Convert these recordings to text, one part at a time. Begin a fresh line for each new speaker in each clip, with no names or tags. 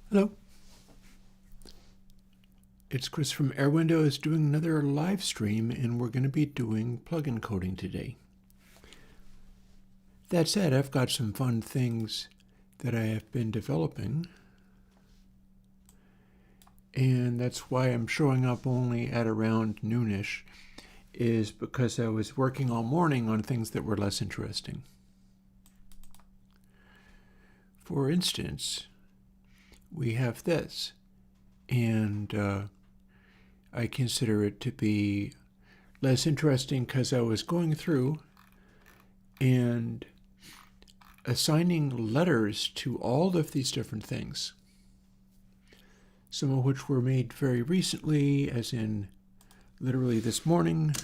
Hello, it's Chris from Airwindows doing another live stream, and we're going to be doing plugin coding today. That said, I've got some fun things that I have been developing, and that's why I'm showing up only at around noonish, is because I was working all morning on things that were less interesting. For instance, we have this, and I consider it to be less interesting because I was going through and assigning letters to all of these different things, some of which were made very recently, as in literally this morning.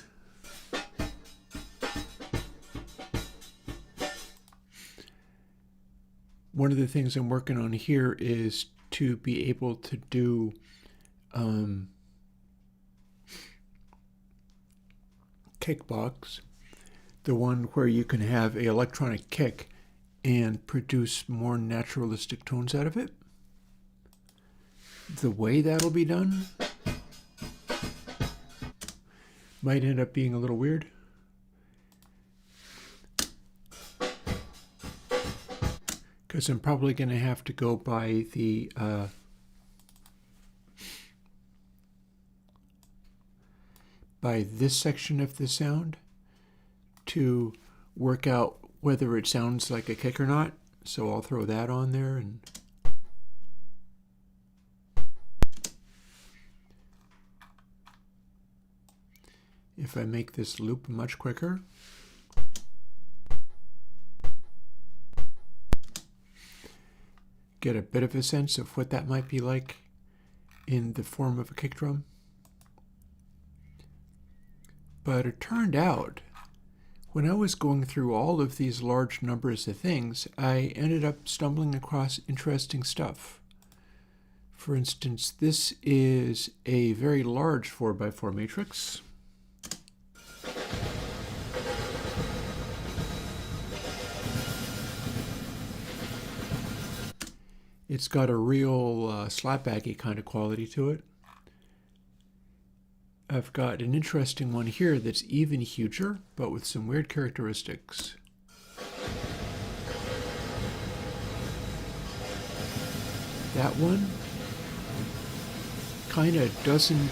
One of the things I'm working on here is to be able to do kickbox, the one where you can have an electronic kick and produce more naturalistic tones out of it. The way that'll be done might end up being a little weird. Because I'm probably going to have to go by this section of the sound to work out whether it sounds like a kick or not. So I'll throw that on there, and if I make this loop much quicker, get a bit of a sense of what that might be like in the form of a kick drum. But it turned out, when I was going through all of these large numbers of things, I ended up stumbling across interesting stuff. For instance, this is a very large 4x4 matrix. It's got a real slapbacky kind of quality to it. I've got an interesting one here that's even huger, but with some weird characteristics. That one kind of doesn't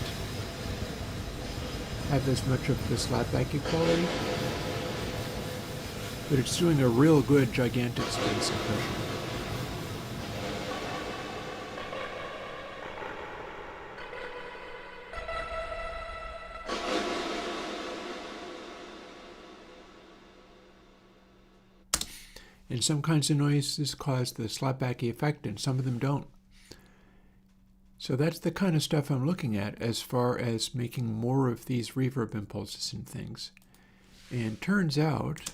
have as much of the slapbacky quality, but it's doing a real good gigantic space impression. And some kinds of noises cause the slapbacky effect, and some of them don't. So that's the kind of stuff I'm looking at as far as making more of these reverb impulses and things. And turns out,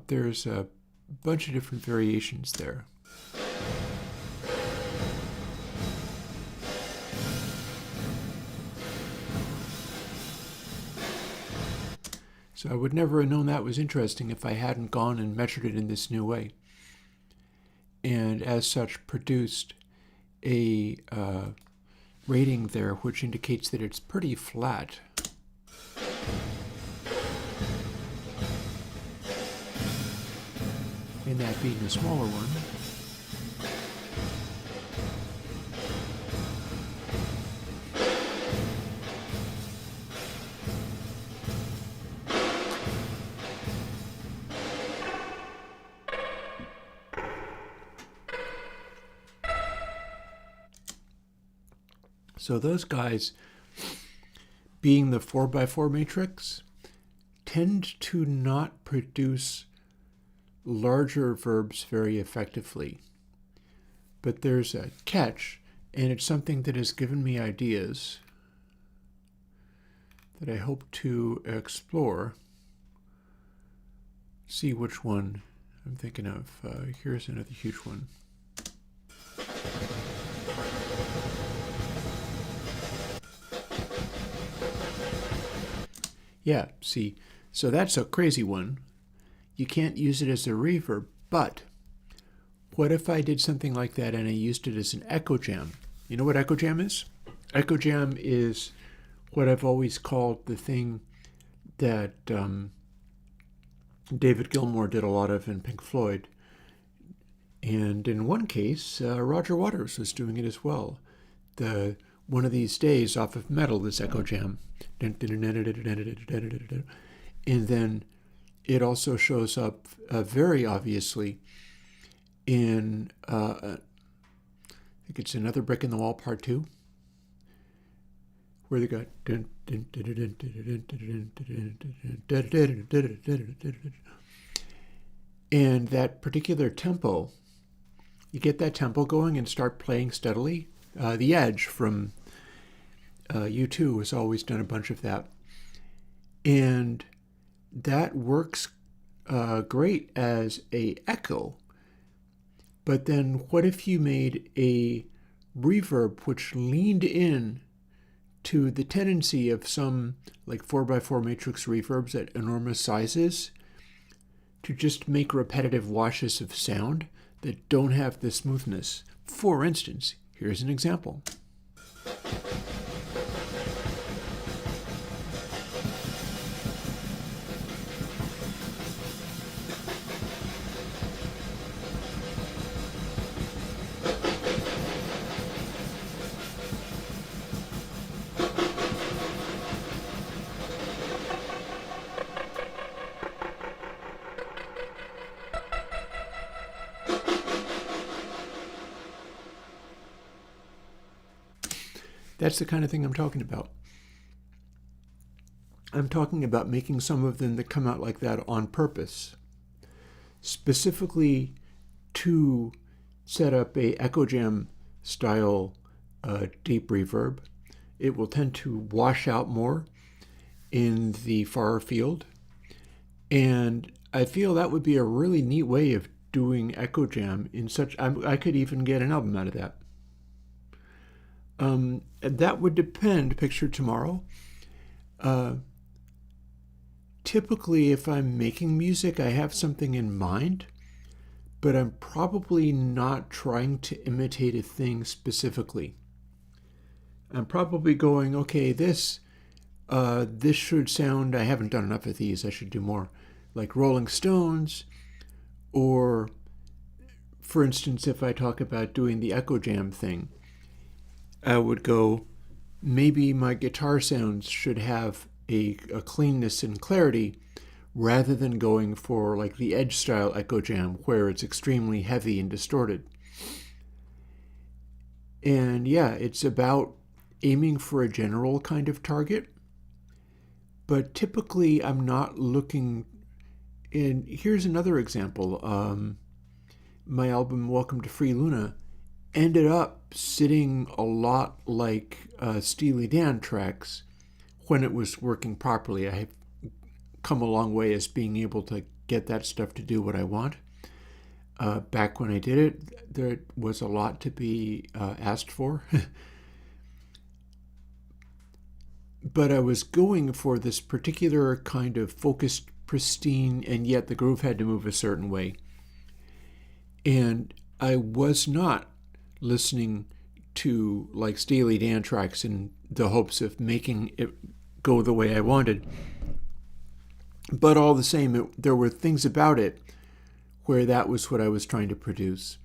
there's a bunch of different variations there. So I would never have known that was interesting if I hadn't gone and measured it in this new way. And as such, produced a rating there which indicates that it's pretty flat. And that being a smaller one. So those guys, being the 4x4 matrix, tend to not produce larger verbs very effectively. But there's a catch, and it's something that has given me ideas that I hope to explore. See which one I'm thinking of. Here's another huge one. Yeah, see, So that's a crazy one. You can't use it as a reverb, but what if I did something like that and I used it as an echo jam? You know what echo jam is? Echo jam is what I've always called the thing that David Gilmour did a lot of in Pink Floyd. And in one case, Roger Waters was doing it as well. One of these days off of Metal, this echo jam. And then it also shows up very obviously in, I think it's Another Brick in the Wall Part 2, where they got... And that particular tempo, you get that tempo going and start playing steadily. The Edge from U2 has always done a bunch of that. And that works great as a echo. But then what if you made a reverb which leaned in to the tendency of some like 4x4 matrix reverbs at enormous sizes to just make repetitive washes of sound that don't have the smoothness? For instance, here's an example. That's the kind of thing I'm talking about. I'm talking about making some of them that come out like that on purpose, specifically to set up a echo jam style deep reverb. It will tend to wash out more in the far field. And I feel that would be a really neat way of doing echo jam in such, I could even get an album out of that. That would depend, picture tomorrow. Typically, if I'm making music, I have something in mind, but I'm probably not trying to imitate a thing specifically. I'm probably going, okay, this should sound, I haven't done enough of these, I should do more, like Rolling Stones, or, for instance, if I talk about doing the echo jam thing, I would go, maybe my guitar sounds should have a cleanness and clarity rather than going for like the Edge style echo jam where it's extremely heavy and distorted. And yeah, it's about aiming for a general kind of target, but typically I'm not looking. And here's another example. My album Welcome to Free Luna ended up sitting a lot like Steely Dan tracks when it was working properly. I have come a long way as being able to get that stuff to do what I want. Back when I did it, there was a lot to be asked for. But I was going for this particular kind of focused, pristine, and yet the groove had to move a certain way. And I was not listening to like Steely Dan tracks in the hopes of making it go the way I wanted. But all the same, there were things about it where that was what I was trying to produce.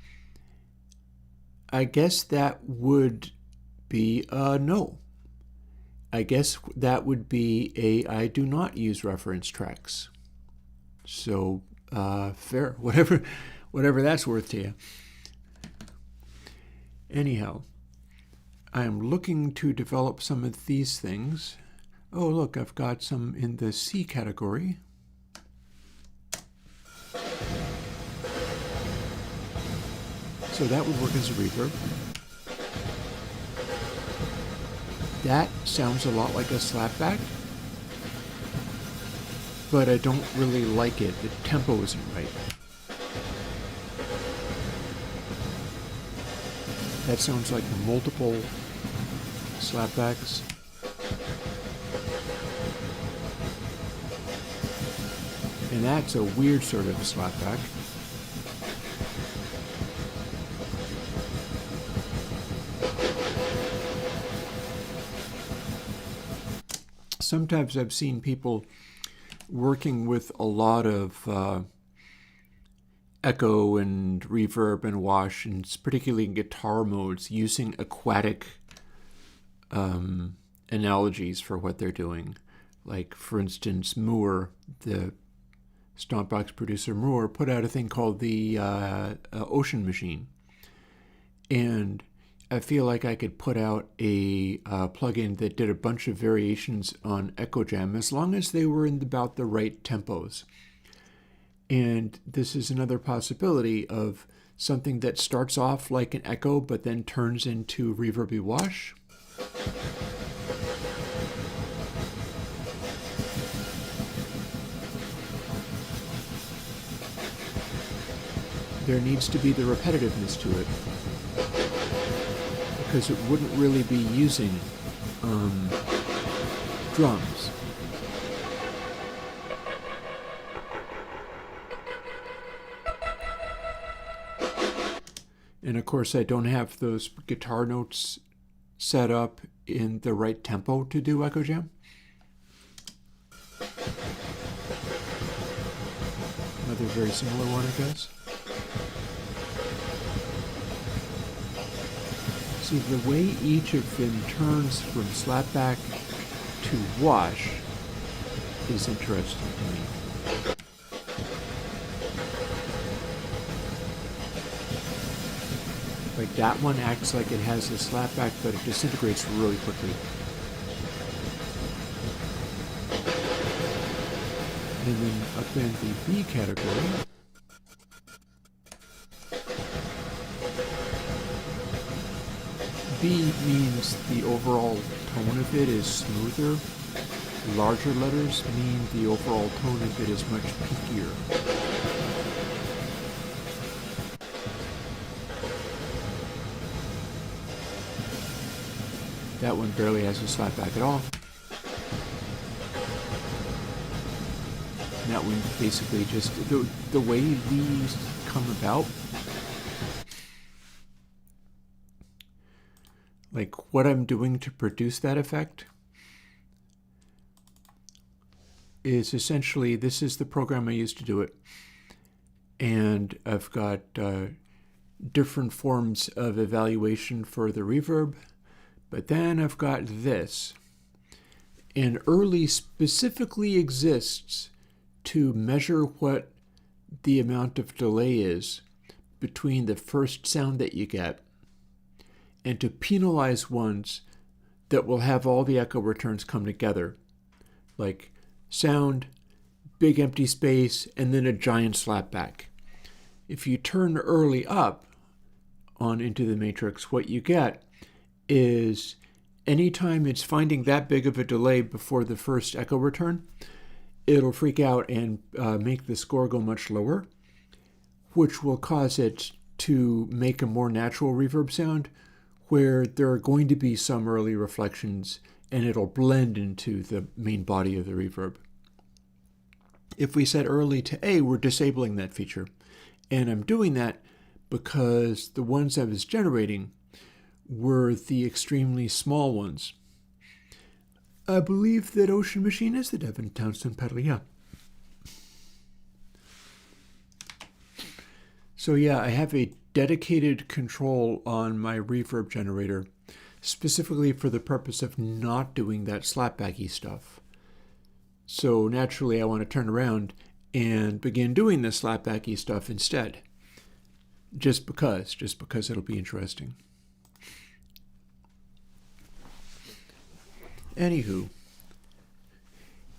I guess that would be a no. I guess that would be I do not use reference tracks. So, fair, whatever that's worth to you. Anyhow, I'm looking to develop some of these things. Oh, look, I've got some in the C category. So that would work as a reverb. That sounds a lot like a slapback, but I don't really like it. The tempo isn't right. That sounds like multiple slapbacks. And that's a weird sort of slapback. Sometimes I've seen people working with a lot of echo and reverb and wash, and particularly in guitar modes, using aquatic analogies for what they're doing. Like, for instance, Moore, the Stompbox producer Moore, put out a thing called the Ocean Machine. And I feel like I could put out a plugin that did a bunch of variations on Echo Jam as long as they were in about the right tempos. And this is another possibility of something that starts off like an echo but then turns into reverby wash. There needs to be the repetitiveness to it, because it wouldn't really be using drums. And of course, I don't have those guitar notes set up in the right tempo to do Echo Jam. Another very similar one, I guess. See, the way each of them turns from slapback to wash is interesting to me. Like, that one acts like it has a slapback, but it disintegrates really quickly. And then up in the B category, B means the overall tone of it is smoother. Larger letters mean the overall tone of it is much peakier. That one barely has a slapback at all. And that one basically just, the way these come about, like what I'm doing to produce that effect, is essentially, this is the program I use to do it. And I've got different forms of evaluation for the reverb. But then I've got this. And early specifically exists to measure what the amount of delay is between the first sound that you get, and to penalize ones that will have all the echo returns come together. Like sound, big empty space, and then a giant slapback. If you turn early up on into the matrix, what you get is anytime it's finding that big of a delay before the first echo return, it'll freak out and make the score go much lower, which will cause it to make a more natural reverb sound where there are going to be some early reflections and it'll blend into the main body of the reverb. If we set early to A, we're disabling that feature. And I'm doing that because the ones I was generating were the extremely small ones. I believe that Ocean Machine is the Devin Townsend pedal, yeah. So yeah, I have a dedicated control on my reverb generator, specifically for the purpose of not doing that slapbacky stuff. So naturally I want to turn around and begin doing the slapbacky stuff instead. Just because it'll be interesting. Anywho,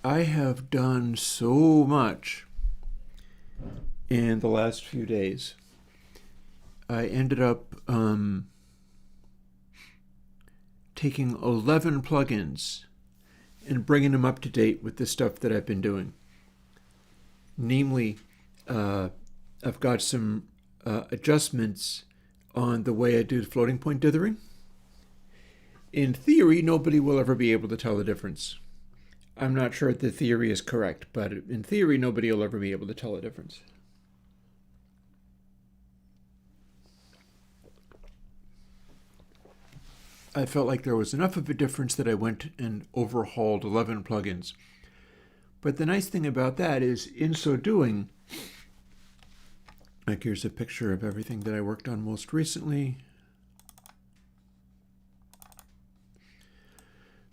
I have done so much in the last few days. I ended up taking 11 plugins and bringing them up to date with the stuff that I've been doing. Namely, I've got some adjustments on the way I do the floating point dithering. In theory, nobody will ever be able to tell the difference. I'm not sure the theory is correct, but in theory, nobody will ever be able to tell the difference. I felt like there was enough of a difference that I went and overhauled 11 plugins. But the nice thing about that is, in so doing, like here's a picture of everything that I worked on most recently.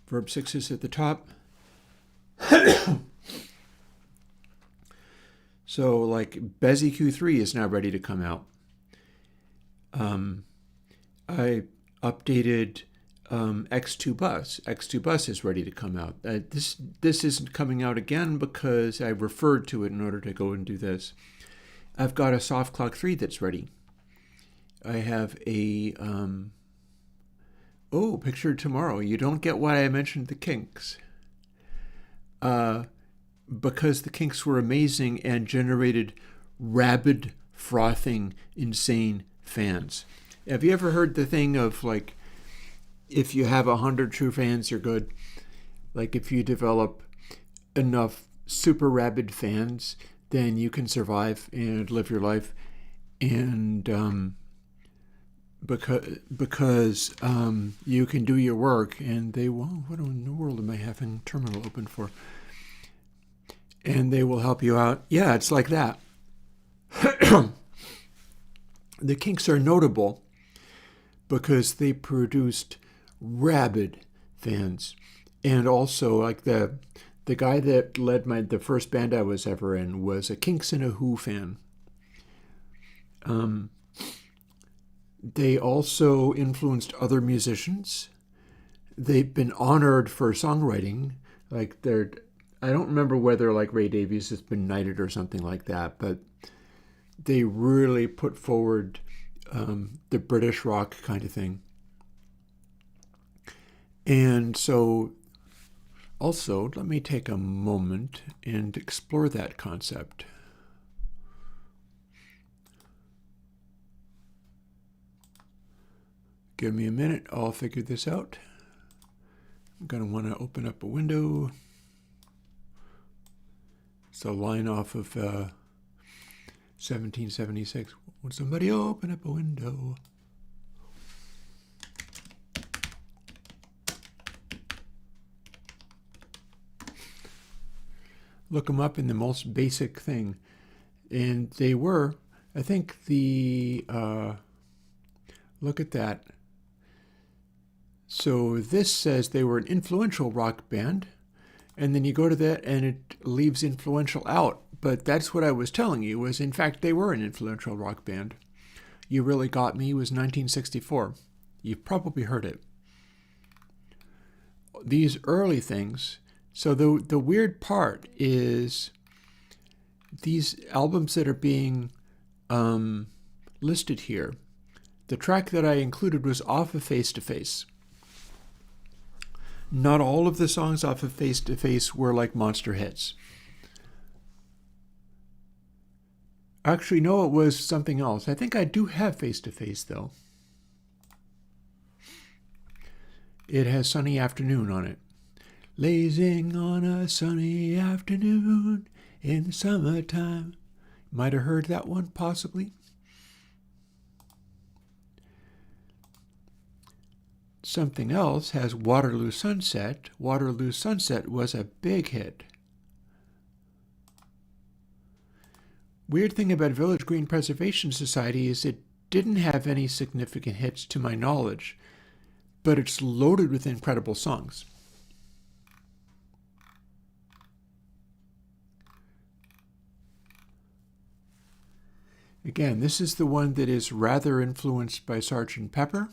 Verb 6 is at the top. So like Bez EQ3 is now ready to come out. I updated X2 Bus. X2 Bus is ready to come out. This isn't coming out again because I referred to it in order to go and do this. I've got a Soft Clock 3 that's ready. I have a picture tomorrow. You don't get why I mentioned the Kinks. Because the Kinks were amazing and generated rabid, frothing, insane fans. Have you ever heard the thing of like, if you have 100 true fans, you're good? Like if you develop enough super rabid fans, then you can survive and live your life. And because you can do your work, and they will. What in the world am I having terminal open for? And they will help you out. Yeah, it's like that. The Kinks are notable because they produced rabid fans, and also like the guy that led the first band I was ever in was a Kinks and a Who fan. They also influenced other musicians. They've been honored for songwriting. Like I don't remember whether like Ray Davies has been knighted or something like that, but they really put forward the British rock kind of thing. And so also, let me take a moment and explore that concept. Give me a minute, I'll figure this out. I'm going to want to open up a window. It's a line off of 1776. Would somebody open up a window? Look them up in the most basic thing. And they were, I think look at that. So this says they were an influential rock band. And then you go to that and it leaves influential out. But that's what I was telling you, was in fact they were an influential rock band. You Really Got Me was 1964. You've probably heard it. These early things. So the weird part is these albums that are being listed here. The track that I included was off of Face to Face. Not all of the songs off of Face to Face were like monster hits. Actually, no, it was something else. I think I do have Face to Face, though. It has Sunny Afternoon on it. Lazing on a sunny afternoon in the summertime. Might have heard that one, possibly. Something else has Waterloo Sunset. Waterloo Sunset was a big hit. Weird thing about Village Green Preservation Society is it didn't have any significant hits to my knowledge, but it's loaded with incredible songs. Again, this is the one that is rather influenced by Sgt. Pepper.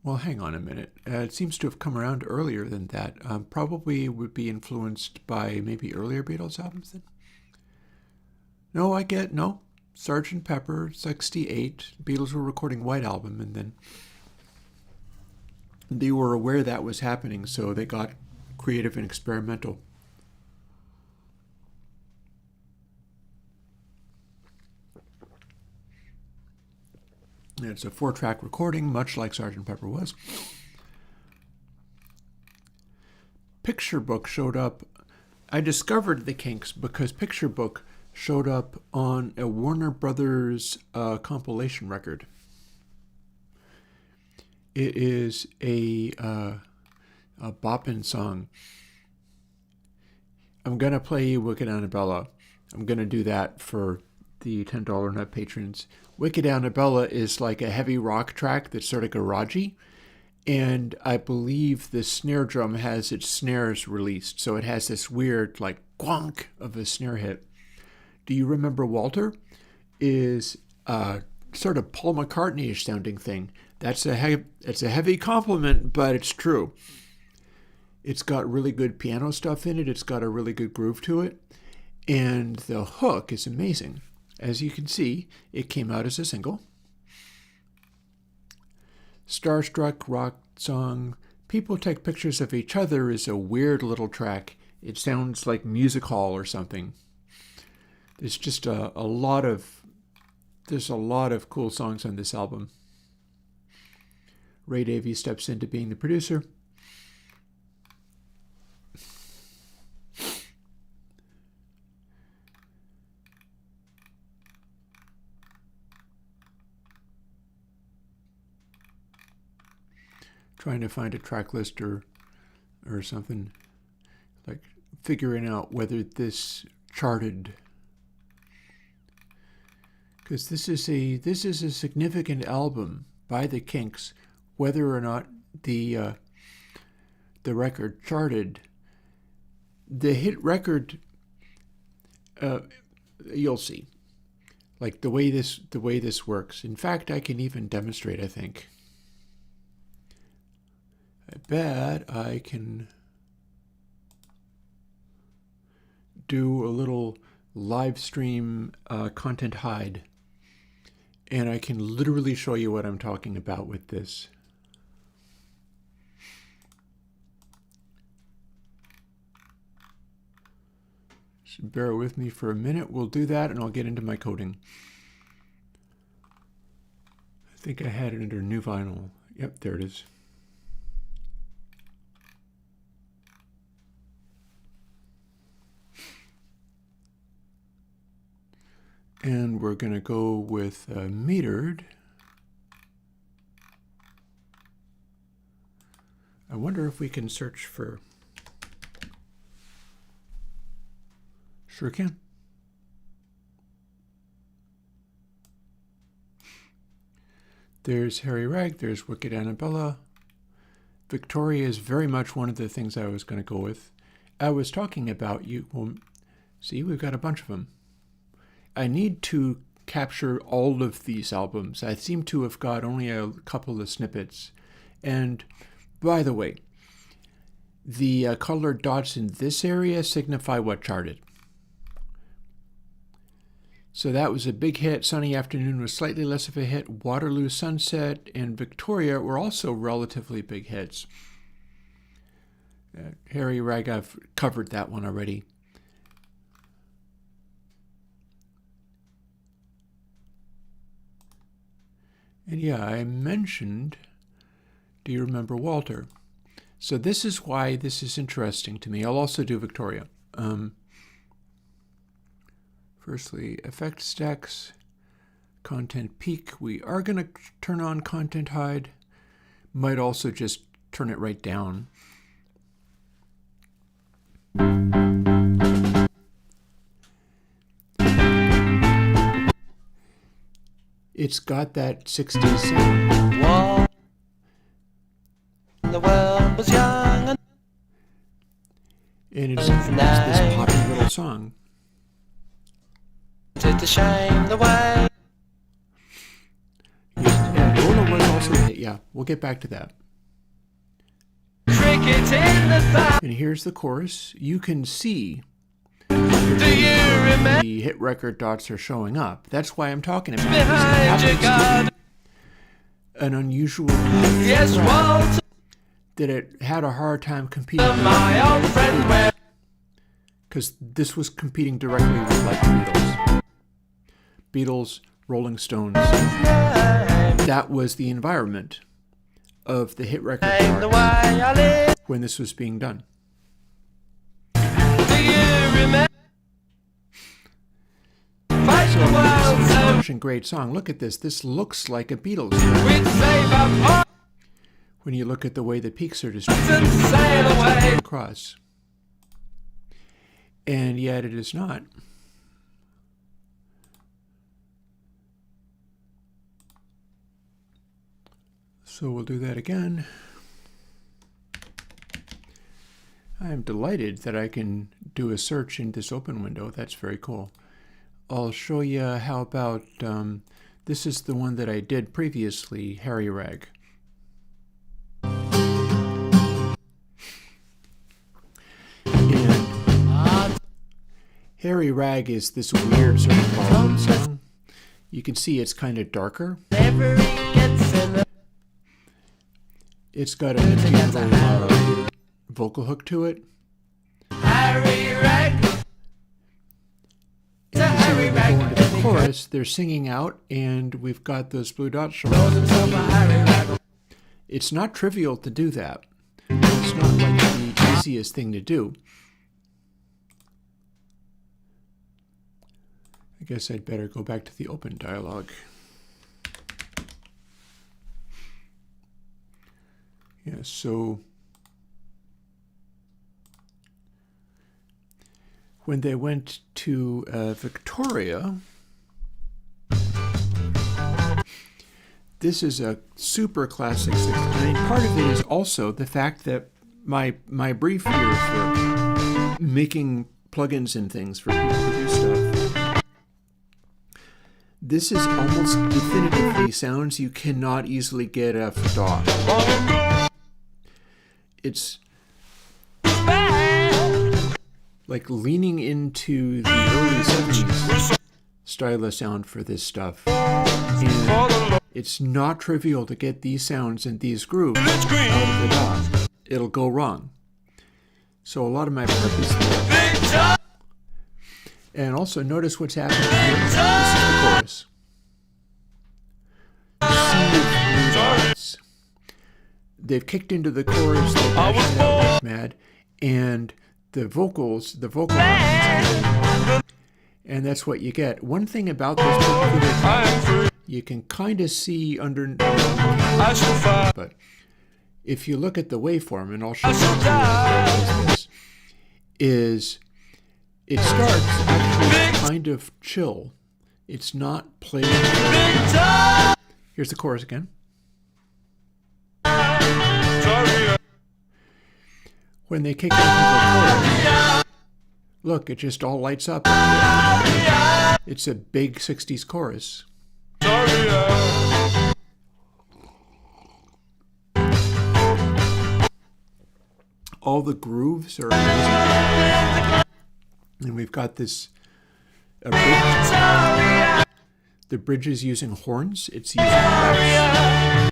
Well, hang on a minute. It seems to have come around earlier than that. Probably would be influenced by maybe earlier Beatles albums then. No, Sgt. Pepper, 68. Beatles were recording White Album, and then they were aware that was happening, so they got creative and experimental. It's a 4-track recording, much like Sgt. Pepper was. Picture Book showed up. I discovered the Kinks because Picture Book showed up on a Warner Brothers compilation record. It is a boppin' song. I'm going to play you Wicked Annabella. I'm going to do that for the $10 Nut patrons. Wicked Annabella is like a heavy rock track that's sort of garagey. And I believe the snare drum has its snares released. So it has this weird, like, quonk of a snare hit. Do you remember Walter? Is sort of Paul McCartney-ish sounding thing. It's a heavy compliment, but it's true. It's got really good piano stuff in it. It's got a really good groove to it. And the hook is amazing. As you can see, it came out as a single. Starstruck rock song. People Take Pictures of Each Other is a weird little track. It sounds like music hall or something. There's just a lot of cool songs on this album. Ray Davies steps into being the producer. Trying to find a track list or something, like figuring out whether this charted, because this is a significant album by the Kinks. Whether or not the record charted, the hit record, you'll see, like the way this works. In fact, I can even demonstrate. I think. I bet I can do a little live stream content hide, and I can literally show you what I'm talking about with this. So bear with me for a minute. We'll do that, and I'll get into my coding. I think I had it under new vinyl. Yep, there it is. And we're going to go with metered. I wonder if we can search for... Sure can. There's Harry Rag, there's Wicked Annabella. Victoria is very much one of the things I was going to go with. I was talking about you. Well, see, we've got a bunch of them. I need to capture all of these albums. I seem to have got only a couple of snippets. And by the way, the colored dots in this area signify what charted. So that was a big hit. Sunny Afternoon was slightly less of a hit. Waterloo Sunset and Victoria were also relatively big hits. Harry Rag, I've covered that one already. And yeah, I mentioned, do you remember Walter? So this is why this is interesting to me. I'll also do Victoria. Firstly, effect stacks, content peak. We are going to turn on content hide. Might also just turn it right down. It's got that 60s sound. The world was young and it's this poppy little song. To shame the way. And Lola was also a hit. Yeah, we'll get back to that. Cricket in the and here's the chorus. You can see the hit record dots are showing up. That's why I'm talking about it. Behind your God. An unusual yes, Walter. That it had a hard time competing. My old friend, because this was competing directly with like the Beatles, Rolling Stones. that was the environment of the hit record when this was being done. Such a great song. Look at this. This looks like a Beatles song when you look at the way the peaks are distributed across. And yet it is not. So we'll do that again. I am delighted that I can do a search in this open window. That's very cool. I'll show you how about, this is the one that I did previously, Harry Rag. And Harry Rag is this weird sort of ballad song. You can see it's kind of darker. It's got a beautiful vocal hook to it. Harry Rag. And so when we go into the chorus, they're singing out, and we've got those blue dots showing. It's not trivial to do that. It's not like the easiest thing to do. I guess I'd better go back to the open dialogue. Yeah, so when they went to Victoria, this is a super classic 60s. I mean, part of it is also the fact that my brief here for making plugins and things for people to do stuff, this is almost definitively sounds you cannot easily get off DAW. It's like leaning into the early 70s style of sound for this stuff. And it's not trivial to get these sounds and these grooves out of the DAW. It'll go wrong. So a lot of my prep is there. And also notice what's happening here. This is the chorus. They've kicked into the chorus, they're bashing out like mad, and the vocals, and that's what you get. One thing about this particular, you can kind of see under, but if you look at the waveform, and I'll show you this, is it starts actually kind of chill. It's not played. Here's the chorus again. When they kick into the chorus, look, it just all lights up. It's a big 60s chorus. All the grooves are amazing. And we've got this bridge. The bridge is using horns. It's using brass.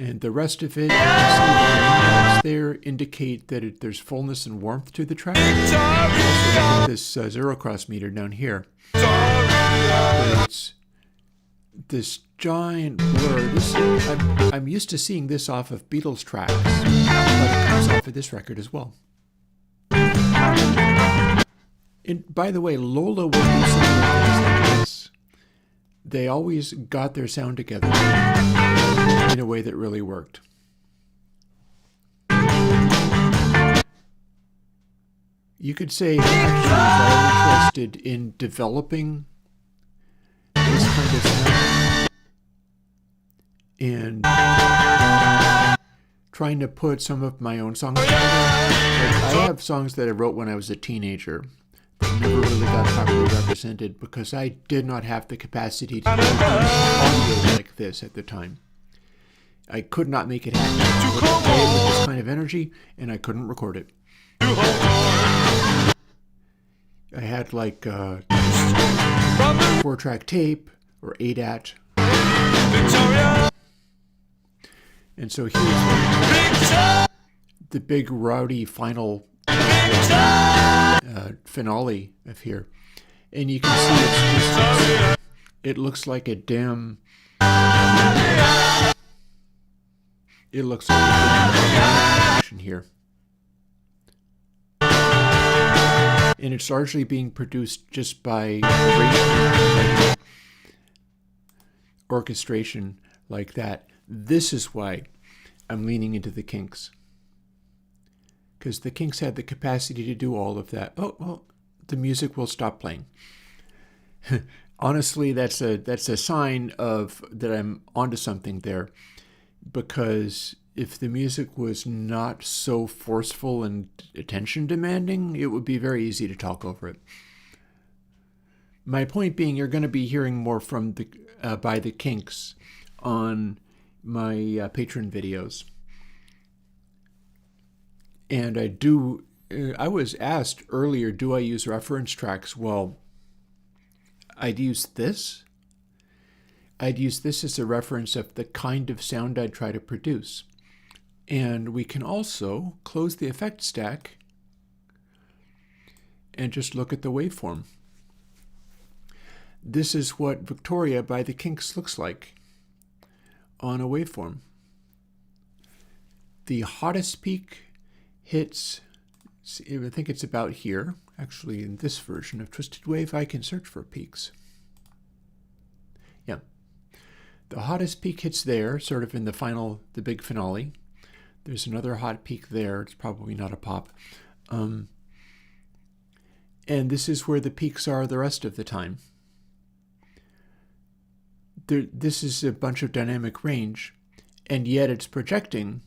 And the rest of it, you can see the there indicate that there's fullness and warmth to the track. Also, look at this zero cross meter down here. It's this giant blur. I'm used to seeing this off of Beatles tracks, but it comes off of this record as well. And by the way, Lola will do similar things like this. They always got their sound together in a way that really worked. You could say I'm actually very interested in developing this kind of sound and trying to put some of my own songs together. I have songs that I wrote when I was a teenager that never really got properly represented because I did not have the capacity to do audio like this at the time. I could not make it happen. I couldn't play it with this kind of energy, and I couldn't record it. I had like a 4-track tape or 8-at. And so here's the big rowdy final finale of here. And you can see it looks like a damn It looks like here. And it's largely being produced just by orchestration like that. This is why I'm leaning into the Kinks. Because the Kinks had the capacity to do all of that. Oh, well, the music will stop playing. Honestly, that's a sign of that I'm onto something there. Because if the music was not so forceful and attention demanding, it would be very easy to talk over it. My point being, you're going to be hearing more from by the Kinks on my Patreon videos. And I was asked earlier, do I use reference tracks? Well, I'd use this. I'd use this as a reference of the kind of sound I'd try to produce. And we can also close the effect stack and just look at the waveform. This is what Victoria by the Kinks looks like on a waveform. The hottest peak hits, I think it's about here. Actually, in this version of Twisted Wave, I can search for peaks. Yeah. The hottest peak hits there, sort of in the big finale. There's another hot peak there. It's probably not a pop. And this is where the peaks are the rest of the time. This is a bunch of dynamic range, and yet it's projecting.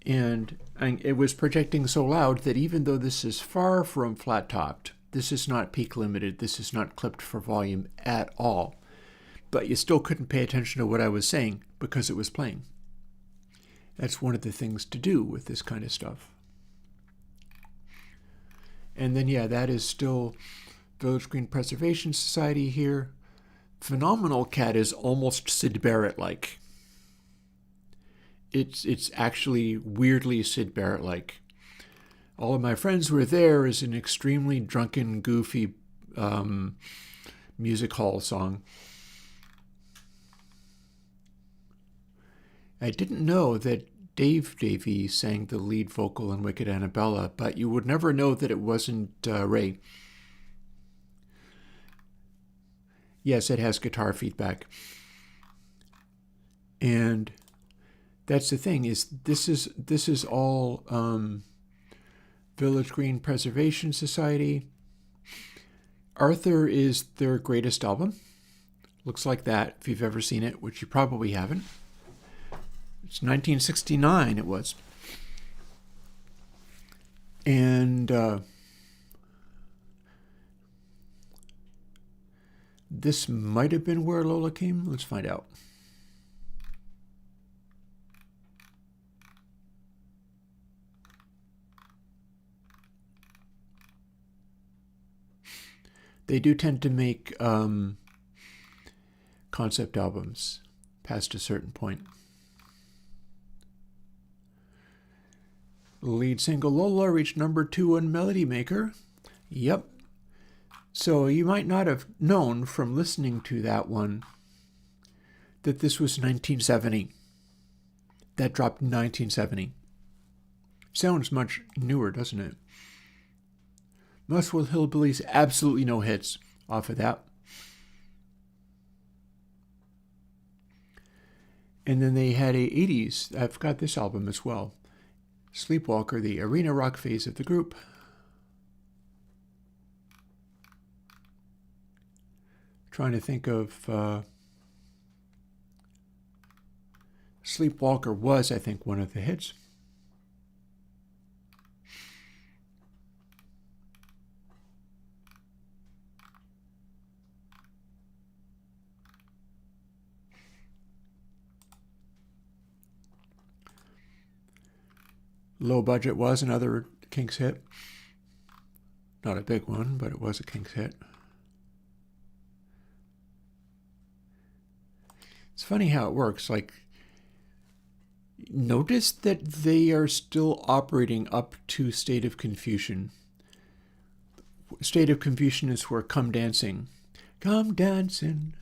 And it was projecting so loud that even though this is far from flat-topped, this is not peak limited, this is not clipped for volume at all. But you still couldn't pay attention to what I was saying because it was playing. That's one of the things to do with this kind of stuff. And then, yeah, that is still Village Green Preservation Society here. Phenomenal Cat is almost Syd Barrett-like. It's actually weirdly Syd Barrett-like. All of My Friends Were There is an extremely drunken, goofy music hall song. I didn't know that Dave Davies sang the lead vocal in Wicked Annabella, but you would never know that it wasn't Ray. Yes, it has guitar feedback. And that's the thing, is this is all Village Green Preservation Society. Arthur is their greatest album. Looks like that, if you've ever seen it, which you probably haven't. It's 1969, it was. And this might have been where Lola came. Let's find out. They do tend to make concept albums past a certain point. Lead single Lola reached number 2 on Melody Maker. Yep. So you might not have known from listening to that one that this was 1970. That dropped in 1970. Sounds much newer, doesn't it? Muswell Hillbillies, absolutely no hits off of that. And then they had a 80s. I've got this album as well. Sleepwalker, the arena rock phase of the group. Trying to think of... Sleepwalker was, I think, one of the hits. Low Budget was another Kinks hit. Not a big one, but it was a Kinks hit. It's funny how it works. Like, notice that they are still operating up to State of Confusion. State of Confusion is where Come Dancing. Come dancing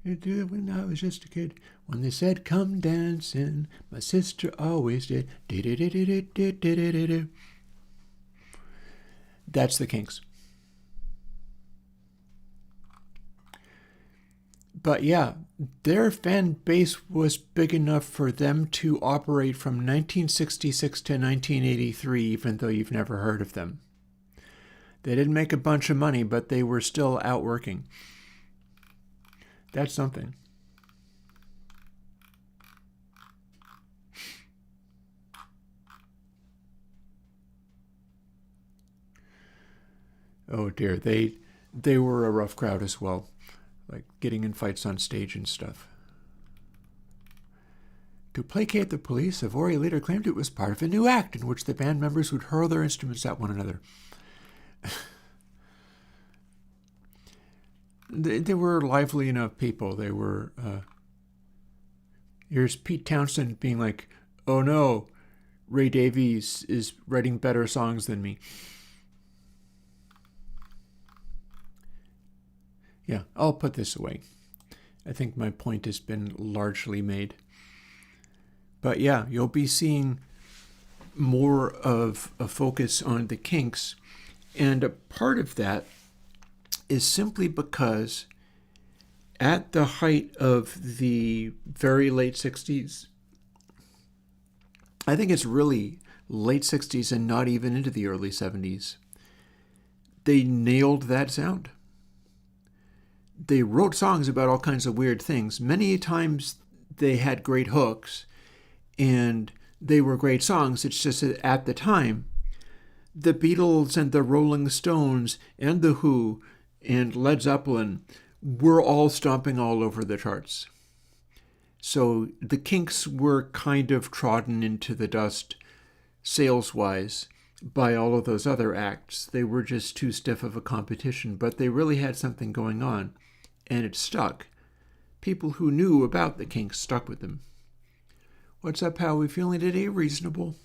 When I was just a kid, when they said come dancing, my sister always did. That's the Kinks. But yeah, their fan base was big enough for them to operate from 1966 to 1983, even though you've never heard of them. They didn't make a bunch of money, but they were still out working. That's something. Oh dear, they were a rough crowd as well, like getting in fights on stage and stuff. To placate the police, Avory later claimed it was part of a new act in which the band members would hurl their instruments at one another. They were lively enough people. They were. Here's Pete Townshend being like, "Oh no, Ray Davies is writing better songs than me." Yeah, I'll put this away. I think my point has been largely made. But yeah, you'll be seeing more of a focus on the Kinks. And a part of that is simply because at the height of the very late 60s, I think it's really late 60s and not even into the early 70s, they nailed that sound. They wrote songs about all kinds of weird things. Many times they had great hooks and they were great songs. It's just that at the time, the Beatles and the Rolling Stones and the Who and Led Zeppelin were all stomping all over the charts. So the Kinks were kind of trodden into the dust sales-wise by all of those other acts. They were just too stiff of a competition, but they really had something going on, and it stuck. People who knew about the Kinks stuck with them. What's up? How are we feeling today? Reasonable.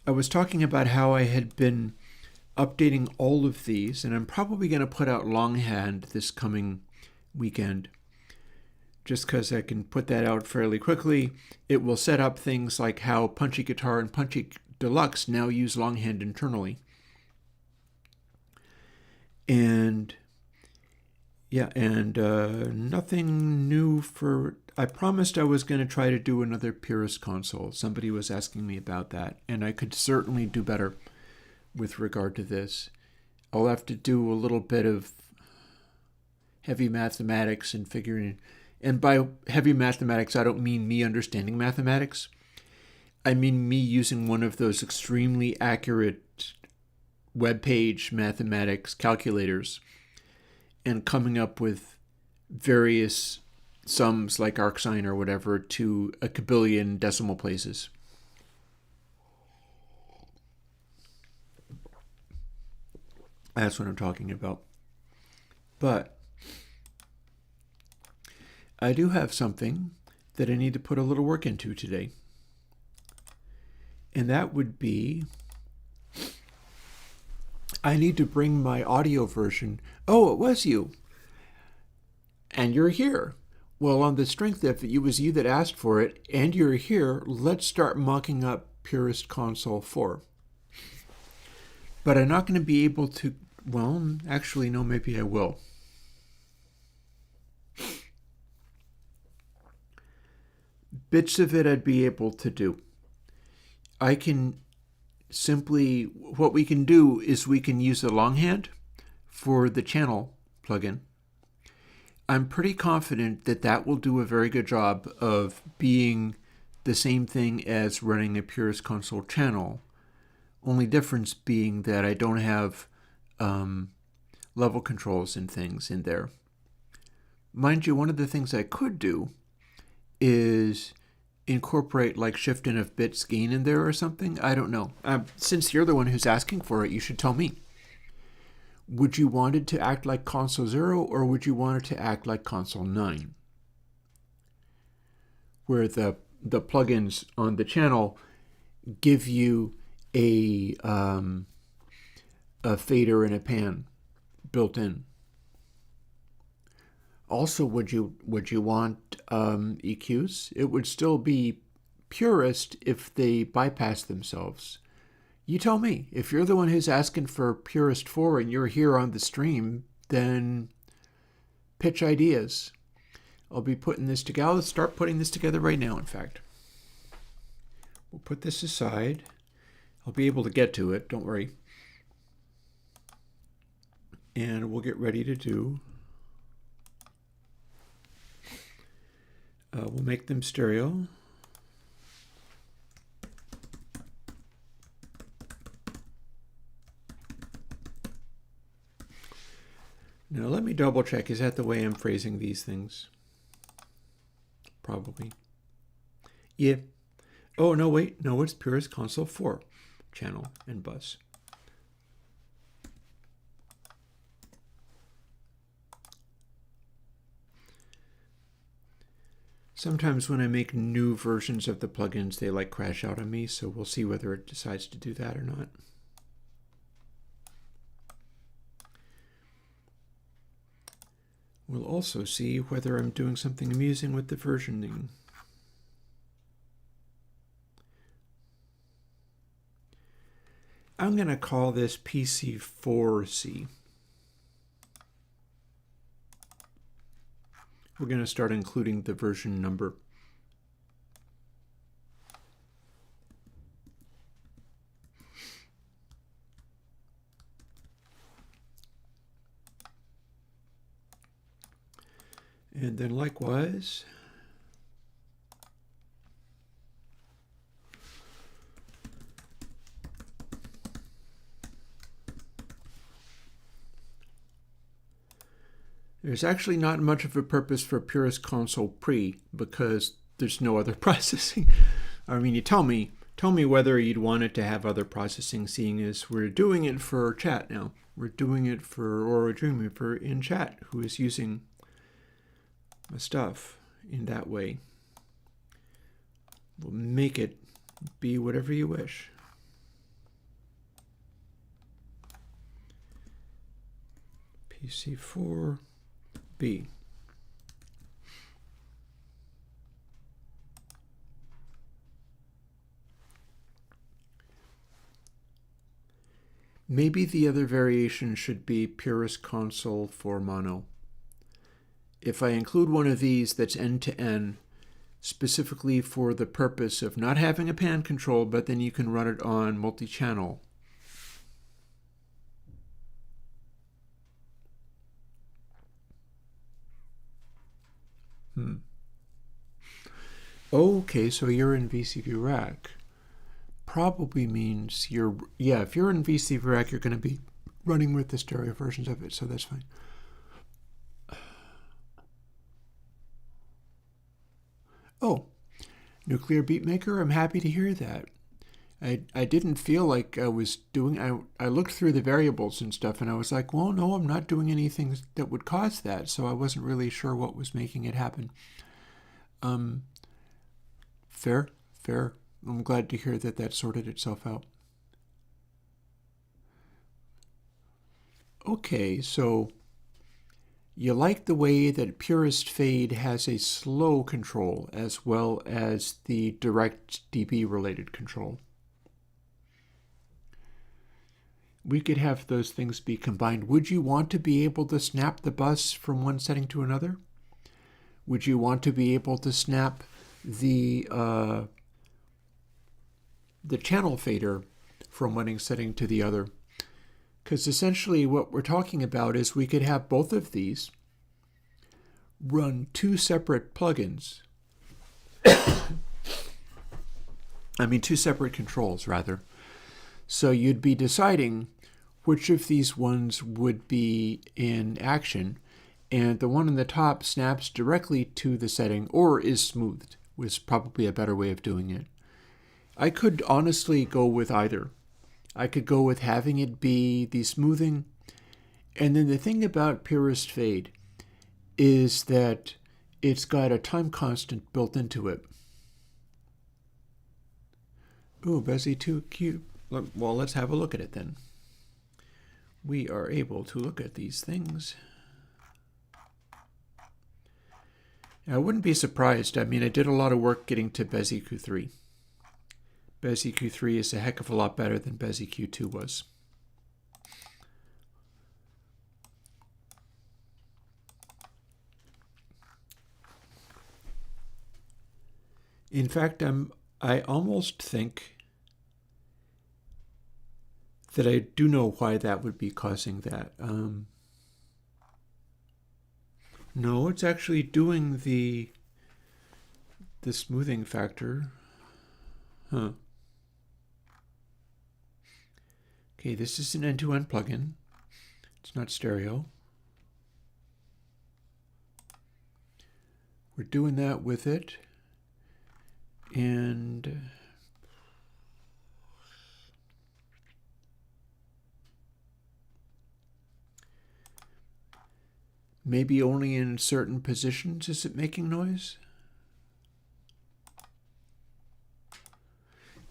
I was talking about how I had been updating all of these, and I'm probably going to put out longhand this coming weekend, just because I can put that out fairly quickly. It will set up things like how Punchy Guitar and Punchy Deluxe now use longhand internally. And yeah, and nothing new for... I promised I was going to try to do another Purist console. Somebody was asking me about that, and I could certainly do better with regard to this. I'll have to do a little bit of heavy mathematics and figuring... And by heavy mathematics, I don't mean me understanding mathematics. I mean me using one of those extremely accurate web page mathematics calculators and coming up with various sums like arcsine or whatever to a kabillion decimal places. That's what I'm talking about. But I do have something that I need to put a little work into today. And that would be, I need to bring my audio version. Oh, it was you. And you're here. Well, on the strength of it was you that asked for it, and you're here, let's start mocking up Purist Console 4. But I'm not going to be able to, well, actually, no, maybe I will. Bits of it I'd be able to do. I can simply, what we can do is we can use the longhand for the channel plugin. I'm pretty confident that that will do a very good job of being the same thing as running a Purist Console channel. Only difference being that I don't have level controls and things in there. Mind you, one of the things I could do is incorporate like shift in of bits gain in there or something. I don't know. Since you're the one who's asking for it, you should tell me. Would you want it to act like console 0 or would you want it to act like console 9? Where the plugins on the channel give you a fader and a pan built in. Also, would you want EQs? It would still be purist if they bypass themselves. You tell me. If you're the one who's asking for Purist 4 and you're here on the stream, then pitch ideas. I'll be putting this together. Let's start putting this together right now, in fact. We'll put this aside. I'll be able to get to it, don't worry. And we'll get ready to do. We'll make them stereo. Now let me double check. Is that the way I'm phrasing these things? Probably. Yeah. Oh, no, wait. No, it's Purist Console 4 channel and bus. Sometimes when I make new versions of the plugins, they like crash out on me, so we'll see whether it decides to do that or not. We'll also see whether I'm doing something amusing with the versioning. I'm going to call this PC4C. We're going to start including the version number. And then likewise, there's actually not much of a purpose for Purist Console Pre because there's no other processing. I mean, you tell me whether you'd want it to have other processing, seeing as we're doing it for chat now. We're doing it for Aura Dreamweaver in chat, who is using my stuff in that way. We'll make it be whatever you wish. PC4B. Maybe the other variation should be Purist Console for mono. If I include one of these that's end-to-end, specifically for the purpose of not having a pan control, but then you can run it on multi-channel. Okay, so you're in VCV Rack. Probably means you're, yeah, if you're in VCV Rack, you're going to be running with the stereo versions of it, so that's fine. Oh, Nuclear Beatmaker, I'm happy to hear that. I didn't feel like I was doing, I looked through the variables and stuff and I was like, well, no, I'm not doing anything that would cause that, so I wasn't really sure what was making it happen. Fair. I'm glad to hear that that sorted itself out. Okay, so you like the way that Purist Fade has a slow control as well as the direct DB related control. We could have those things be combined. Would you want to be able to snap the bus from one setting to another? Would you want to be able to snap the channel fader from one setting to the other? Because essentially what we're talking about is we could have both of these run two separate plugins. I mean, two separate controls, rather. So you'd be deciding which of these ones would be in action, and the one on the top snaps directly to the setting or is smoothed, was probably a better way of doing it. I could honestly go with either. I could go with having it be the smoothing. And then the thing about Purist Fade is that it's got a time constant built into it. Ooh, Bezzy 2 cute. Well, let's have a look at it then. We are able to look at these things. I wouldn't be surprised. I mean, I did a lot of work getting to Bezier Q3. Bezier Q3 is a heck of a lot better than Bezier Q2 was. In fact, I almost think that I do know why that would be causing that. No, it's actually doing the smoothing factor. Huh. Okay, this is an end-to-end plugin. It's not stereo. We're doing that with it. And maybe only in certain positions is it making noise?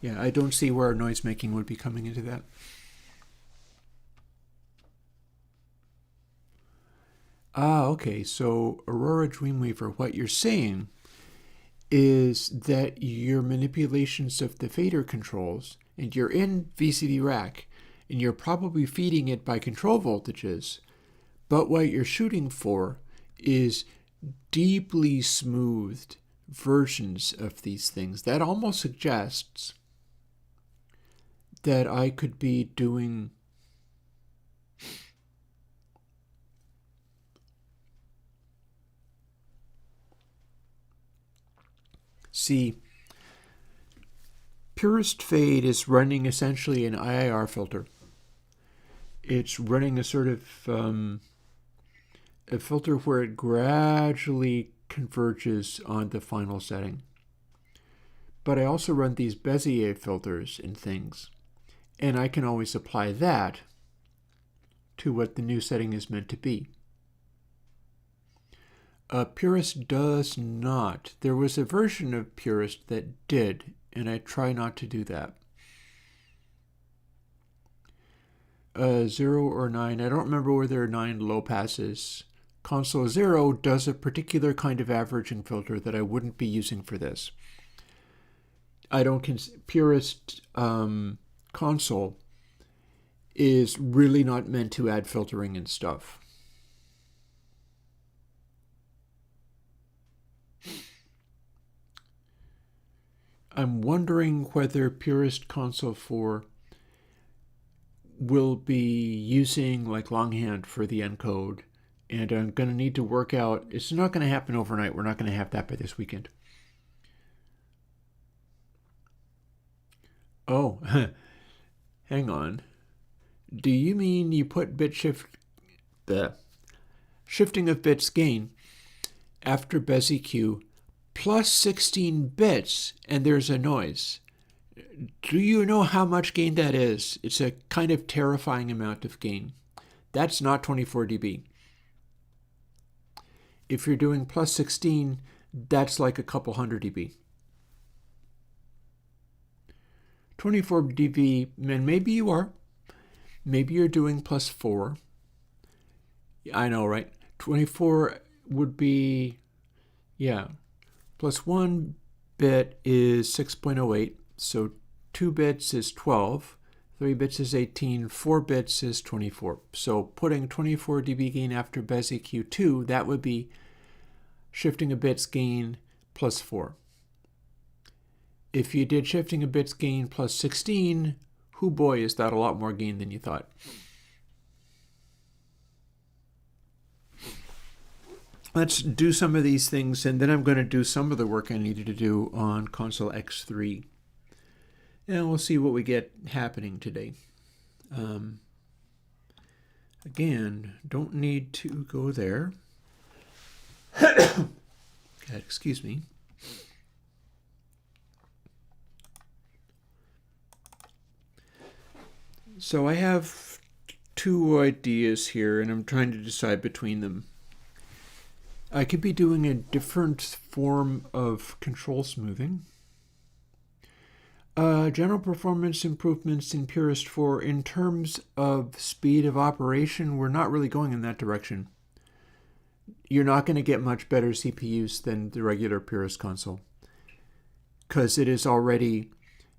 Yeah, I don't see where noise making would be coming into that. Ah, okay, so Aurora Dreamweaver, what you're saying is that your manipulations of the fader controls, and you're in VCD rack, and you're probably feeding it by control voltages, but what you're shooting for is deeply smoothed versions of these things. That almost suggests that I could be doing see, Purist Fade is running essentially an IIR filter. It's running a sort of a filter where it gradually converges on the final setting. But I also run these Bezier filters and things, and I can always apply that to what the new setting is meant to be. Purist does not. There was a version of Purist that did, and I try not to do that. 0 or 9, I don't remember whether there are 9 low passes. Console 0 does a particular kind of averaging filter that I wouldn't be using for this. I don't Purist console is really not meant to add filtering and stuff. I'm wondering whether Purist Console 4 will be using like longhand for the encode, and I'm going to need to work out. It's not going to happen overnight. We're not going to have that by this weekend. Oh, hang on. Do you mean you put the shifting of bits gain after BezieQ plus 16 bits and there's a noise? Do you know how much gain that is? It's a kind of terrifying amount of gain. That's not 24 dB. If you're doing plus 16, that's like a couple hundred dB. 24 dB, and maybe you are. Maybe you're doing plus 4. I know, right? 24 would be, yeah. Plus 1 bit is 6.08. So 2 bits is 12, 3 bits is 18, 4 bits is 24. So putting 24 dB gain after BezieQ 2, that would be shifting a bits gain plus 4. If you did shifting a bits gain plus 16, hoo boy, is that a lot more gain than you thought. Let's do some of these things, and then I'm going to do some of the work I needed to do on console X3. And we'll see what we get happening today. Again, don't need to go there. God, excuse me. So I have 2 ideas here, and I'm trying to decide between them. I could be doing a different form of control smoothing. General performance improvements in Purist 4 in terms of speed of operation, we're not really going in that direction. you're not going to get much better CPUs than the regular Purist console, because it is already,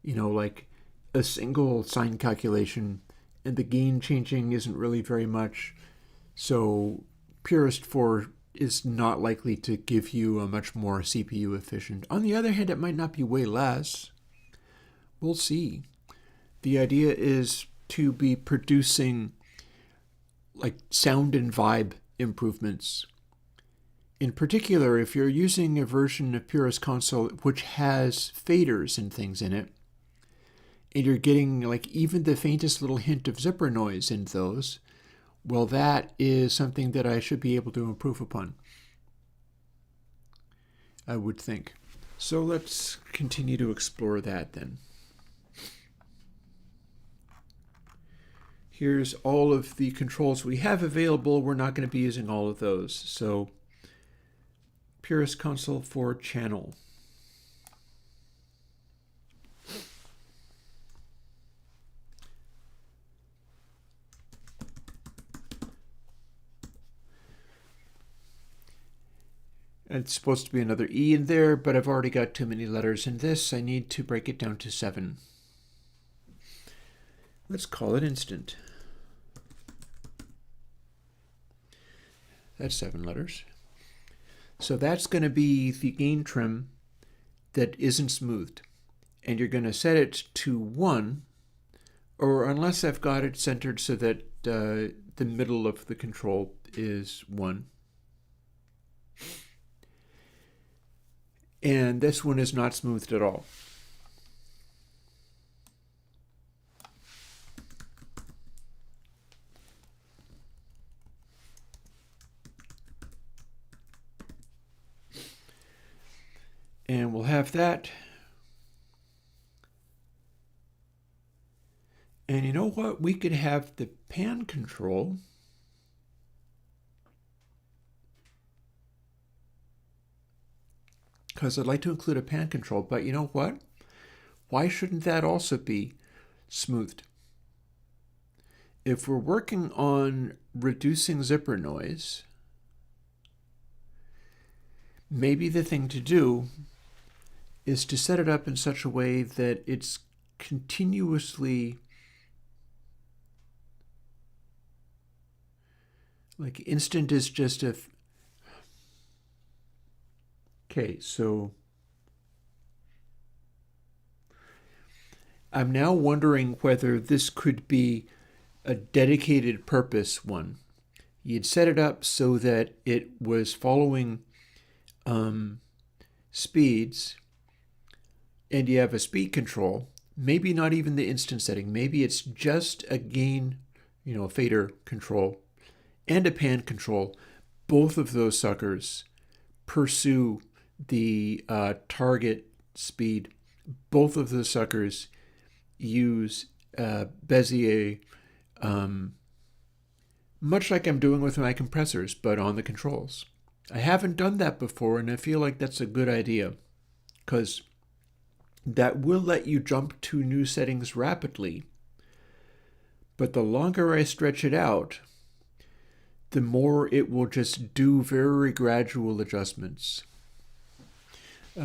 like a single sign calculation, and the gain changing isn't really very much. So Purist 4 is not likely to give you a much more CPU efficient. On the other hand, it might not be way less. We'll see. The idea is to be producing like sound and vibe improvements. In particular, if you're using a version of Purist console which has faders and things in it, and you're getting like even the faintest little hint of zipper noise in those, well, that is something that I should be able to improve upon, I would think. So let's continue to explore that then. Here's all of the controls we have available. We're not going to be using all of those. So Purist console for channel. It's supposed to be another E in there, but I've already got too many letters in this. I need to break it down to 7. Let's call it instant. That's 7 letters. So that's going to be the gain trim that isn't smoothed. And you're going to set it to 1, or unless I've got it centered so that the middle of the control is 1. And this one is not smoothed at all. And we'll have that. And you know what? We could have the pan control because I'd like to include a pan control, but you know what? Why shouldn't that also be smoothed? If we're working on reducing zipper noise, maybe the thing to do is to set it up in such a way that it's continuously, like instant is just a... Okay, so I'm now wondering whether this could be a dedicated purpose one. You'd set it up so that it was following speeds, and you have a speed control, maybe not even the instant setting, maybe it's just a gain, fader control and a pan control. Both of those suckers pursue the target speed. Both of those suckers use Bezier, much like I'm doing with my compressors, but on the controls. I haven't done that before, and I feel like that's a good idea, because that will let you jump to new settings rapidly. But the longer I stretch it out, the more it will just do very gradual adjustments.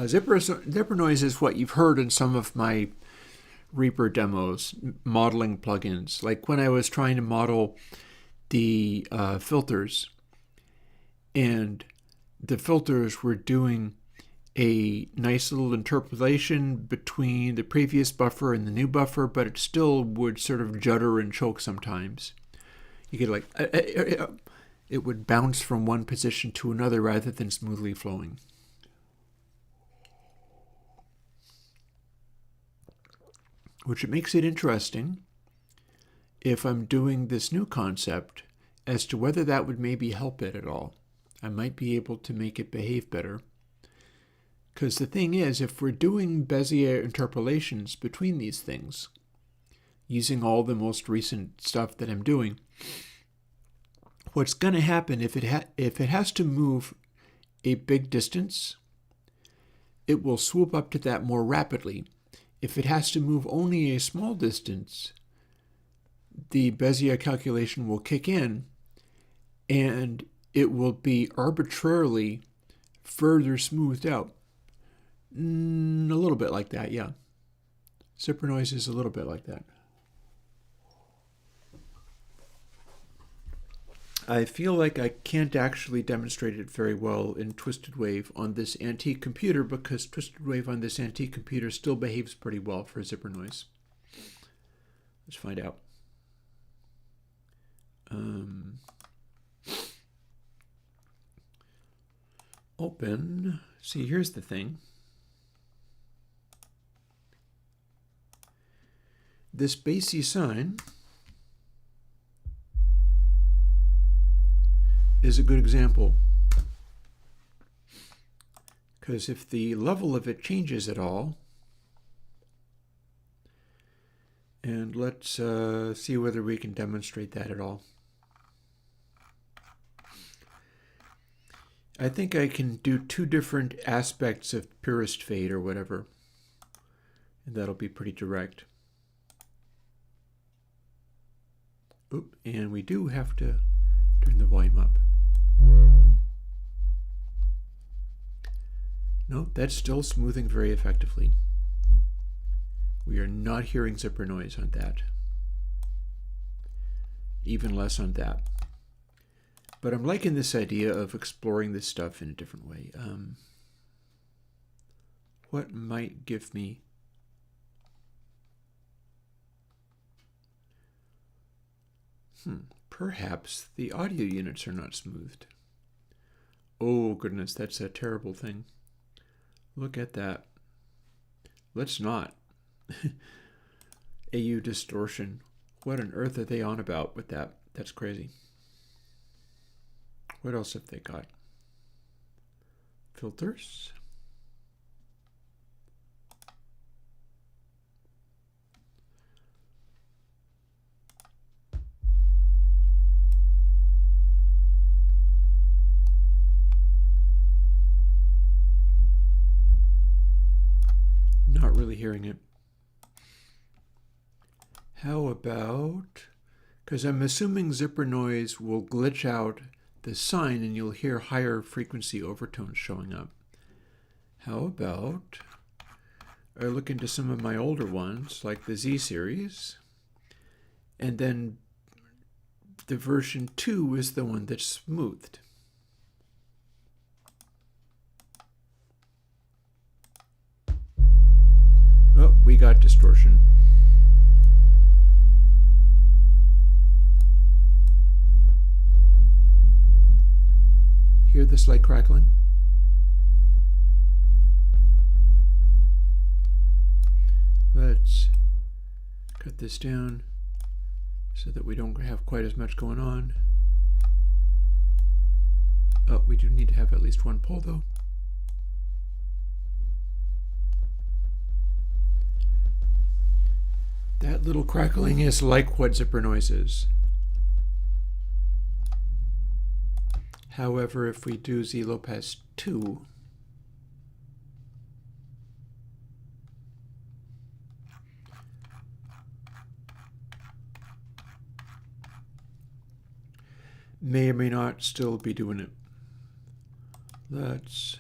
Zipper noise is what you've heard in some of my Reaper demos, modeling plugins. Like when I was trying to model the filters, and the filters were doing a nice little interpolation between the previous buffer and the new buffer, but it still would sort of judder and choke sometimes. You could it would bounce from one position to another rather than smoothly flowing. Which makes it interesting if I'm doing this new concept as to whether that would maybe help it at all. I might be able to make it behave better. Because the thing is, if we're doing Bezier interpolations between these things, using all the most recent stuff that I'm doing, what's going to happen if it has to move a big distance, it will swoop up to that more rapidly. If it has to move only a small distance, the Bezier calculation will kick in, and it will be arbitrarily further smoothed out. A little bit like that, yeah. Zipper noise is a little bit like that. I feel like I can't actually demonstrate it very well in Twisted Wave on this antique computer because Twisted Wave on this antique computer still behaves pretty well for zipper noise. Let's find out. Open. See, here's the thing. This Basie sign is a good example, because if the level of it changes at all, and let's see whether we can demonstrate that at all. I think I can do two different aspects of purest fade or whatever, and that'll be pretty direct. Oop, and we do have to turn the volume up. No, that's still smoothing very effectively. We are not hearing zipper noise on that. Even less on that. But I'm liking this idea of exploring this stuff in a different way. What might give me... perhaps the audio units are not smoothed. Oh goodness, that's a terrible thing. Look at that. Let's not. AU distortion. What on earth are they on about with that? That's crazy. What else have they got? Filters. Not really hearing it. How about, because I'm assuming zipper noise will glitch out the sign and you'll hear higher frequency overtones showing up. How about I look into some of my older ones, like the Z series, and then the version 2 is the one that's smoothed. Oh, we got distortion. Hear the slight crackling? Let's cut this down so that we don't have quite as much going on. Oh, we do need to have at least one pole though. That little crackling is like what zipper noise is. However, if we do Z low pass 2, may or may not still be doing it. Let's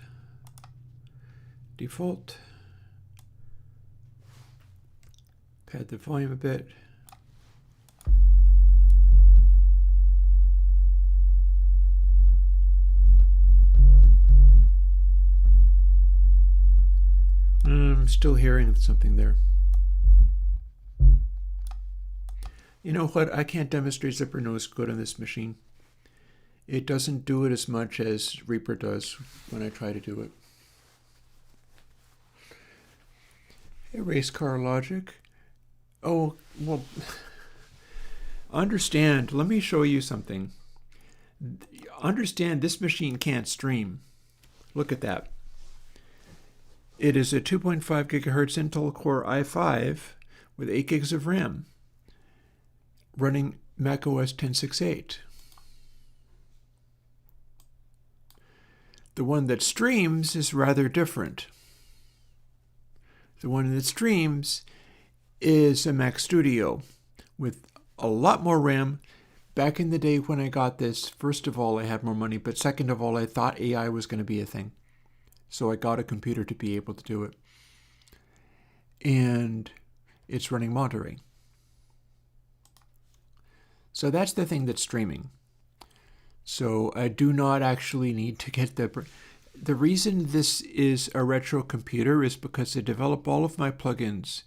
default, pad the volume a bit. I'm still hearing something there. You know what? I can't demonstrate zipper noise good on this machine. It doesn't do it as much as Reaper does when I try to do it. Hey, race car logic. Oh, well, understand, let me show you something. Understand this machine can't stream. Look at that. It is a 2.5 gigahertz Intel Core i5 with 8 gigs of RAM running macOS 10.6.8. The one that streams is rather different. The one that streams is a Mac Studio with a lot more RAM, back in the day when I got this, first of all, I had more money, but second of all, I thought AI was going to be a thing. So I got a computer to be able to do it. And it's running Monterey. So that's the thing that's streaming. So I do not actually need to get the reason this is a retro computer is because I develop all of my plugins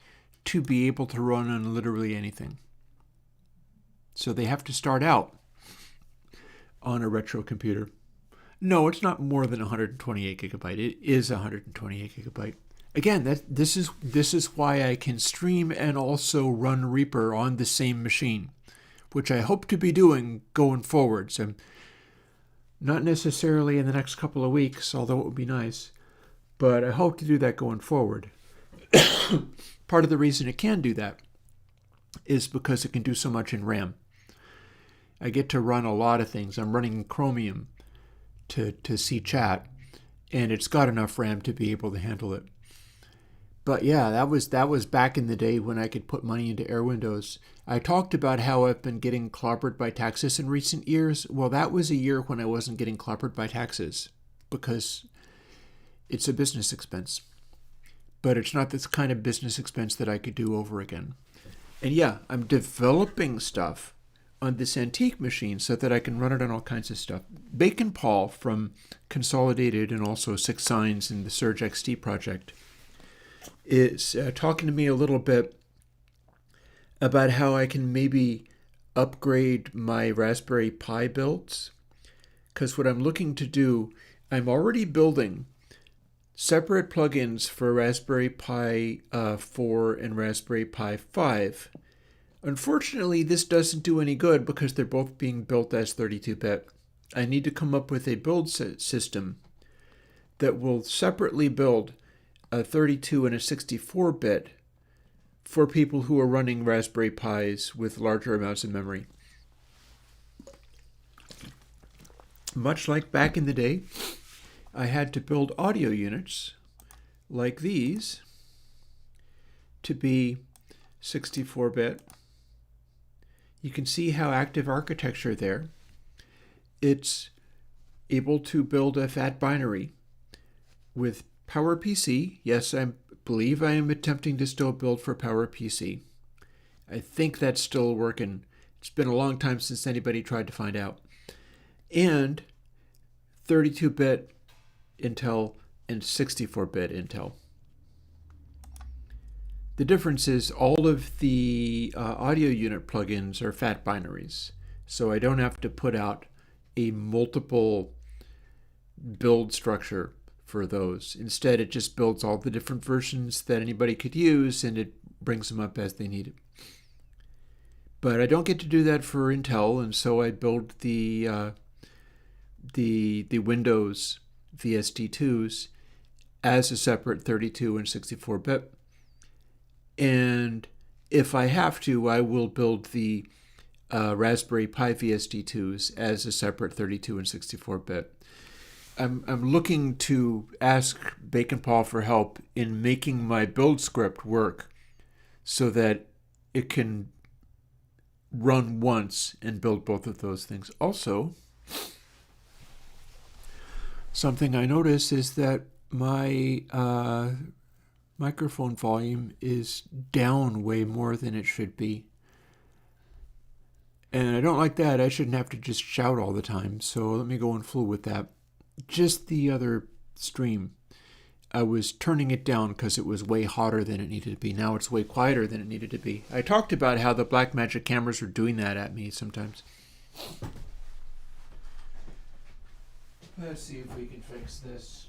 to be able to run on literally anything. So they have to start out on a retro computer. No, it's not more than 128 gigabyte. It is 128 gigabyte. Again, this is why I can stream and also run Reaper on the same machine, which I hope to be doing going forward. So not necessarily in the next couple of weeks, although it would be nice, but I hope to do that going forward. Part of the reason it can do that is because it can do so much in RAM. I get to run a lot of things. I'm running Chromium to see chat, and it's got enough RAM to be able to handle it. But yeah, that was back in the day when I could put money into Airwindows. I talked about how I've been getting clobbered by taxes in recent years. Well, that was a year when I wasn't getting clobbered by taxes because it's a business expense. But it's not this kind of business expense that I could do over again. And yeah, I'm developing stuff on this antique machine so that I can run it on all kinds of stuff. Bacon Paul from Consolidated and also Six Signs in the Surge XT project is talking to me a little bit about how I can maybe upgrade my Raspberry Pi builds. Because what I'm looking to do, I'm already building separate plugins for Raspberry Pi 4 and Raspberry Pi 5. Unfortunately, this doesn't do any good because they're both being built as 32-bit. I need to come up with a build system that will separately build a 32 and a 64-bit for people who are running Raspberry Pis with larger amounts of memory. Much like back in the day, I had to build audio units like these to be 64-bit. You can see how active architecture there. It's able to build a fat binary with PowerPC. Yes, I believe I am attempting to still build for PowerPC. I think that's still working. It's been a long time since anybody tried to find out. And 32-bit Intel and 64-bit Intel. The difference is all of the audio unit plugins are fat binaries, so I don't have to put out a multiple build structure for those. Instead, it just builds all the different versions that anybody could use, and it brings them up as they need it. But I don't get to do that for Intel, and so I build the Windows VST2s as a separate 32 and 64-bit. And if I have to, I will build the Raspberry Pi VST2s as a separate 32 and 64-bit. I'm looking to ask Bacon Paul for help in making my build script work so that it can run once and build both of those things. Also, something I notice is that my microphone volume is down way more than it should be. And I don't like that. I shouldn't have to just shout all the time. So let me go in full with that. Just the other stream, I was turning it down because it was way hotter than it needed to be. Now it's way quieter than it needed to be. I talked about how the Blackmagic cameras are doing that at me sometimes. Let's see if we can fix this.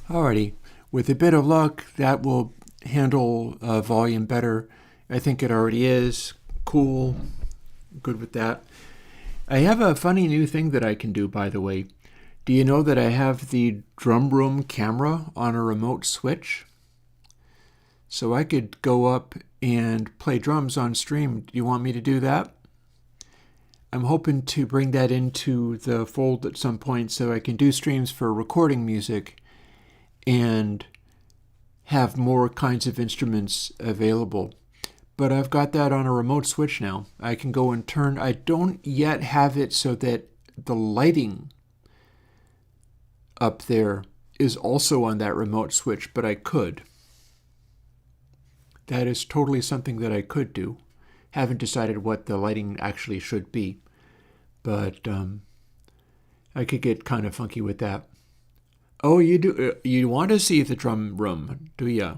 Alrighty, with a bit of luck, that will handle volume better. I think it already is. Cool. Good with that. I have a funny new thing that I can do, by the way. Do you know that I have the drum room camera on a remote switch? So I could go up and play drums on stream. Do you want me to do that? I'm hoping to bring that into the fold at some point so I can do streams for recording music and have more kinds of instruments available. But I've got that on a remote switch now. I can go and turn. I don't yet have it so that the lighting up there is also on that remote switch, but I could. That is totally something that I could do. Haven't decided what the lighting actually should be, but I could get kind of funky with that. Oh, you do? You want to see the drum room, do ya?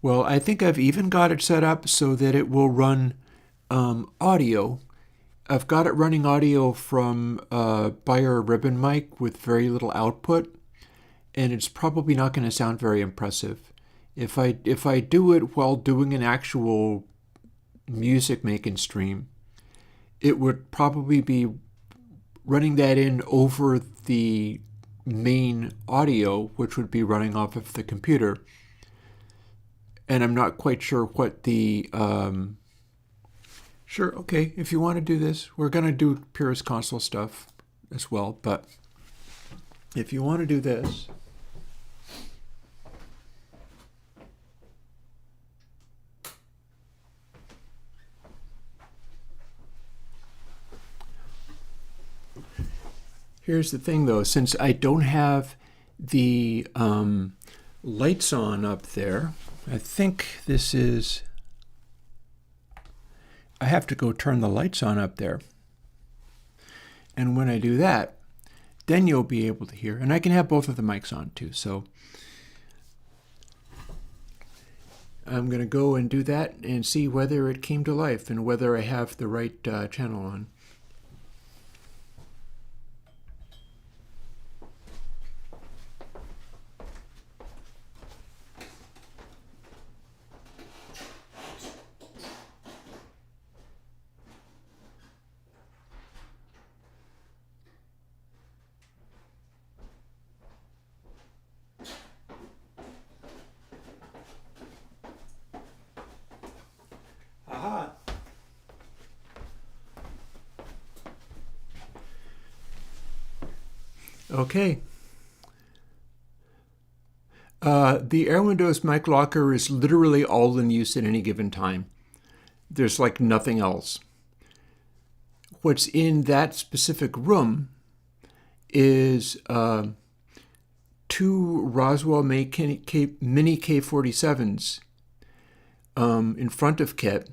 Well, I think I've even got it set up so that it will run audio. I've got it running audio from a Beyer ribbon mic with very little output, and it's probably not going to sound very impressive. If I do it while doing an actual music making stream, it would probably be running that in over the main audio, which would be running off of the computer. And I'm not quite sure what the... Sure, okay, if you want to do this, we're going to do Purist Console stuff as well, but if you want to do this... Here's the thing, though. Since I don't have the lights on up there, I think this is... I have to go turn the lights on up there. And when I do that, then you'll be able to hear. And I can have both of the mics on, too. So I'm going to go and do that and see whether it came to life and whether I have the right channel on. Aha. Okay. The Airwindows mic locker is literally all in use at any given time. There's like nothing else. What's in that specific room is two Roswell Mini K47s in front of Kit,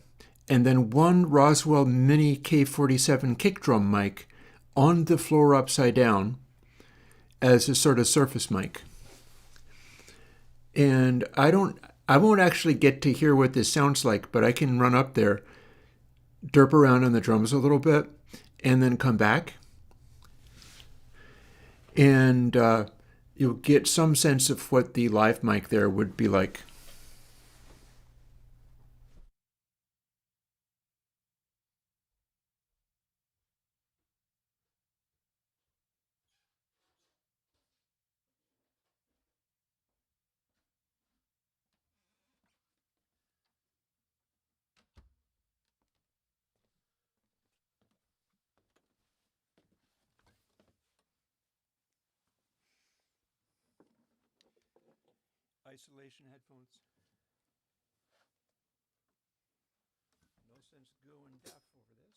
and then one Roswell Mini K47 kick drum mic on the floor upside down as a sort of surface mic. And I won't actually get to hear what this sounds like, but I can run up there, derp around on the drums a little bit, and then come back. And you'll get some sense of what the live mic there would be like. Isolation headphones. No sense going deaf over this.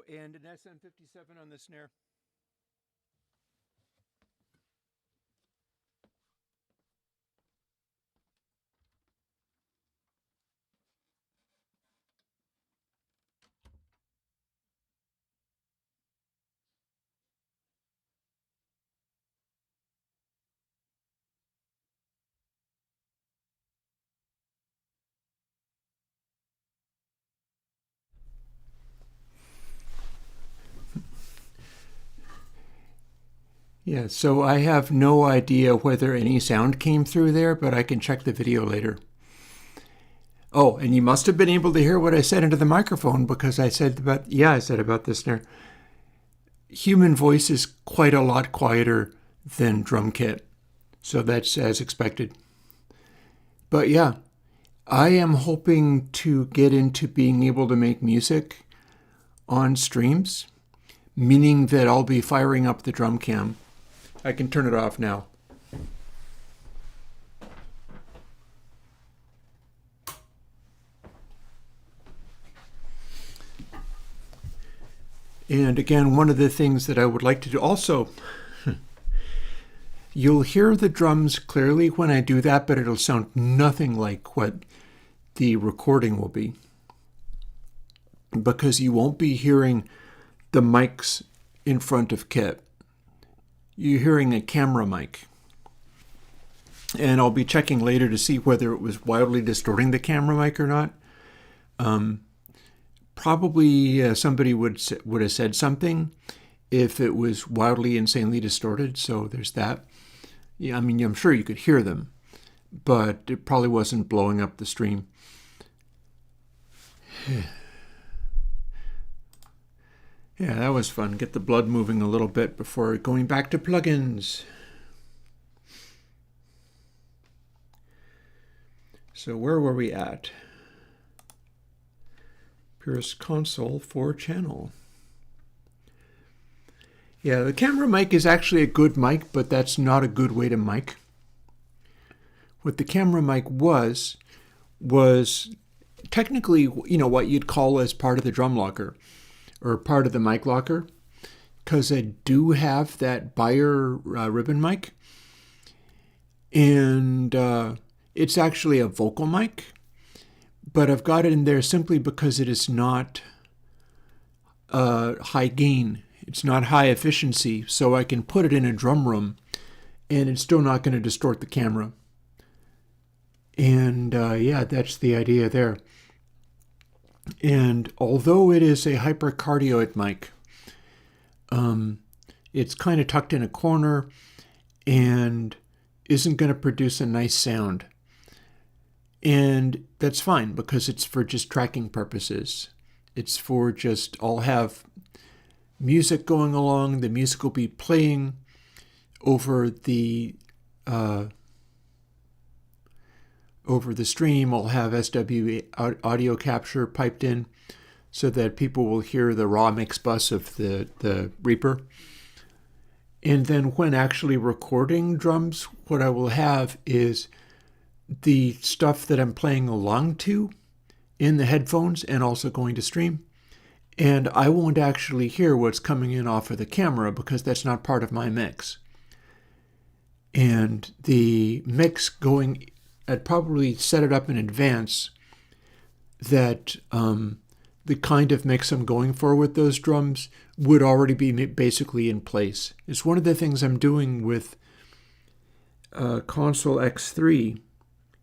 and an SM57 on the snare. Yeah, so I have no idea whether any sound came through there, but I can check the video later. Oh, and you must have been able to hear what I said into the microphone, because I said about the snare. Human voice is quite a lot quieter than drum kit, so that's as expected. But yeah, I am hoping to get into being able to make music on streams, meaning that I'll be firing up the drum cam. I can turn it off now. And again, one of the things that I would like to do also, you'll hear the drums clearly when I do that, but it'll sound nothing like what the recording will be, because you won't be hearing the mics in front of Kit. You're hearing a camera mic. And I'll be checking later to see whether it was wildly distorting the camera mic or not. Probably somebody would have said something if it was wildly, insanely distorted. So there's that. Yeah, I mean, I'm sure you could hear them, but it probably wasn't blowing up the stream. Yeah, that was fun. Get the blood moving a little bit before going back to plugins. So where were we at? Purist console 4-channel. Yeah, the camera mic is actually a good mic, but that's not a good way to mic. What the camera mic was technically, what you'd call as part of the drum locker or part of the mic locker, because I do have that Beyer ribbon mic, and it's actually a vocal mic, but I've got it in there simply because it is not high gain. It's not high efficiency, so I can put it in a drum room, and it's still not going to distort the camera. And yeah, that's the idea there. And although it is a hypercardioid mic, it's kind of tucked in a corner and isn't going to produce a nice sound. And that's fine, because it's for just tracking purposes. It's for just, I'll have music going along, the music will be playing over the stream. I'll have SW audio capture piped in so that people will hear the raw mix bus of the Reaper. And then when actually recording drums, what I will have is the stuff that I'm playing along to in the headphones and also going to stream. And I won't actually hear what's coming in off of the camera, because that's not part of my mix. And the mix going, I'd probably set it up in advance that the kind of mix I'm going for with those drums would already be basically in place. It's one of the things I'm doing with Console X3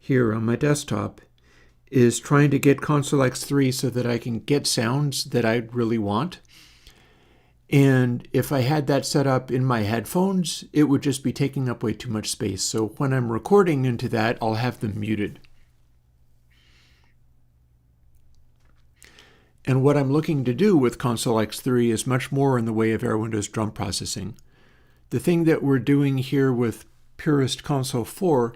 here on my desktop, is trying to get Console X3 so that I can get sounds that I really want. And if I had that set up in my headphones, it would just be taking up way too much space. So when I'm recording into that, I'll have them muted. And what I'm looking to do with Console X3 is much more in the way of Airwindows drum processing. The thing that we're doing here with Purist Console 4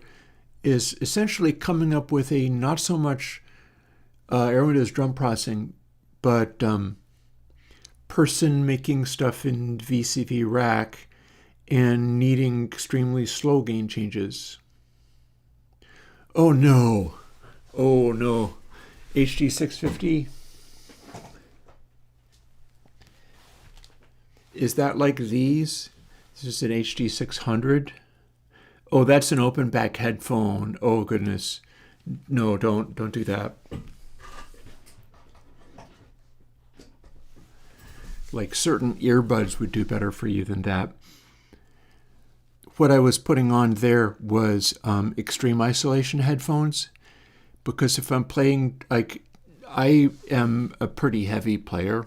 is essentially coming up with a not so much Airwindows drum processing, but person making stuff in VCV rack and needing extremely slow gain changes. Oh no. HD 650. Is that like these? This is an HD 600. Oh, that's an open back headphone. Oh goodness. No, don't do that. Like certain earbuds would do better for you than that. What I was putting on there was extreme isolation headphones, because if I'm playing, like, I am a pretty heavy player.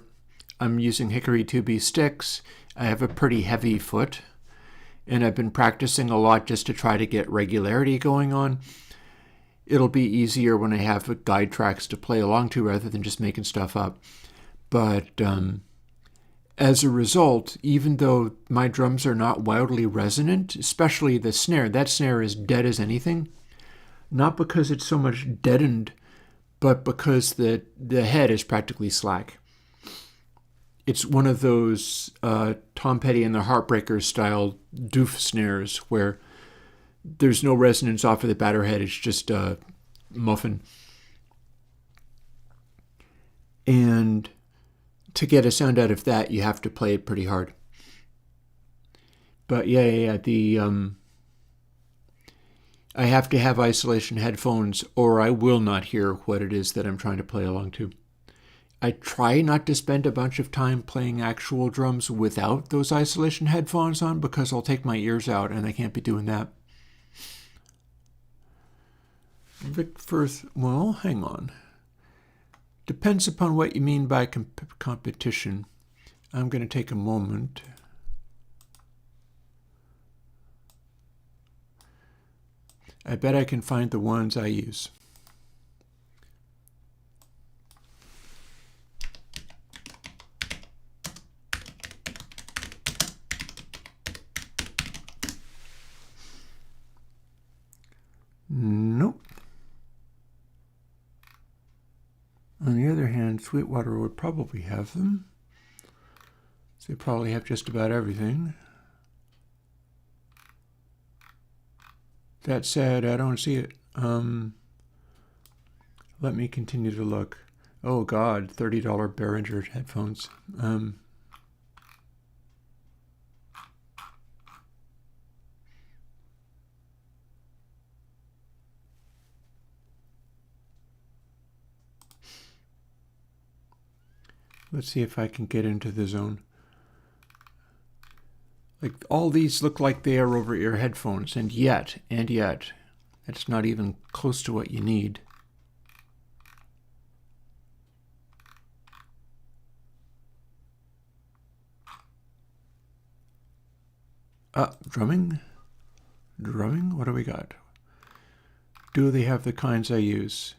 I'm using Hickory 2B sticks. I have a pretty heavy foot, and I've been practicing a lot just to try to get regularity going on. It'll be easier when I have guide tracks to play along to rather than just making stuff up. But as a result, even though my drums are not wildly resonant, especially the snare, that snare is dead as anything. Not because it's so much deadened, but because the head is practically slack. It's one of those Tom Petty and the Heartbreakers style doof snares where there's no resonance off of the batter head. It's just a muffin. And to get a sound out of that, you have to play it pretty hard. But yeah, I have to have isolation headphones or I will not hear what it is that I'm trying to play along to. I try not to spend a bunch of time playing actual drums without those isolation headphones on because I'll take my ears out and I can't be doing that. Well, hang on. Depends upon what you mean by competition. I'm going to take a moment. I bet I can find the ones I use. Nope. On the other hand, Sweetwater would probably have them. So they probably have just about everything. That said, I don't see it. Let me continue to look. Oh God, $30 Behringer headphones. Let's see if I can get into the zone. Like, all these look like they are over-ear headphones, and yet, it's not even close to what you need. Drumming? What do we got? Do they have the kinds I use?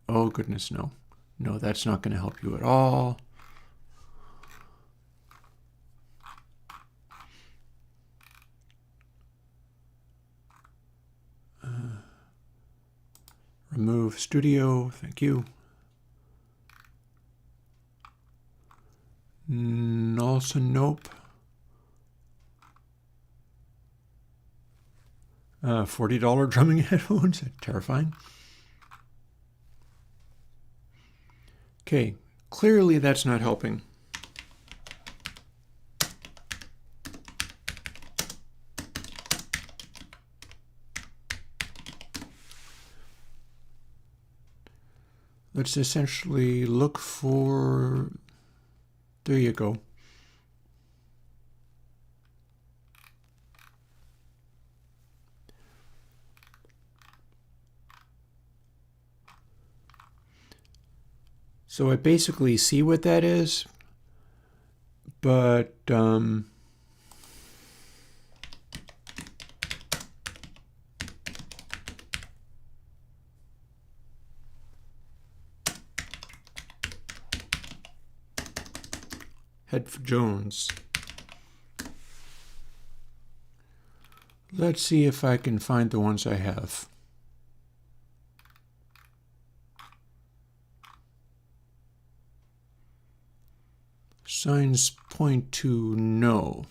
Oh, goodness, no. No, that's not going to help you at all. Remove studio, thank you. Also, nope. $40 drumming headphones, terrifying. Okay, clearly that's not helping. Let's essentially look for, there you go. So I basically see what that is, but head for Jones. Let's see if I can find the ones I have. Signs point to no.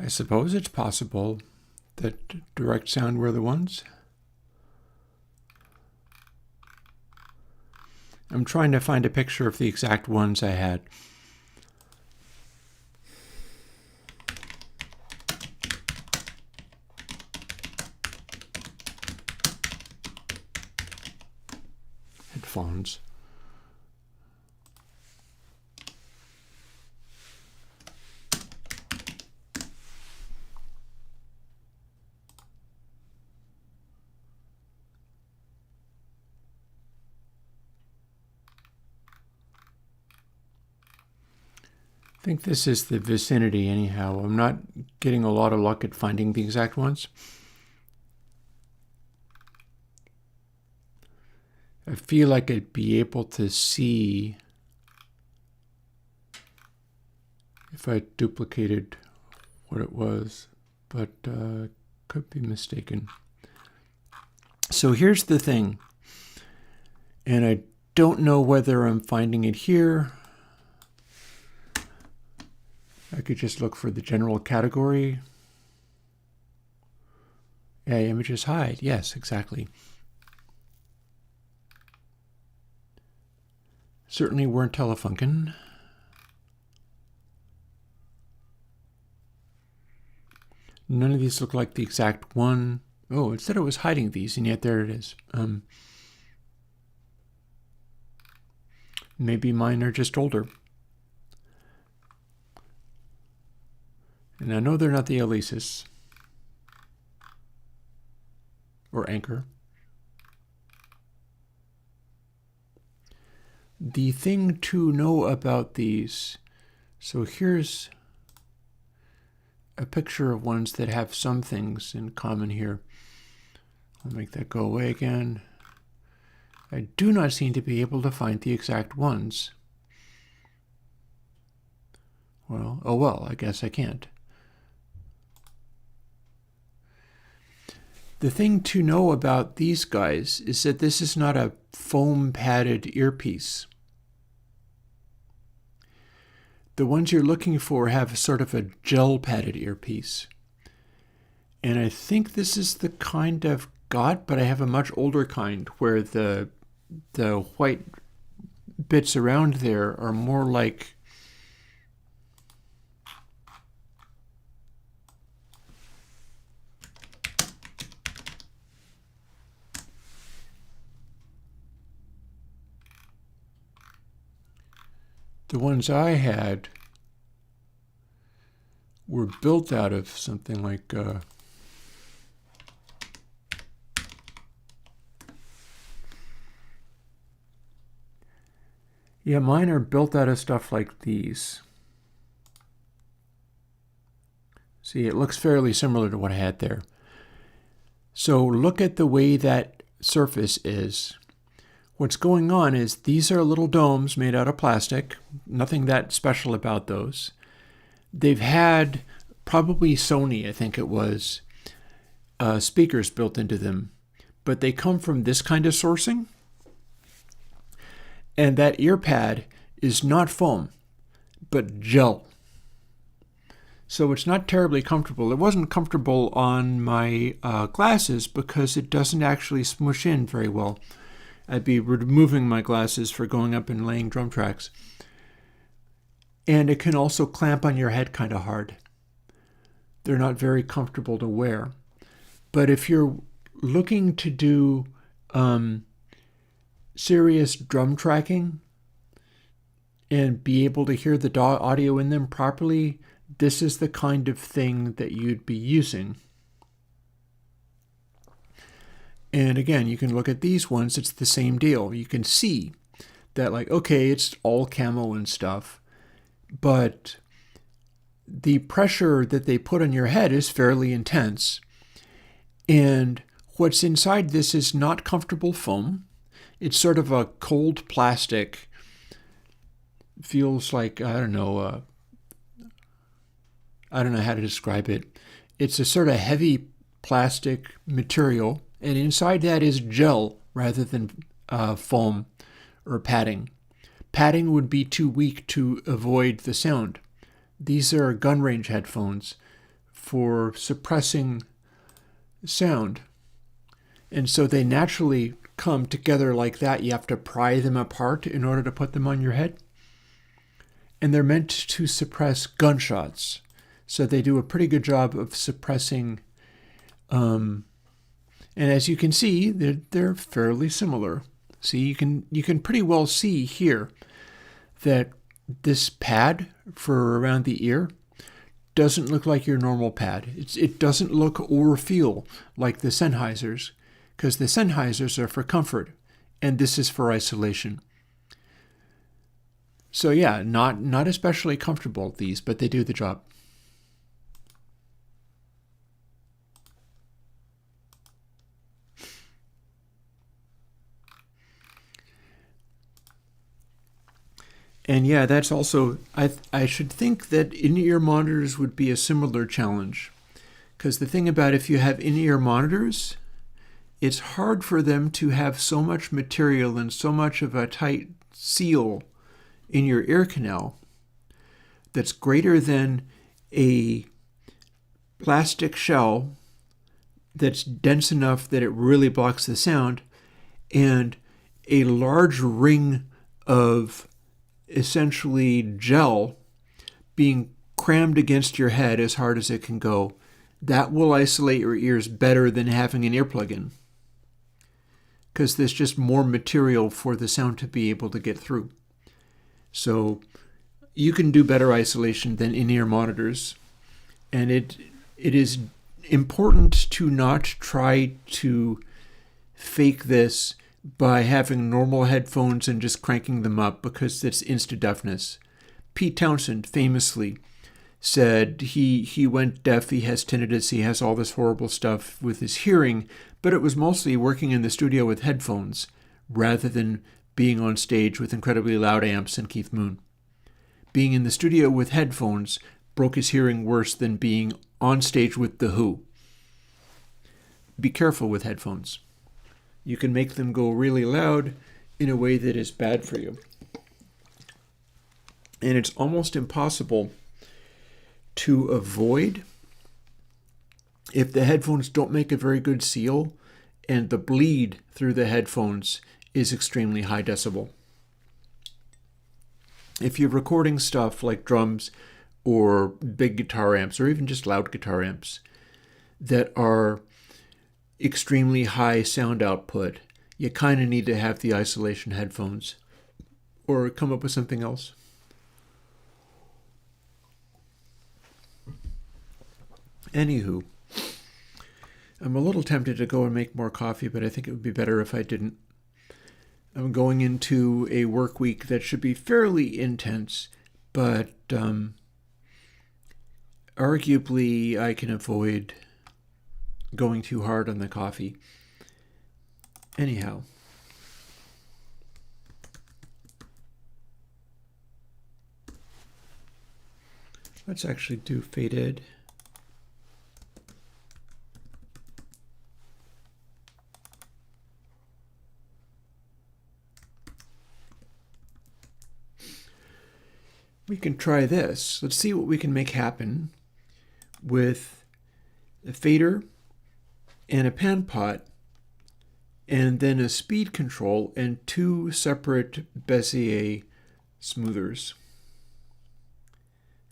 I suppose it's possible that direct sound were the ones. I'm trying to find a picture of the exact ones I had. Headphones. I think this is the vicinity anyhow. I'm not getting a lot of luck at finding the exact ones. I feel like I'd be able to see if I duplicated what it was, but could be mistaken. So here's the thing, and I don't know whether I'm finding it here. I could just look for the general category. Yeah, images hide. Yes, exactly. Certainly weren't Telefunken. None of these look like the exact one. Oh, it said it was hiding these, and yet there it is. Maybe mine are just older. And I know they're not the Alesis or Anchor. The thing to know about these, so here's a picture of ones that have some things in common here. I'll make that go away again. I do not seem to be able to find the exact ones. Well, oh well, I guess I can't. The thing to know about these guys is that this is not a foam padded earpiece. The ones you're looking for have sort of a gel padded earpiece. And I think this is the kind I've got, but I have a much older kind where the white bits around there are more like the ones I had were built out of something like yeah, mine are built out of stuff like these. See, it looks fairly similar to what I had there. So look at the way that surface is. What's going on is these are little domes made out of plastic. Nothing that special about those. They've had, probably Sony, I think it was, speakers built into them. But they come from this kind of sourcing. And that ear pad is not foam, but gel. So it's not terribly comfortable. It wasn't comfortable on my glasses because it doesn't actually smush in very well. I'd be removing my glasses for going up and laying drum tracks. And it can also clamp on your head kind of hard. They're not very comfortable to wear. But if you're looking to do serious drum tracking and be able to hear the audio in them properly, this is the kind of thing that you'd be using. And again, you can look at these ones, it's the same deal. You can see that, like, okay, it's all camo and stuff, but the pressure that they put on your head is fairly intense. And what's inside this is not comfortable foam. It's sort of a cold plastic. Feels like, I don't know how to describe it. It's a sort of heavy plastic material, and inside that is gel rather than foam or padding. Padding would be too weak to avoid the sound. These are gun range headphones for suppressing sound. And so they naturally come together like that. You have to pry them apart in order to put them on your head. And they're meant to suppress gunshots. So they do a pretty good job of suppressing. And as you can see, they're fairly similar. See, you can pretty well see here that this pad for around the ear doesn't look like your normal pad. It doesn't look or feel like the Sennheisers, because the Sennheisers are for comfort, and this is for isolation. So yeah, not especially comfortable, these, but they do the job. And yeah, that's also, I should think that in-ear monitors would be a similar challenge. Because the thing about if you have in-ear monitors, it's hard for them to have so much material and so much of a tight seal in your ear canal that's greater than a plastic shell that's dense enough that it really blocks the sound, and a large ring of essentially gel being crammed against your head as hard as it can go. That will isolate your ears better than having an earplug in, because there's just more material for the sound to be able to get through. So you can do better isolation than in-ear monitors. And it is important to not try to fake this by having normal headphones and just cranking them up, because it's insta-deafness. Pete Townsend famously said he went deaf, he has tinnitus, he has all this horrible stuff with his hearing, but it was mostly working in the studio with headphones rather than being on stage with incredibly loud amps and Keith Moon. Being in the studio with headphones broke his hearing worse than being on stage with The Who. Be careful with headphones. You can make them go really loud in a way that is bad for you. And it's almost impossible to avoid if the headphones don't make a very good seal and the bleed through the headphones is extremely high decibel. If you're recording stuff like drums or big guitar amps or even just loud guitar amps that are extremely high sound output, you kind of need to have the isolation headphones or come up with something else. Anywho, I'm a little tempted to go and make more coffee, but I think it would be better if I didn't. I'm going into a work week that should be fairly intense, but arguably I can avoid going too hard on the coffee. Anyhow. Let's actually do faded. We can try this. Let's see what we can make happen with a fader and a pan pot, and then a speed control and two separate Bezier smoothers.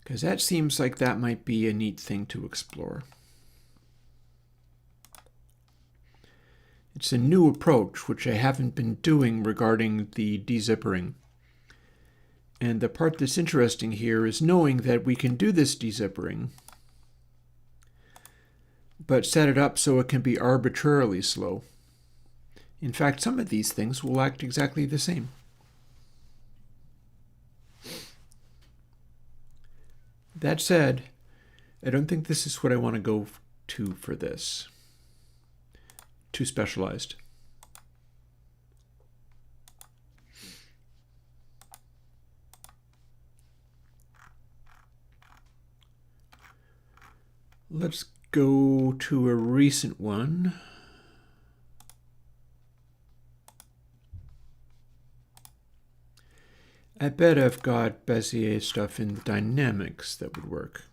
Because that seems like that might be a neat thing to explore. It's a new approach, which I haven't been doing regarding the dezippering. And the part that's interesting here is knowing that we can do this dezippering, but set it up so it can be arbitrarily slow. In fact, some of these things will act exactly the same. That said, I don't think this is what I want to go to for this. Too specialized. Let's go to a recent one. I bet I've got Bezier stuff in the dynamics that would work.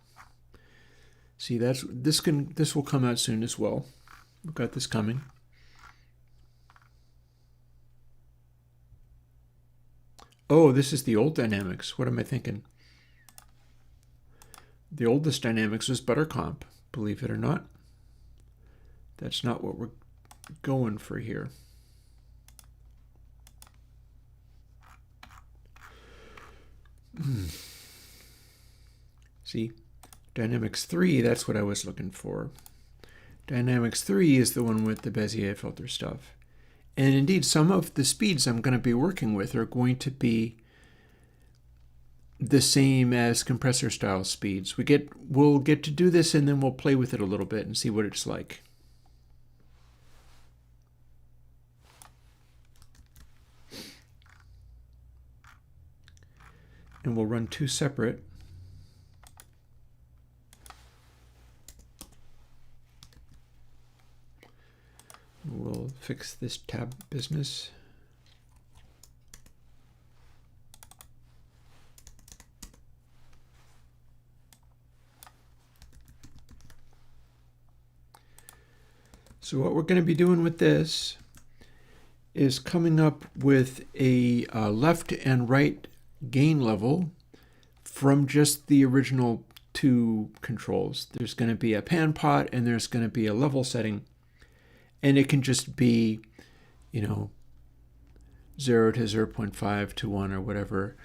See, this will come out soon as well. We've got this coming. Oh, this is the old dynamics. What am I thinking? The oldest dynamics was Buttercomp, believe it or not. That's not what we're going for here. See, Dynamics 3, that's what I was looking for. Dynamics 3 is the one with the Bezier filter stuff. And indeed, some of the speeds I'm going to be working with are going to be the same as compressor style speeds. We'll get to do this, and then we'll play with it a little bit and see what it's like. And we'll run two separate. We'll fix this tab business. So what we're going to be doing with this is coming up with a left and right gain level from just the original two controls. There's going to be a pan pot and there's going to be a level setting. And it can just be, 0 to 0.5 to 1 or whatever.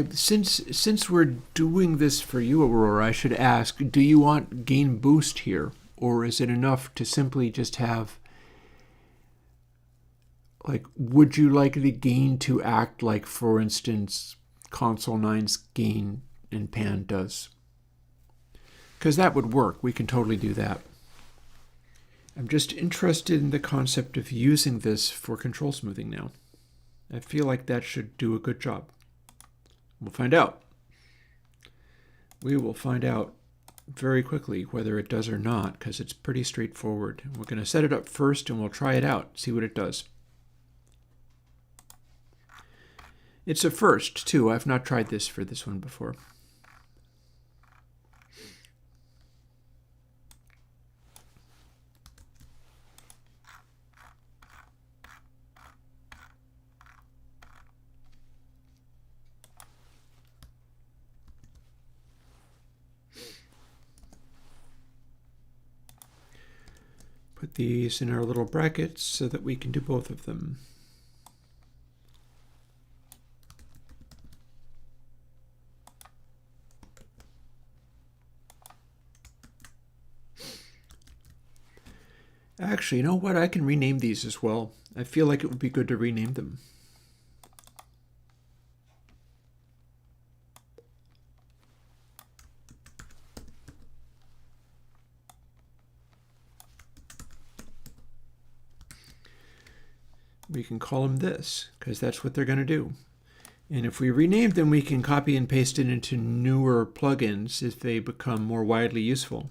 Since we're doing this for you, Aurora, I should ask, do you want gain boost here? Or is it enough to simply just have, would you like the gain to act like, for instance, Console 9's gain in pan does? Because that would work. We can totally do that. I'm just interested in the concept of using this for control smoothing now. I feel like that should do a good job. We'll find out. We will find out very quickly whether it does or not, because it's pretty straightforward. We're going to set it up first and we'll try it out, see what it does. It's a first, too. I've not tried this for this one before. Put these in our little brackets so that we can do both of them. Actually, you know what? I can rename these as well. I feel like it would be good to rename them. We can call them this, because that's what they're going to do. And if we rename them, we can copy and paste it into newer plugins if they become more widely useful.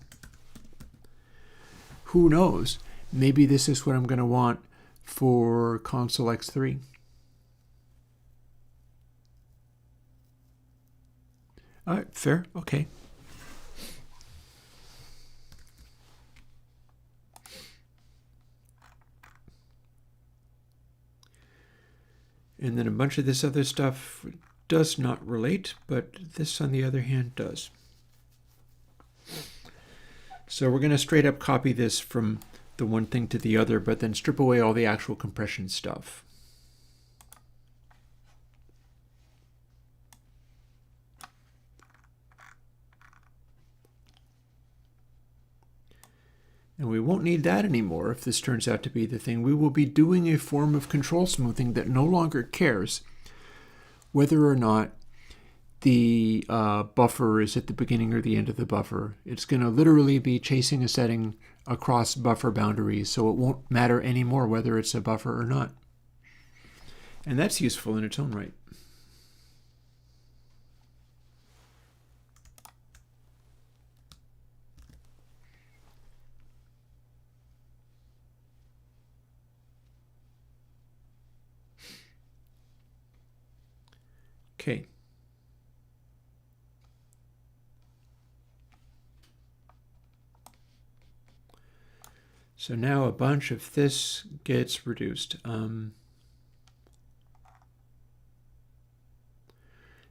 Who knows? Maybe this is what I'm going to want for Console X3. All right, fair, okay. And then a bunch of this other stuff does not relate, but this, on the other hand, does. So we're going to straight up copy this from the one thing to the other, but then strip away all the actual compression stuff. And we won't need that anymore if this turns out to be the thing. We will be doing a form of control smoothing that no longer cares whether or not the buffer is at the beginning or the end of the buffer. It's going to literally be chasing a setting across buffer boundaries, so it won't matter anymore whether it's a buffer or not. And that's useful in its own right. Okay. So now a bunch of this gets reduced.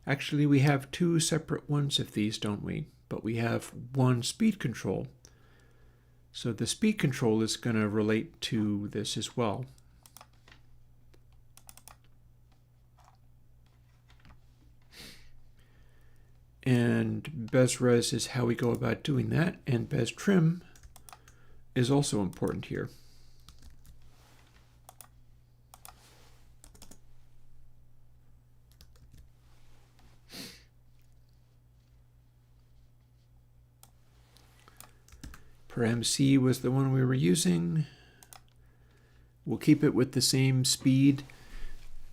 Actually, we have two separate ones of these, don't we? But we have one speed control. So the speed control is going to relate to this as well. And BezRes is how we go about doing that, and BezTrim is also important here. param-C was the one we were using. We'll keep it with the same speed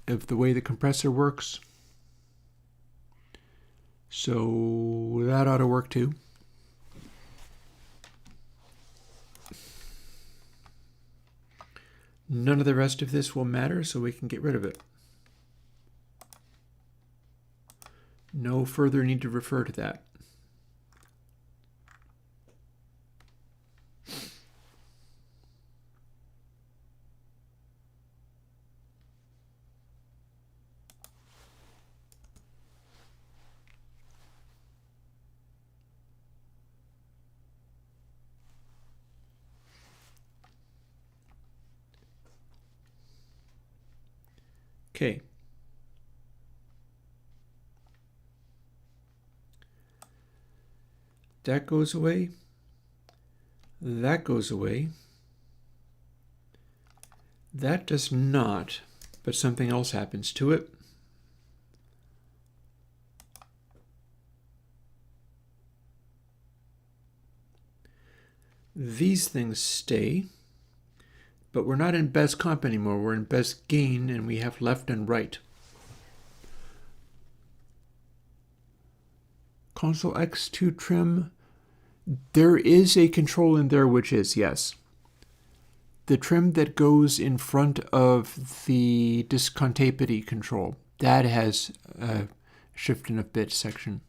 of the way the compressor works. So that ought to work too. None of the rest of this will matter, so we can get rid of it. No further need to refer to that. Okay. That goes away. That goes away. That does not, but something else happens to it. These things stay, but we're not in Bez Comp anymore. We're in Bez Gain, and we have left and right. Console X2 trim. There is a control in there which is, yes, the trim that goes in front of the discontapity control. That has a shifting of bits section.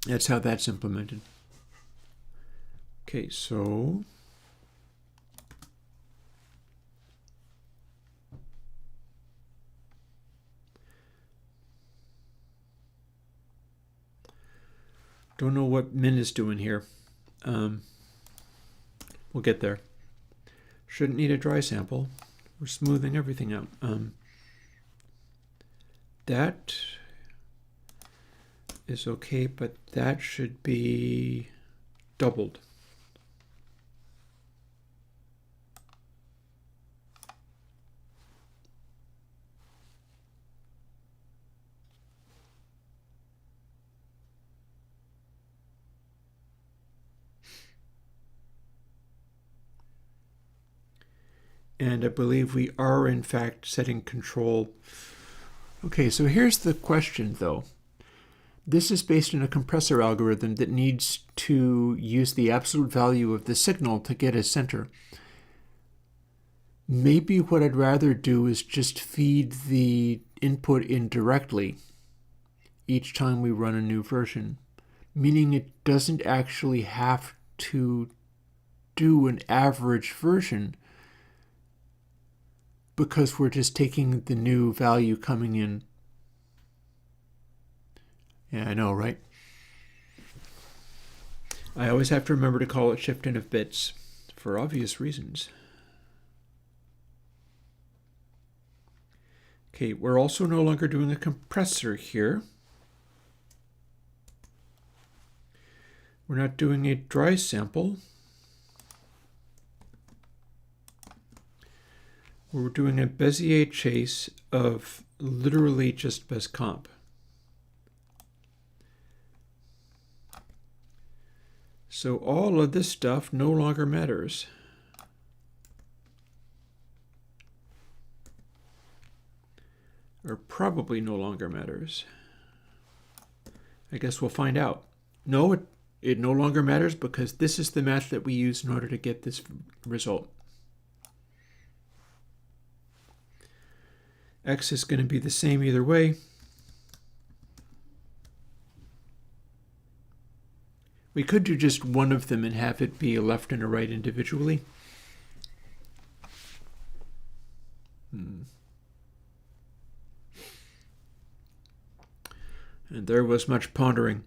That's how that's implemented. Okay, so don't know what min is doing here. We'll get there. Shouldn't need a dry sample. We're smoothing everything out. That is okay, but that should be doubled. And I believe we are, in fact, setting control. Okay, so here's the question, though. This is based on a compressor algorithm that needs to use the absolute value of the signal to get a center. Maybe what I'd rather do is just feed the input in directly each time we run a new version, meaning it doesn't actually have to do an average version, because we're just taking the new value coming in. Yeah, I know, right? I always have to remember to call it shifting of bits for obvious reasons. Okay, we're also no longer doing a compressor here. We're not doing a dry sample. We're doing a Bezier chase of literally just Bez Comp. So all of this stuff no longer matters. Or probably no longer matters. I guess we'll find out. No, it no longer matters because this is the match that we use in order to get this result. X is going to be the same either way. We could do just one of them and have it be a left and a right individually. And there was much pondering.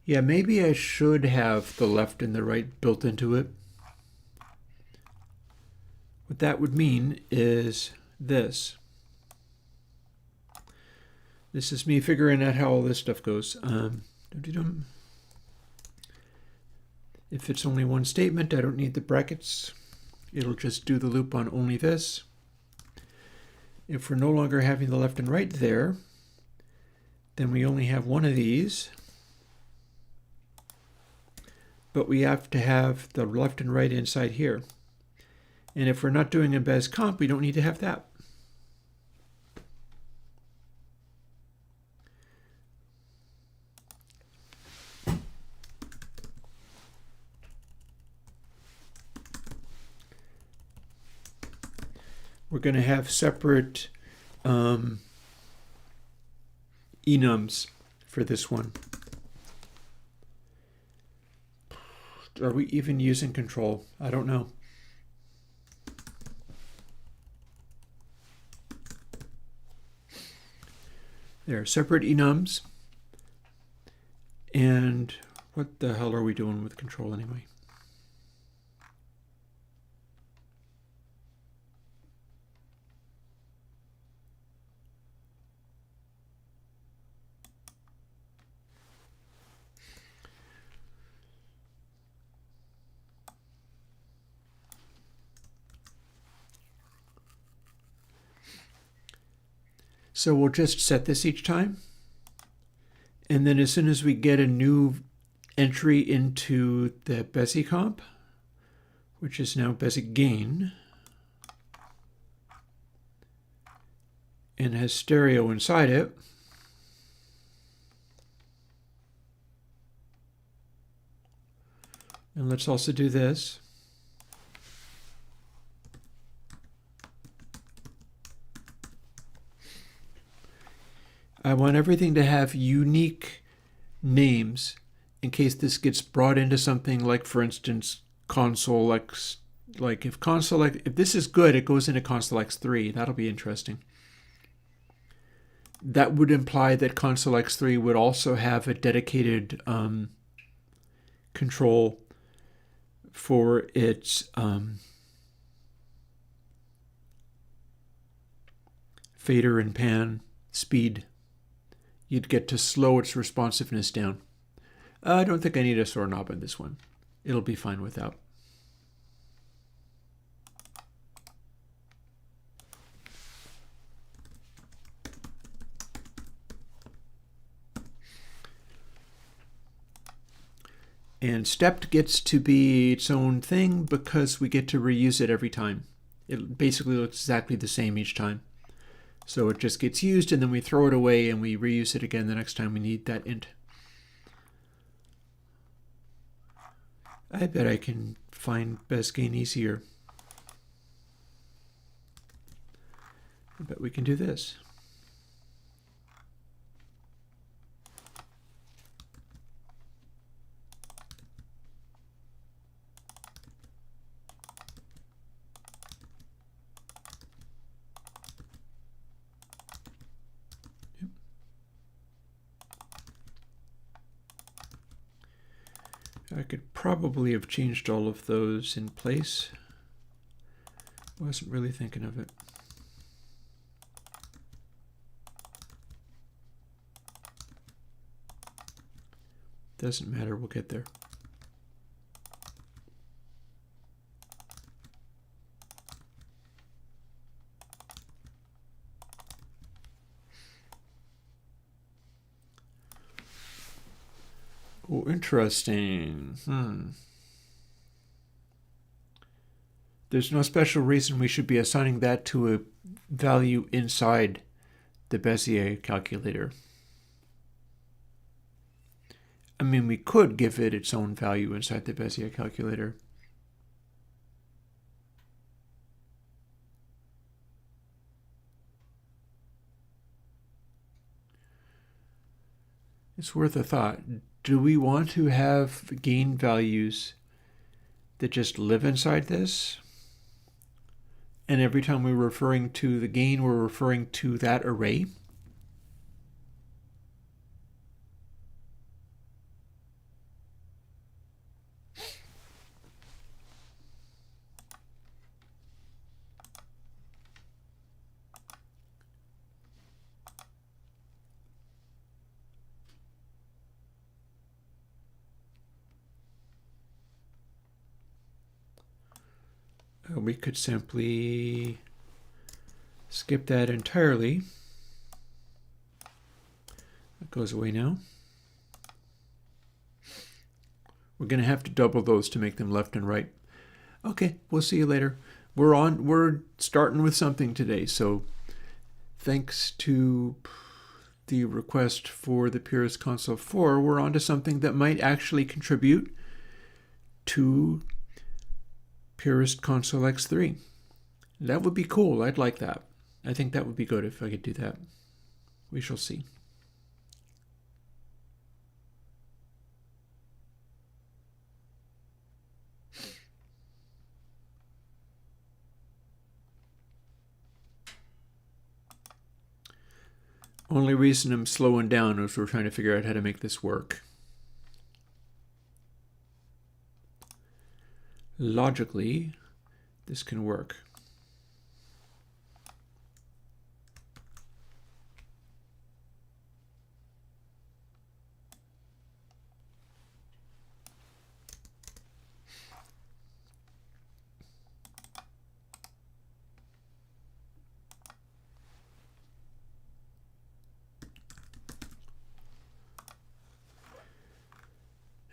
Yeah, maybe I should have the left and the right built into it. What that would mean is this. This is me figuring out how all this stuff goes. If it's only one statement, I don't need the brackets. It'll just do the loop on only this. If we're no longer having the left and right there, then we only have one of these. But we have to have the left and right inside here. And if we're not doing a Bez comp, we don't need to have that. We're going to have separate enums for this one. Are we even using control? I don't know. There are separate enums. And what the hell are we doing with control anyway? So we'll just set this each time. And then as soon as we get a new entry into the Bezier comp, which is now Bezier gain, and has stereo inside it, and let's also do this. I want everything to have unique names in case this gets brought into something like, for instance, console X. Like if this is good, it goes into console X3. That'll be interesting. That would imply that console X3 would also have a dedicated control for its fader and pan speed. You'd get to slow its responsiveness down. I don't think I need a sore knob in this one. It'll be fine without. And stepped gets to be its own thing because we get to reuse it every time. It basically looks exactly the same each time. So it just gets used and then we throw it away and we reuse it again the next time we need that int. I bet I can find Bez gain easier. I bet we can do this. I could probably have changed all of those in place. Wasn't really thinking of it. Doesn't matter, we'll get there. Oh, interesting. There's no special reason we should be assigning that to a value inside the Bezier calculator. I mean, we could give it its own value inside the Bezier calculator. It's worth a thought. Do we want to have gain values that just live inside this? And every time we're referring to the gain, we're referring to that array? We could simply skip that entirely. That goes away now. We're going to have to double those to make them left and right. Okay, we'll see you later. We're starting with something today, so thanks to the request for the Purist Console 4, we're on to something that might actually contribute to Purist Console X3. That would be cool. I'd like that. I think that would be good if I could do that. We shall see. Only reason I'm slowing down is we're trying to figure out how to make this work. Logically, this can work.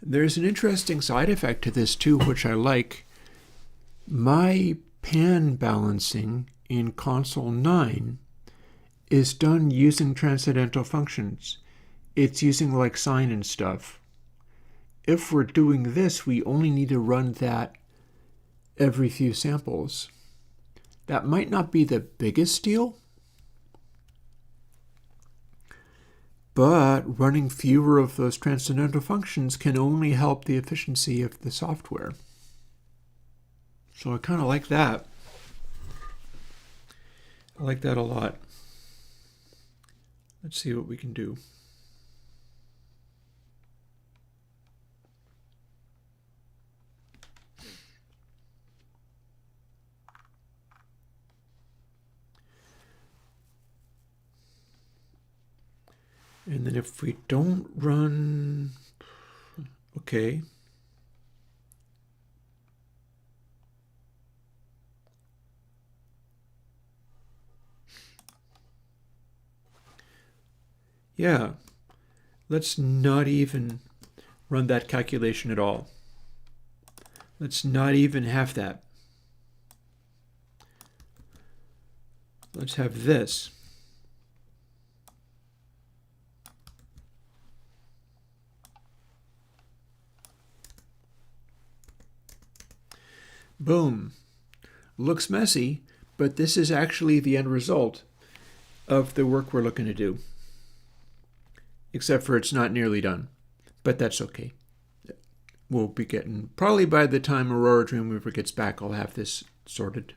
There's an interesting side effect to this too, which I like. My pan balancing in console 9 is done using transcendental functions. It's using like sine and stuff. If we're doing this, we only need to run that every few samples. That might not be the biggest deal, but running fewer of those transcendental functions can only help the efficiency of the software. So I kind of like that. I like that a lot. Let's see what we can do. And then if we don't run, okay. Yeah, let's not even run that calculation at all. Let's not even have that. Let's have this. Boom. Looks messy, but this is actually the end result of the work we're looking to do. Except for it's not nearly done, but that's okay. We'll be getting, probably by the time Aurora Dreamweaver gets back, I'll have this sorted.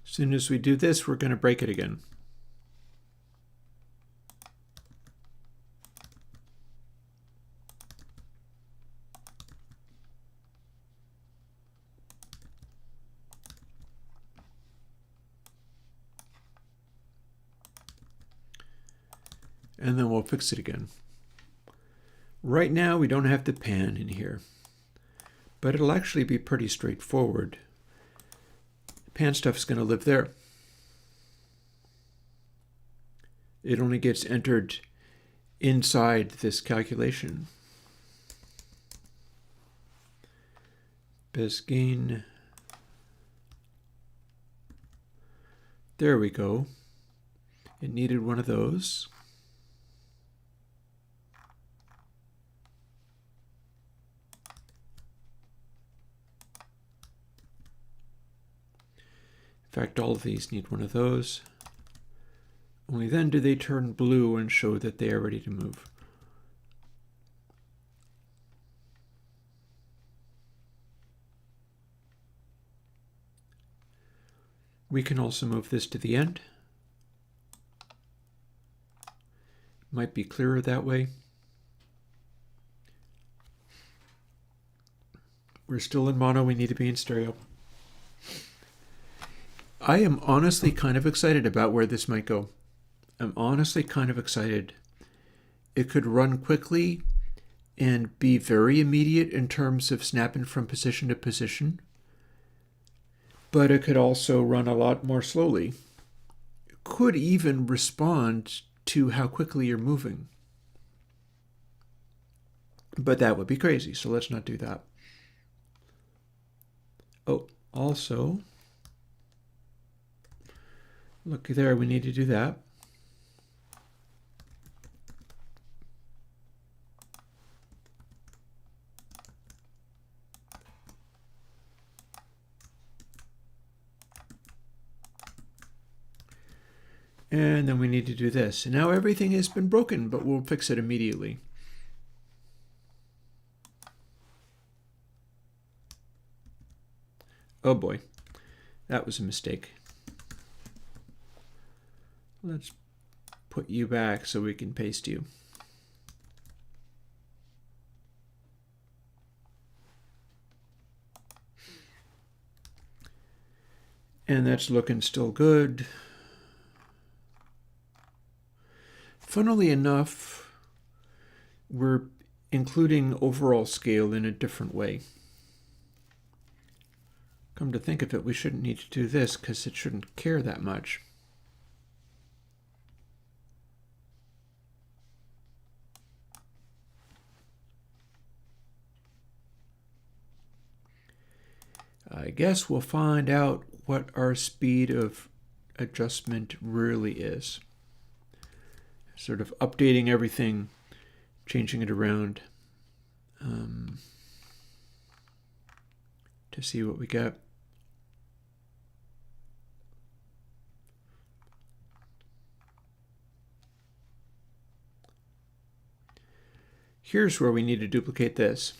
As soon as we do this, we're going to break it again. And then we'll fix it again. Right now, we don't have the pan in here, but it'll actually be pretty straightforward. Pan stuff's going to live there. It only gets entered inside this calculation. Best gain. There we go. It needed one of those. In fact, all of these need one of those. Only then do they turn blue and show that they are ready to move. We can also move this to the end. Might be clearer that way. We're still in mono, we need to be in stereo. I am honestly kind of excited about where this might go. I'm honestly kind of excited. It could run quickly and be very immediate in terms of snapping from position to position, but it could also run a lot more slowly. It could even respond to how quickly you're moving. But that would be crazy, so let's not do that. Oh, also, look there, we need to do that. And then we need to do this. And now everything has been broken, but we'll fix it immediately. Oh boy, that was a mistake. Let's put you back so we can paste you. And that's looking still good. Funnily enough, we're including overall scale in a different way. Come to think of it, we shouldn't need to do this because it shouldn't care that much. I guess we'll find out what our speed of adjustment really is. Sort of updating everything, changing it around to see what we get. Here's where we need to duplicate this.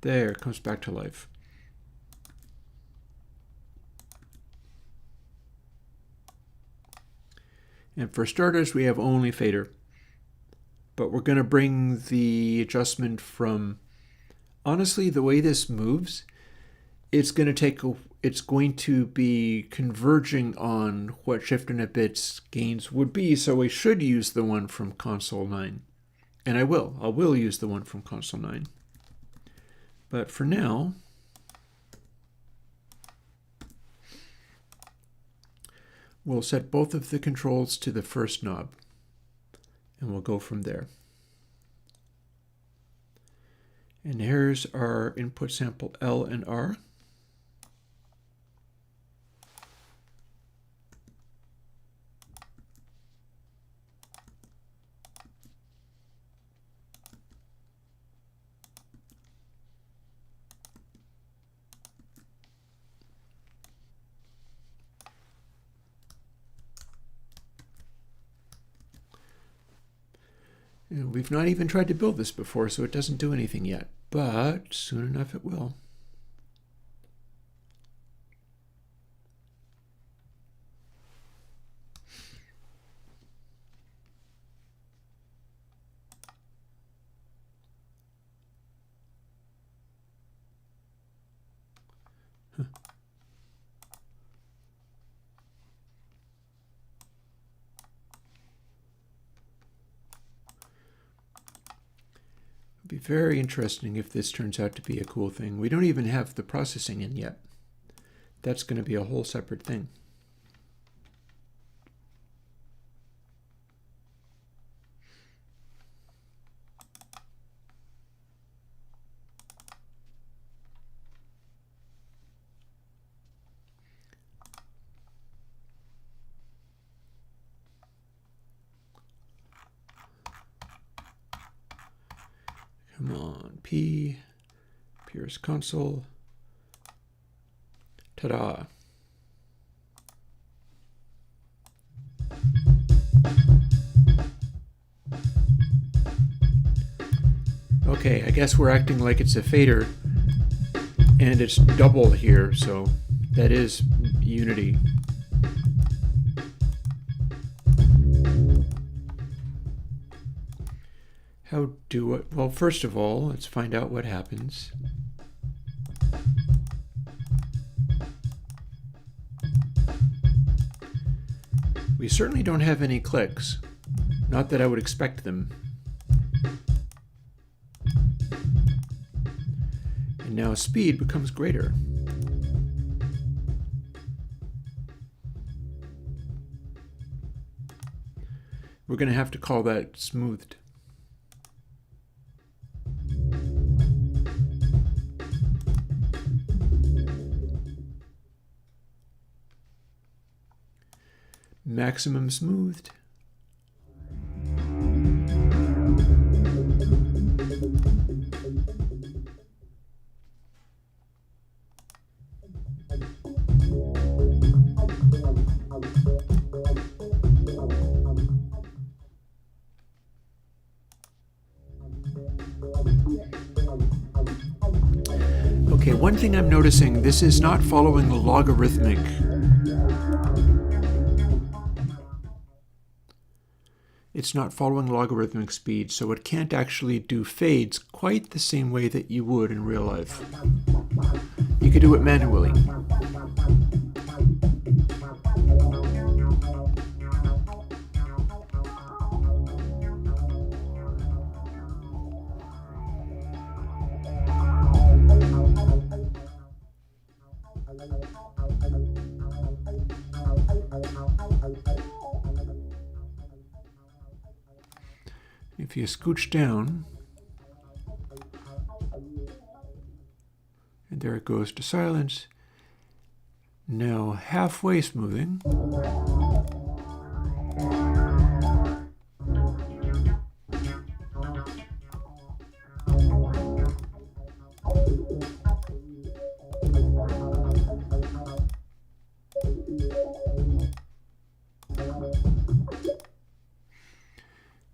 There, it comes back to life. And for starters, we have only fader. But we're going to bring the adjustment from, honestly, the way this moves, it's going to be converging on what shift and a bit's gains would be, so we should use the one from console 9. And I will use the one from console 9. But for now, we'll set both of the controls to the first knob, and we'll go from there. And here's our input sample L and R. And we've not even tried to build this before, so it doesn't do anything yet, but soon enough it will. It'd be very interesting if this turns out to be a cool thing. We don't even have the processing in yet. That's going to be a whole separate thing. Come on, P, Pierce console. Ta-da. Okay, I guess we're acting like it's a fader, and it's double here, so that is unity. How do it? Well, first of all, let's find out what happens. We certainly don't have any clicks. Not that I would expect them. And now speed becomes greater. We're going to have to call that smoothed. Maximum smoothed. Okay, one thing I'm noticing, this is not following the logarithmic. It's not following logarithmic speed, so it can't actually do fades quite the same way that you would in real life. You could do it manually. If you scooch down, and there it goes to silence. Now halfway smoothing.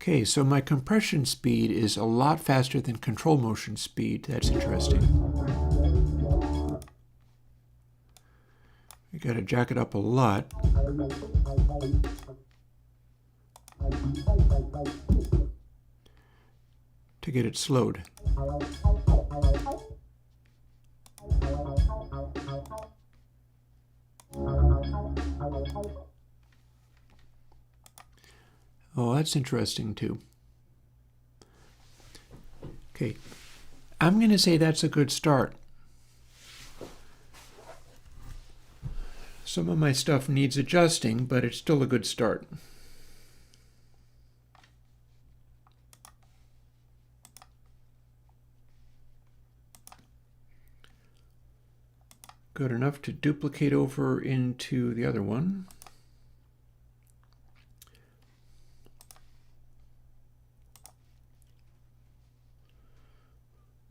Okay, so my compression speed is a lot faster than control motion speed. That's interesting. You gotta jack it up a lot. To get it slowed. Oh, that's interesting too. Okay, I'm going to say that's a good start. Some of my stuff needs adjusting, but it's still a good start. Good enough to duplicate over into the other one.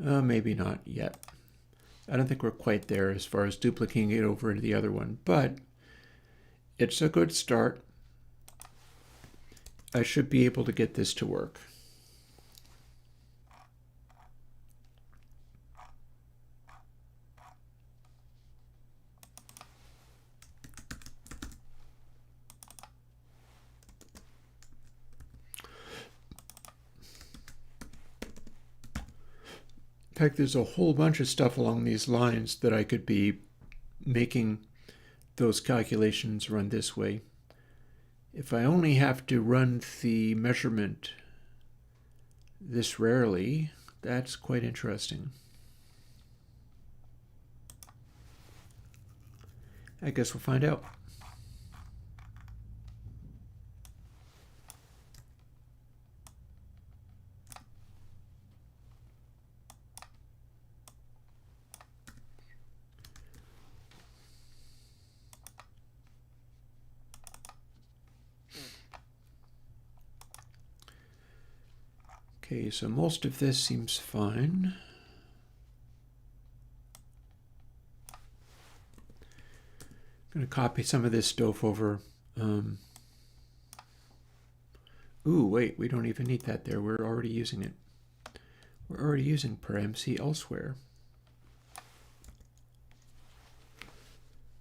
Maybe not yet. I don't think we're quite there as far as duplicating it over into the other one, but it's a good start. I should be able to get this to work. In fact, there's a whole bunch of stuff along these lines that I could be making those calculations run this way. If I only have to run the measurement this rarely, that's quite interesting. I guess we'll find out. Okay, so most of this seems fine. I'm going to copy some of this stuff over. Ooh, wait, we don't even need that there. We're already using it. We're already using per-MC elsewhere.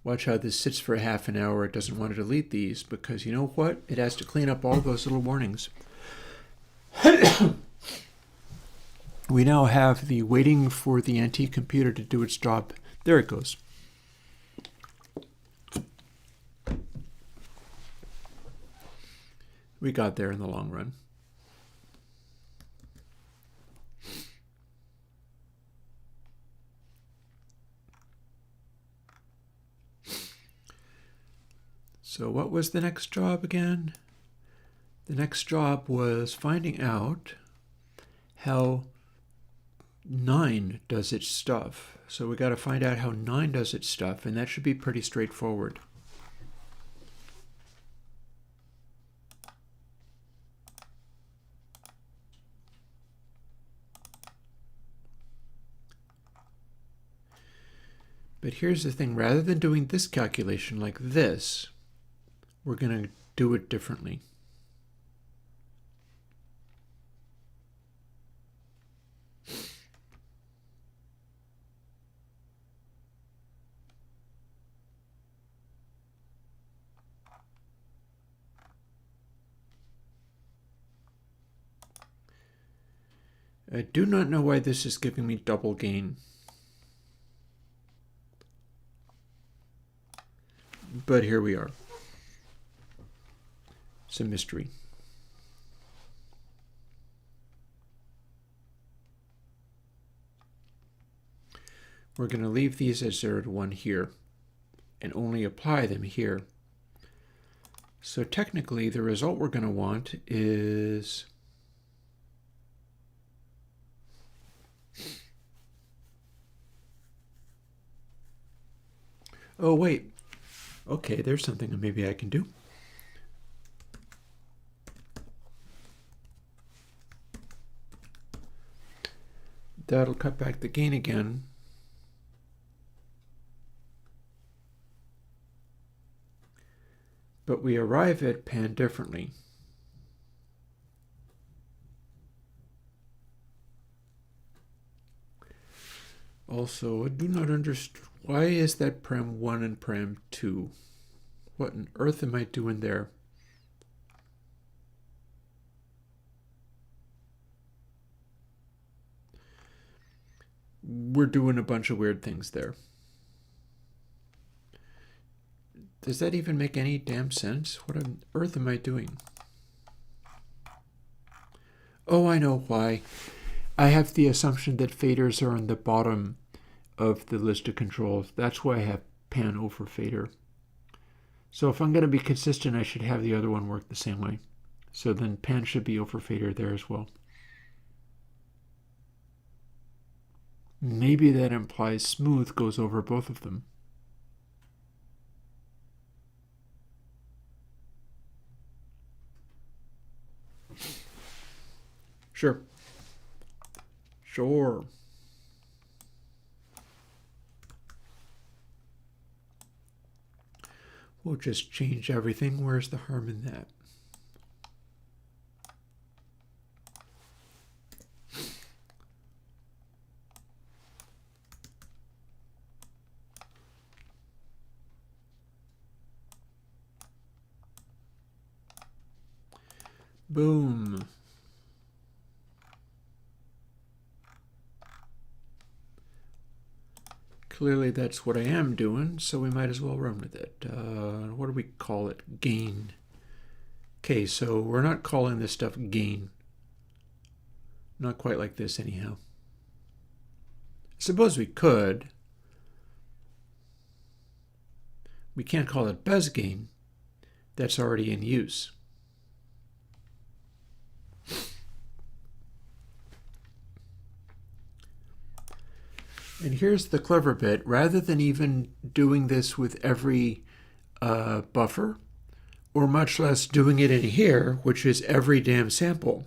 Watch how this sits for half an hour. It doesn't want to delete these because you know what? It has to clean up all those little warnings. We now have the waiting for the anti-computer to do its job. There it goes. We got there in the long run. So what was the next job again? The next job was finding out how 9 does its stuff. So we got to find out how 9 does its stuff, and that should be pretty straightforward. But here's the thing, rather than doing this calculation like this, we're going to do it differently. I do not know why this is giving me double gain. But here we are. It's a mystery. We're going to leave these as 0 to 1 here and only apply them here. So technically the result we're going to want is oh wait, okay, there's something that maybe I can do. That'll cut back the gain again. But we arrive at pan differently. Also, I do not understand, why is that param 1 and param 2? What on earth am I doing there? We're doing a bunch of weird things there. Does that even make any damn sense? What on earth am I doing? Oh, I know why. I have the assumption that faders are on the bottom of the list of controls. That's why I have pan over fader. So if I'm going to be consistent, I should have the other one work the same way. So then pan should be over fader there as well. Maybe that implies smooth goes over both of them. Sure. Sure. We'll just change everything. Where's the harm in that? Boom. Clearly that's what I am doing, so we might as well run with it. What do we call it? Gain. Okay, so we're not calling this stuff gain. Not quite like this anyhow. I suppose we could. We can't call it Bez gain. That's already in use. And here's the clever bit. Rather than even doing this with every buffer, or much less doing it in here, which is every damn sample,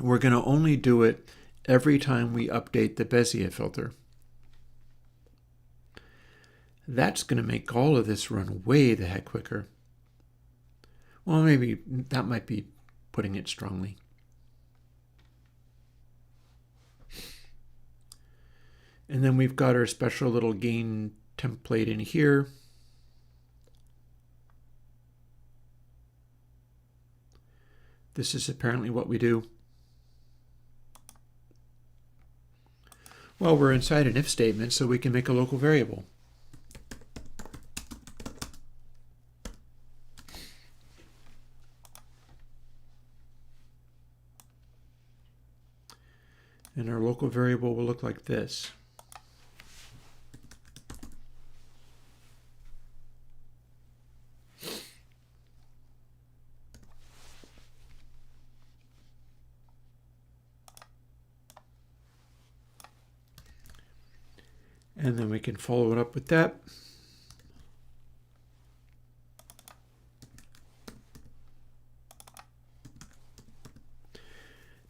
we're going to only do it every time we update the Bezier filter. That's going to make all of this run way the heck quicker. Well, maybe that might be putting it strongly. And then we've got our special little gain template in here. This is apparently what we do. Well, we're inside an if statement, so we can make a local variable. And our local variable will look like this. And then we can follow it up with that.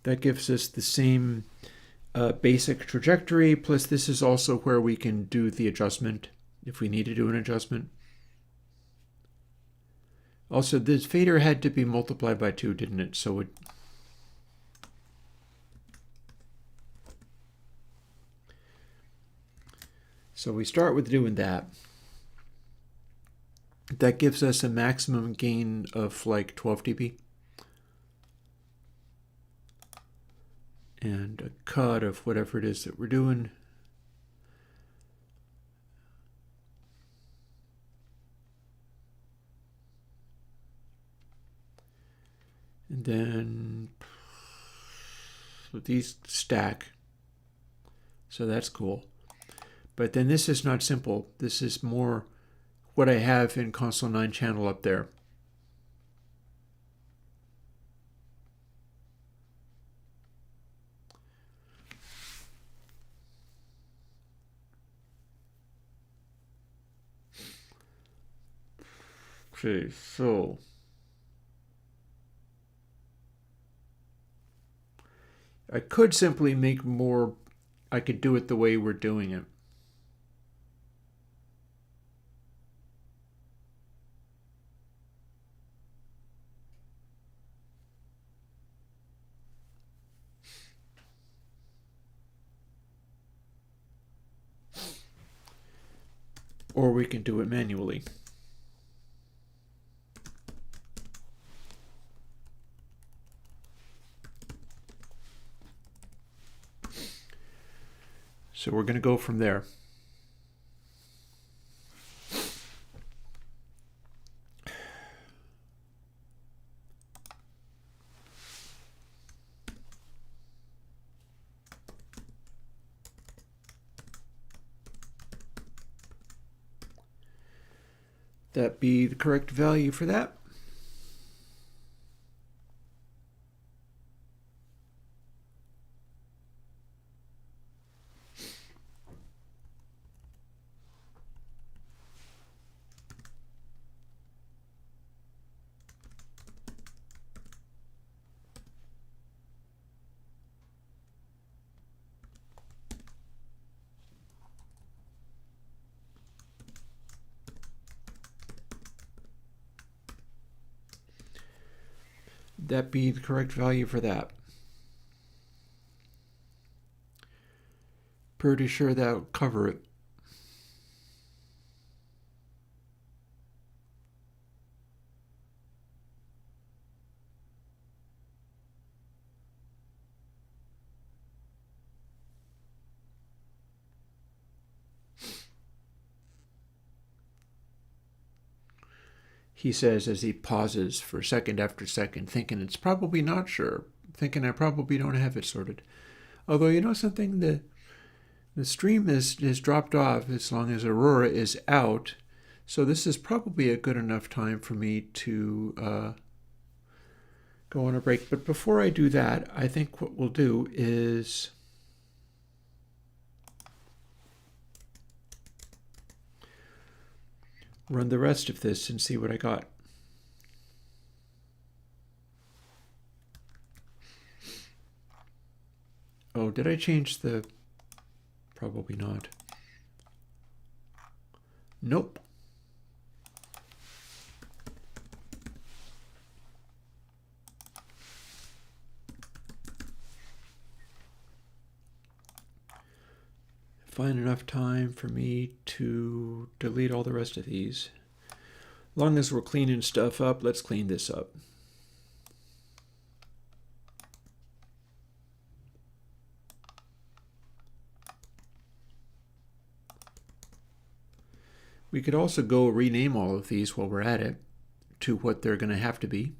That gives us the same basic trajectory, plus this is also where we can do the adjustment if we need to do an adjustment. Also, this fader had to be multiplied by 2, didn't it? So we start with doing that. That gives us a maximum gain of like 12 dB. And a cut of whatever it is that we're doing. And then these stack. So that's cool. But then this is not simple. This is more what I have in console 9 channel up there. Okay, so I could simply make more, I could do it the way we're doing it. Or we can do it manually. So we're going to go from there. That be the correct value for that. That be the correct value for that. Pretty sure that will cover it. He says as he pauses for second after second, thinking it's probably not sure, thinking I probably don't have it sorted. Although, you know something, the stream is dropped off as long as Aurora is out, so this is probably a good enough time for me to go on a break. But before I do that, I think what we'll do is run the rest of this and see what I got. Oh, did I change the... Probably not. Nope. Find enough time for me to delete all the rest of these. As long as we're cleaning stuff up, let's clean this up. We could also go rename all of these while we're at it to what they're going to have to be.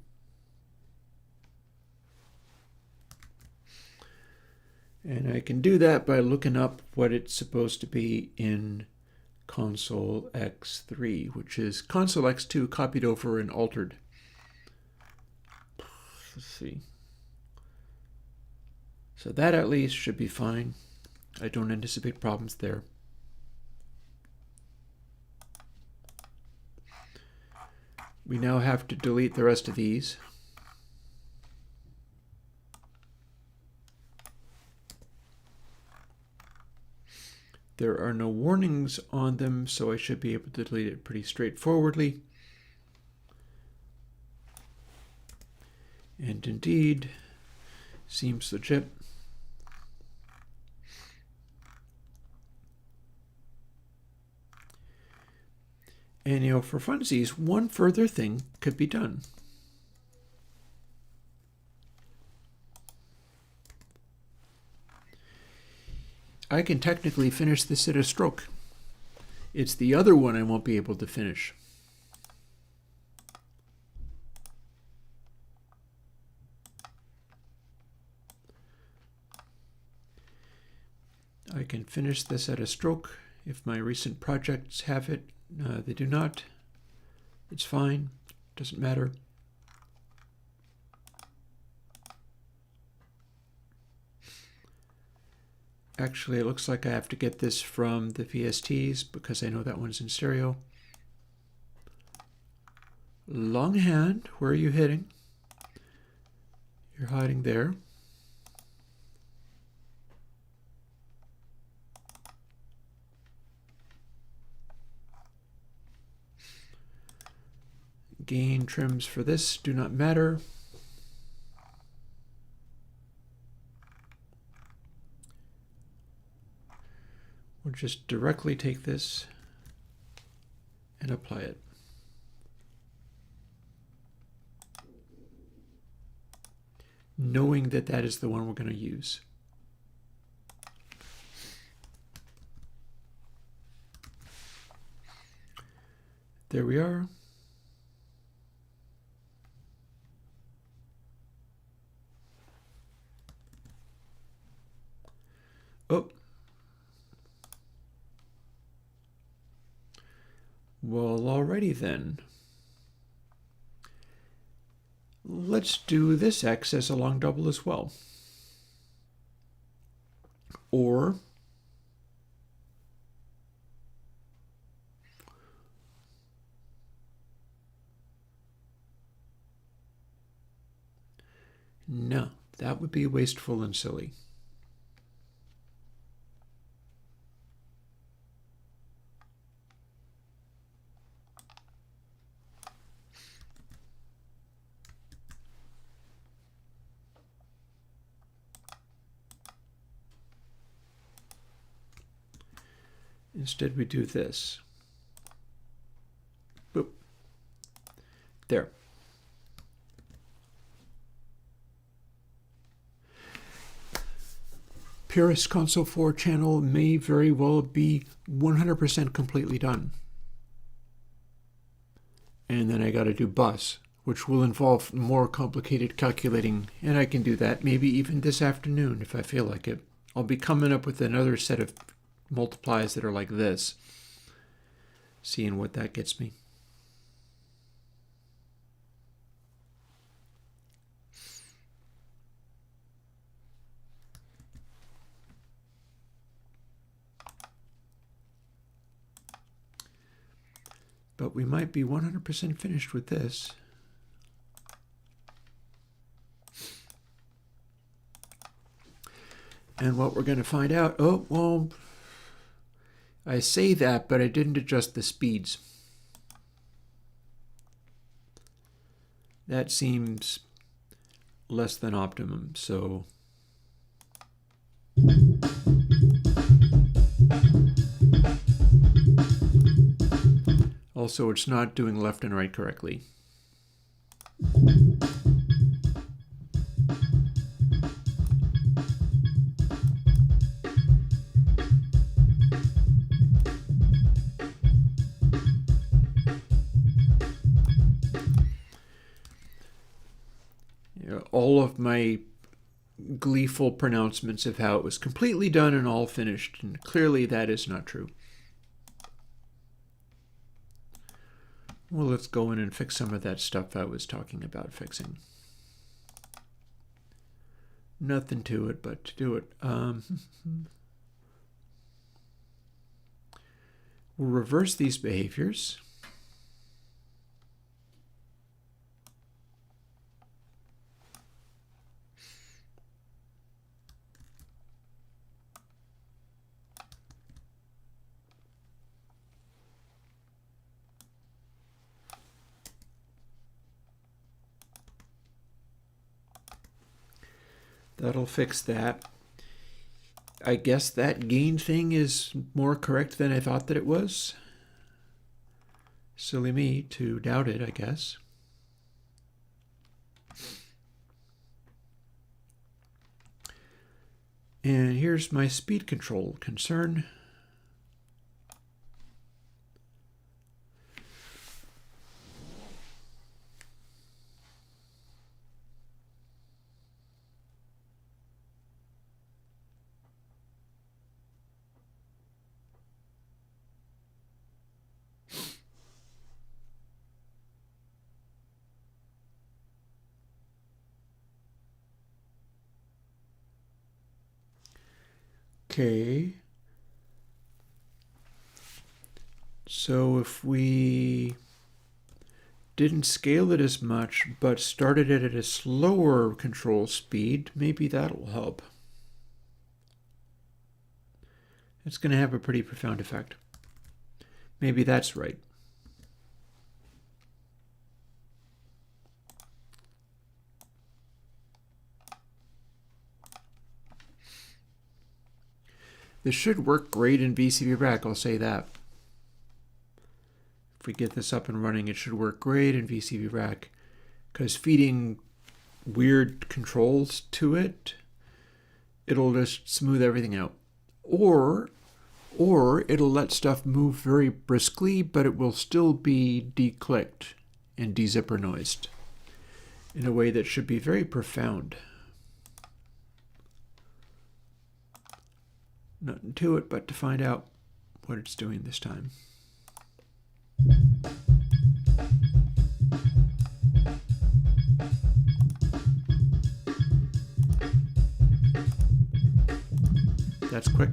And I can do that by looking up what it's supposed to be in console x3, which is console x2 copied over and altered. Let's see. So that at least should be fine. I don't anticipate problems there. We now have to delete the rest of these. There are no warnings on them, so I should be able to delete it pretty straightforwardly. And indeed, seems legit. And you know, for funsies, one further thing could be done. I can technically finish this at a stroke. It's the other one I won't be able to finish. I can finish this at a stroke if my recent projects have it. They do not. It's fine. Doesn't matter. Actually, it looks like I have to get this from the VSTs because I know that one's in stereo. Longhand, where are you hitting? You're hiding there. Gain trims for this do not matter. We'll just directly take this and apply it. Knowing that that is the one we're going to use. There we are. Oh. Well, alrighty then. Let's do this X as a long double as well. Or no, that would be wasteful and silly. Instead, we do this. Boop. There. Purist Console 4 channel may very well be 100% completely done. And then I got to do bus, which will involve more complicated calculating, and I can do that maybe even this afternoon if I feel like it. I'll be coming up with another set of multiplies that are like this, seeing what that gets me. But we might be 100% finished with this. And what we're going to find out, oh, well, I say that, but I didn't adjust the speeds. That seems less than optimum, so also it's not doing left and right correctly. All of my gleeful pronouncements of how it was completely done and all finished, and clearly that is not true. Well, let's go in and fix some of that stuff I was talking about fixing. Nothing to it but to do it. We'll reverse these behaviors. That'll fix that. I guess that gain thing is more correct than I thought that it was. Silly me to doubt it, I guess. And here's my speed control concern. Okay, so if we didn't scale it as much, but started it at a slower control speed, maybe that'll help. It's going to have a pretty profound effect. Maybe that's right. This should work great in VCV Rack, I'll say that. If we get this up and running, it should work great in VCV Rack, because feeding weird controls to it, it'll just smooth everything out. Or it'll let stuff move very briskly, but it will still be declicked and dezipper noised in a way that should be very profound. Nothing to it but to find out what it's doing this time. That's quick.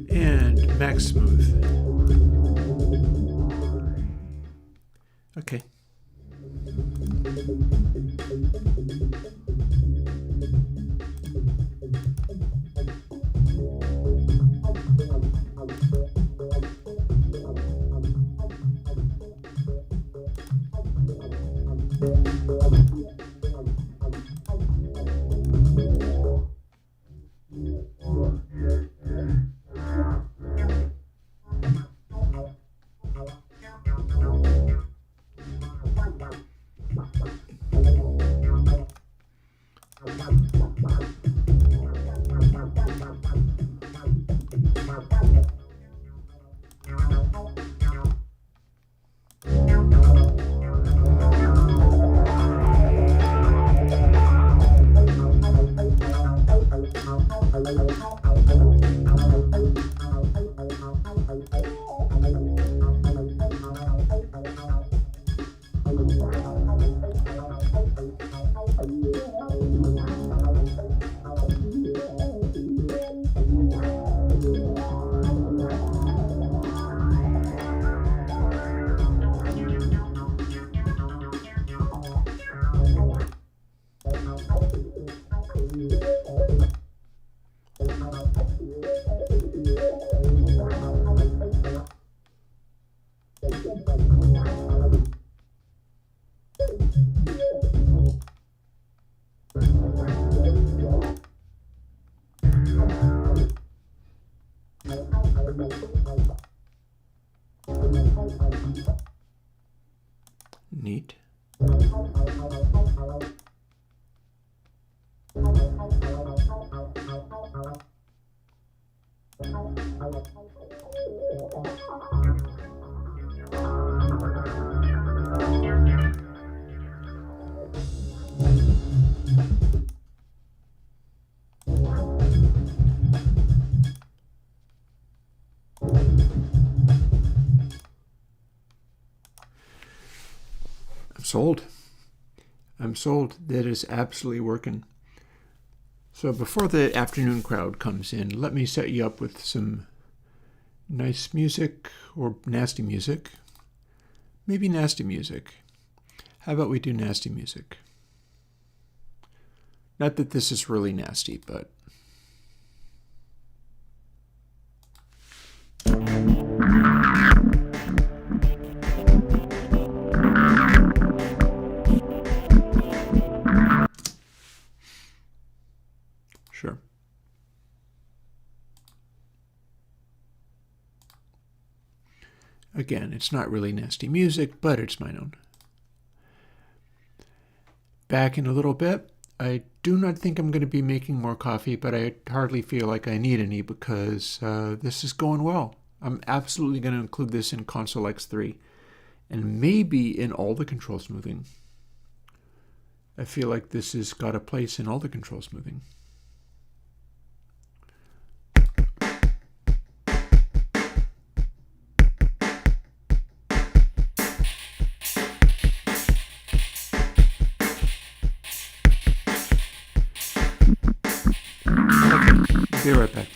And max smooth. Okay. Neat. Sold. I'm sold. That is absolutely working. So before the afternoon crowd comes in, let me set you up with some nice music or nasty music. Maybe nasty music. How about we do nasty music? Not that this is really nasty, but... Sure. Again, it's not really nasty music, but it's my own. Back in a little bit. I do not think I'm going to be making more coffee, but I hardly feel like I need any because this is going well. I'm absolutely going to include this in Console X3 and maybe in all the control smoothing. I feel like this has got a place in all the control smoothing. Be right back.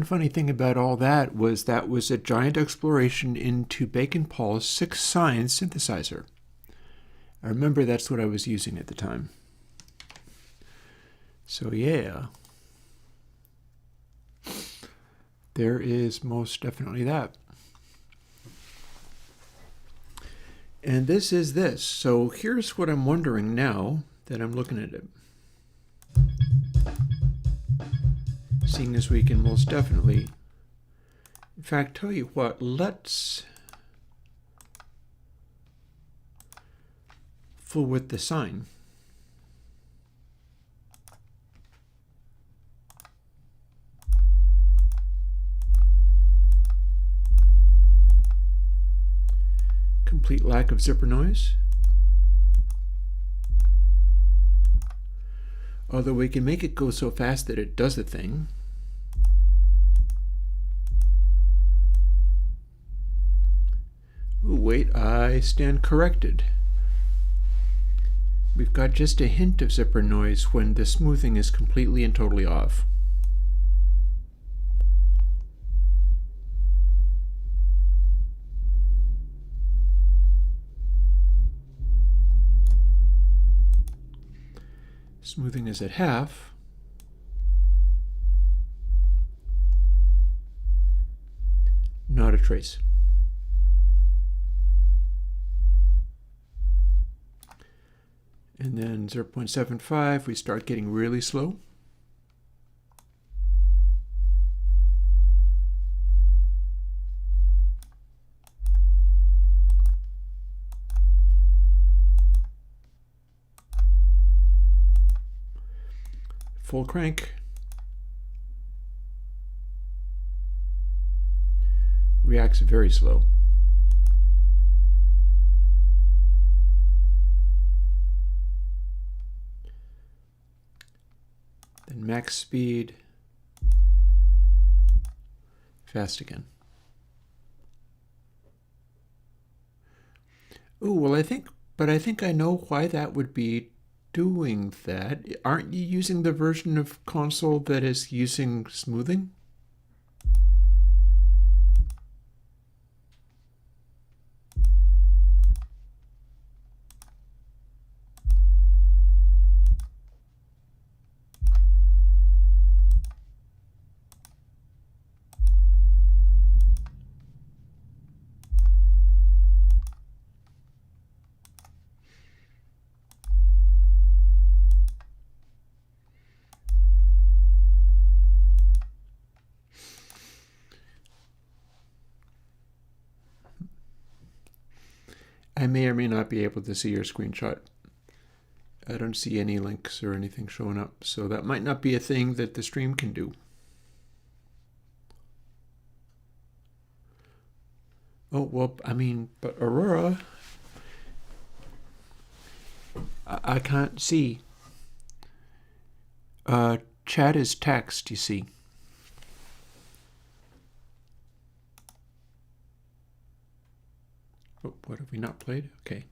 funny thing about all that was a giant exploration into Bacon-Paul's 6-sign synthesizer. I remember that's what I was using at the time. So yeah, there is most definitely that. And this is this. So here's what I'm wondering now that I'm looking at it. Seeing as we can most definitely, in fact, tell you what, let's full width the sign. Complete lack of zipper noise. Although we can make it go so fast that it does the thing. Ooh, wait, I stand corrected. We've got just a hint of zipper noise when the smoothing is completely and totally off. Smoothing is at half. Not a trace. And then 0.75, we start getting really slow. Full crank. Reacts very slow. Then max speed. Fast again. Oh, well, I think I know why that would be doing that. Aren't you using the version of console that is using smoothing? I may or may not be able to see your screenshot. I don't see any links or anything showing up, so that might not be a thing that the stream can do. Oh, well, I mean, but Aurora, I can't see. Chat is text, you see. Oh, what have we not played? Okay.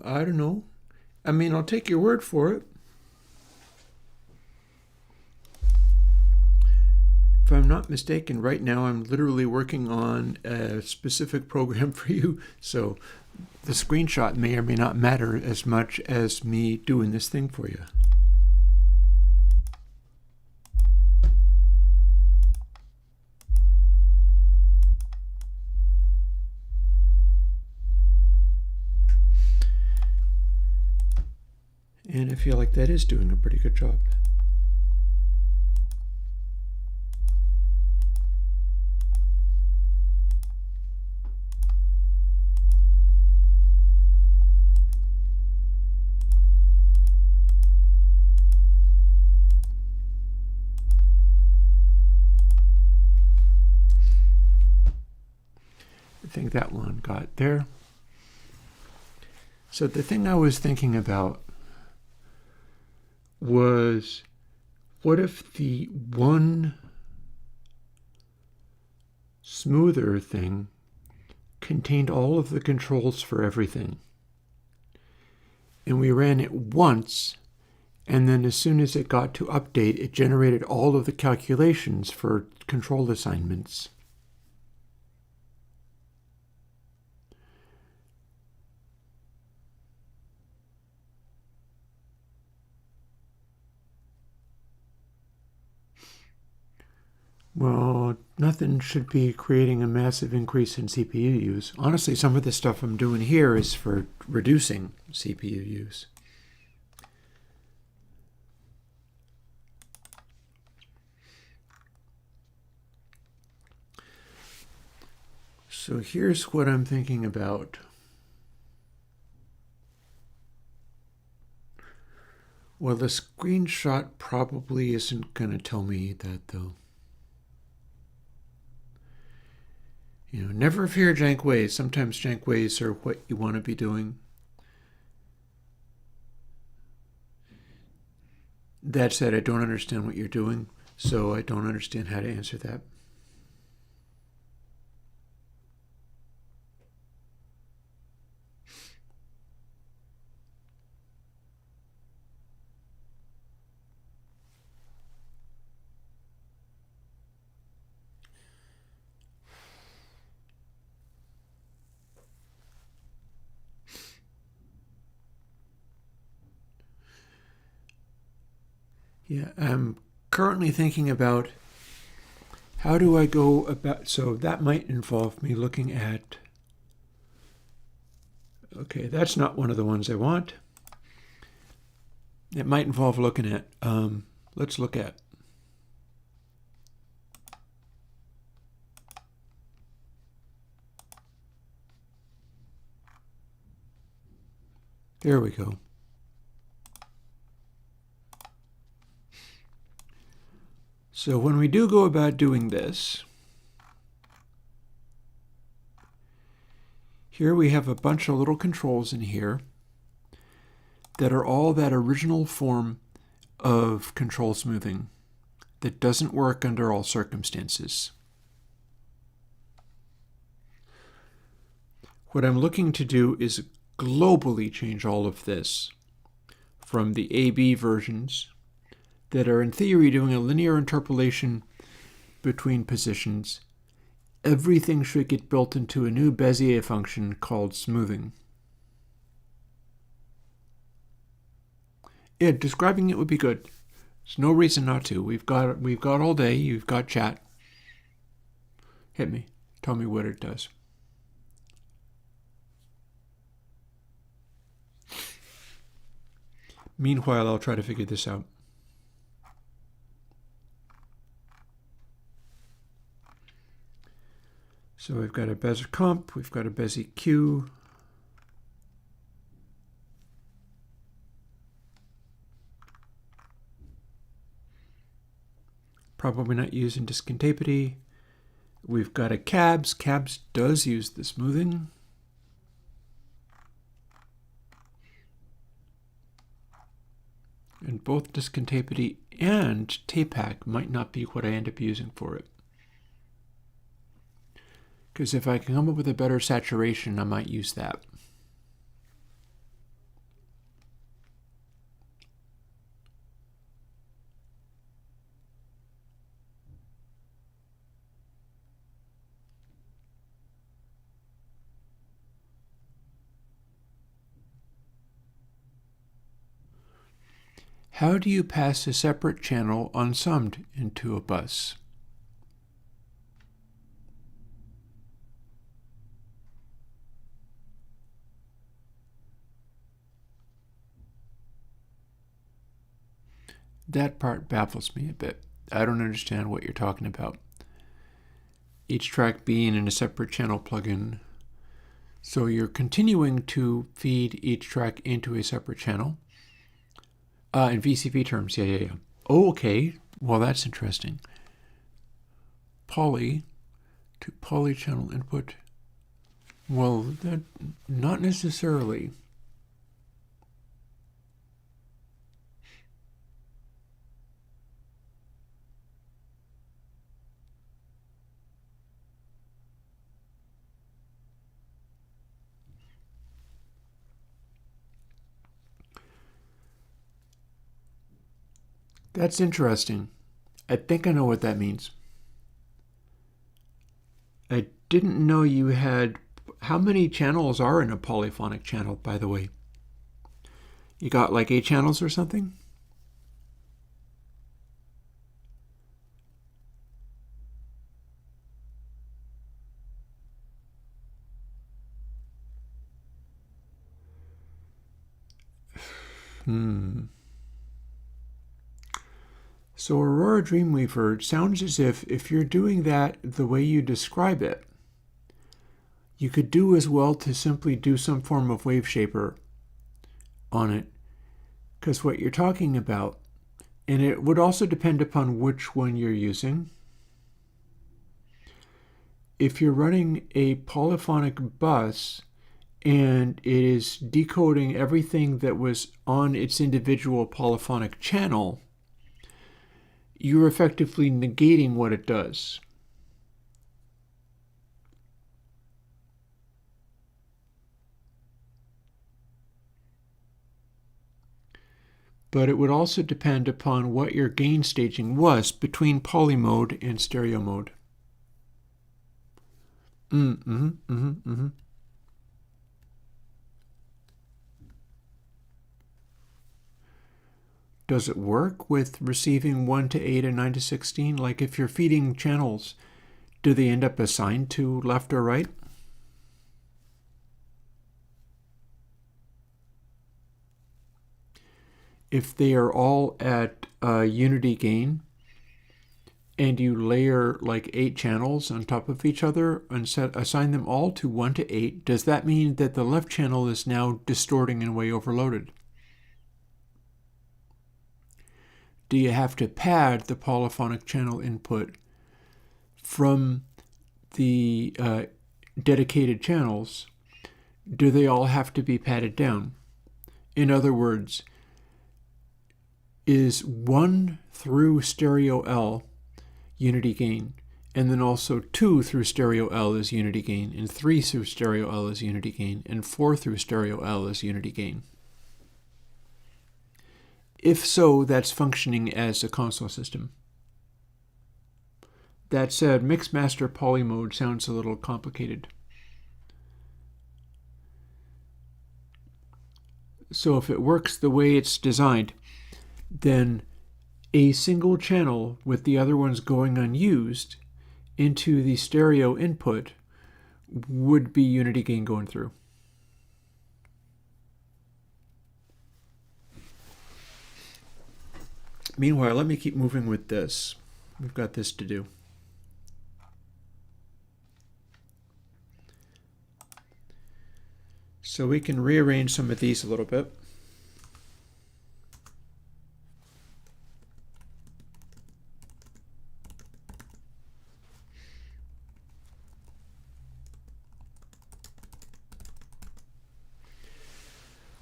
I don't know. I mean, I'll take your word for it. If I'm not mistaken, right now I'm literally working on a specific program for you, so the screenshot may or may not matter as much as me doing this thing for you. And I feel like that is doing a pretty good job. think that one got there. So the thing I was thinking about was, what if the one smoother thing contained all of the controls for everything? And we ran it once, and then as soon as it got to update, it generated all of the calculations for control assignments. Well, nothing should be creating a massive increase in CPU use. Honestly, some of the stuff I'm doing here is for reducing CPU use. So here's what I'm thinking about. Well, the screenshot probably isn't going to tell me that, though. Never fear jank ways. Sometimes jank ways are what you want to be doing. That said, I don't understand what you're doing, so I don't understand how to answer that. Yeah, I'm currently thinking about how do I go about, so that might involve me looking at, okay, that's not one of the ones I want. It might involve looking at, let's look at, there we go. So when we do go about doing this, here we have a bunch of little controls in here that are all that original form of control smoothing that doesn't work under all circumstances. What I'm looking to do is globally change all of this from the AB versions that are in theory doing a linear interpolation between positions. Everything should get built into a new Bezier function called smoothing. Yeah, describing it would be good. There's no reason not to. We've got all day. You've got chat. Hit me. Tell me what it does. Meanwhile, I'll try to figure this out. So we've got a Bezier comp, we've got a Bezier Q. Probably not using discontapity. We've got a cabs. Cabs does use the smoothing. And both discontapity and tapac might not be what I end up using for it. Because if I can come up with a better saturation, I might use that. How do you pass a separate channel unsummed into a bus? That part baffles me a bit. I don't understand what you're talking about. Each track being in a separate channel plugin. So you're continuing to feed each track into a separate channel. In VCP terms, yeah. Oh, okay. Well, that's interesting. Poly to poly channel input. Well, that not necessarily. That's interesting. I think I know what that means. I didn't know you had. How many channels are in a polyphonic channel, by the way? You got like 8 channels or something? Hmm. So Aurora Dreamweaver sounds as if you're doing that the way you describe it, you could do as well to simply do some form of wave shaper on it. Because what you're talking about, and it would also depend upon which one you're using. If you're running a polyphonic bus and it is decoding everything that was on its individual polyphonic channel, you're effectively negating what it does. But it would also depend upon what your gain staging was between poly mode and stereo mode. Does it work with receiving 1 to 8 and 9 to 16? Like if you're feeding channels, do they end up assigned to left or right? If they are all at unity gain and you layer like 8 channels on top of each other and assign them all to 1 to 8, does that mean that the left channel is now distorting and way overloaded? Do you have to pad the polyphonic channel input from the dedicated channels? Do they all have to be padded down? In other words, is 1 through stereo L unity gain, and then also 2 through stereo L is unity gain, and 3 through stereo L is unity gain, and 4 through stereo L is unity gain? If so, that's functioning as a console system. That said, mix master poly mode sounds a little complicated. So if it works the way it's designed, then a single channel with the other ones going unused into the stereo input would be unity gain going through. Meanwhile, let me keep moving with this. We've got this to do. So we can rearrange some of these a little bit.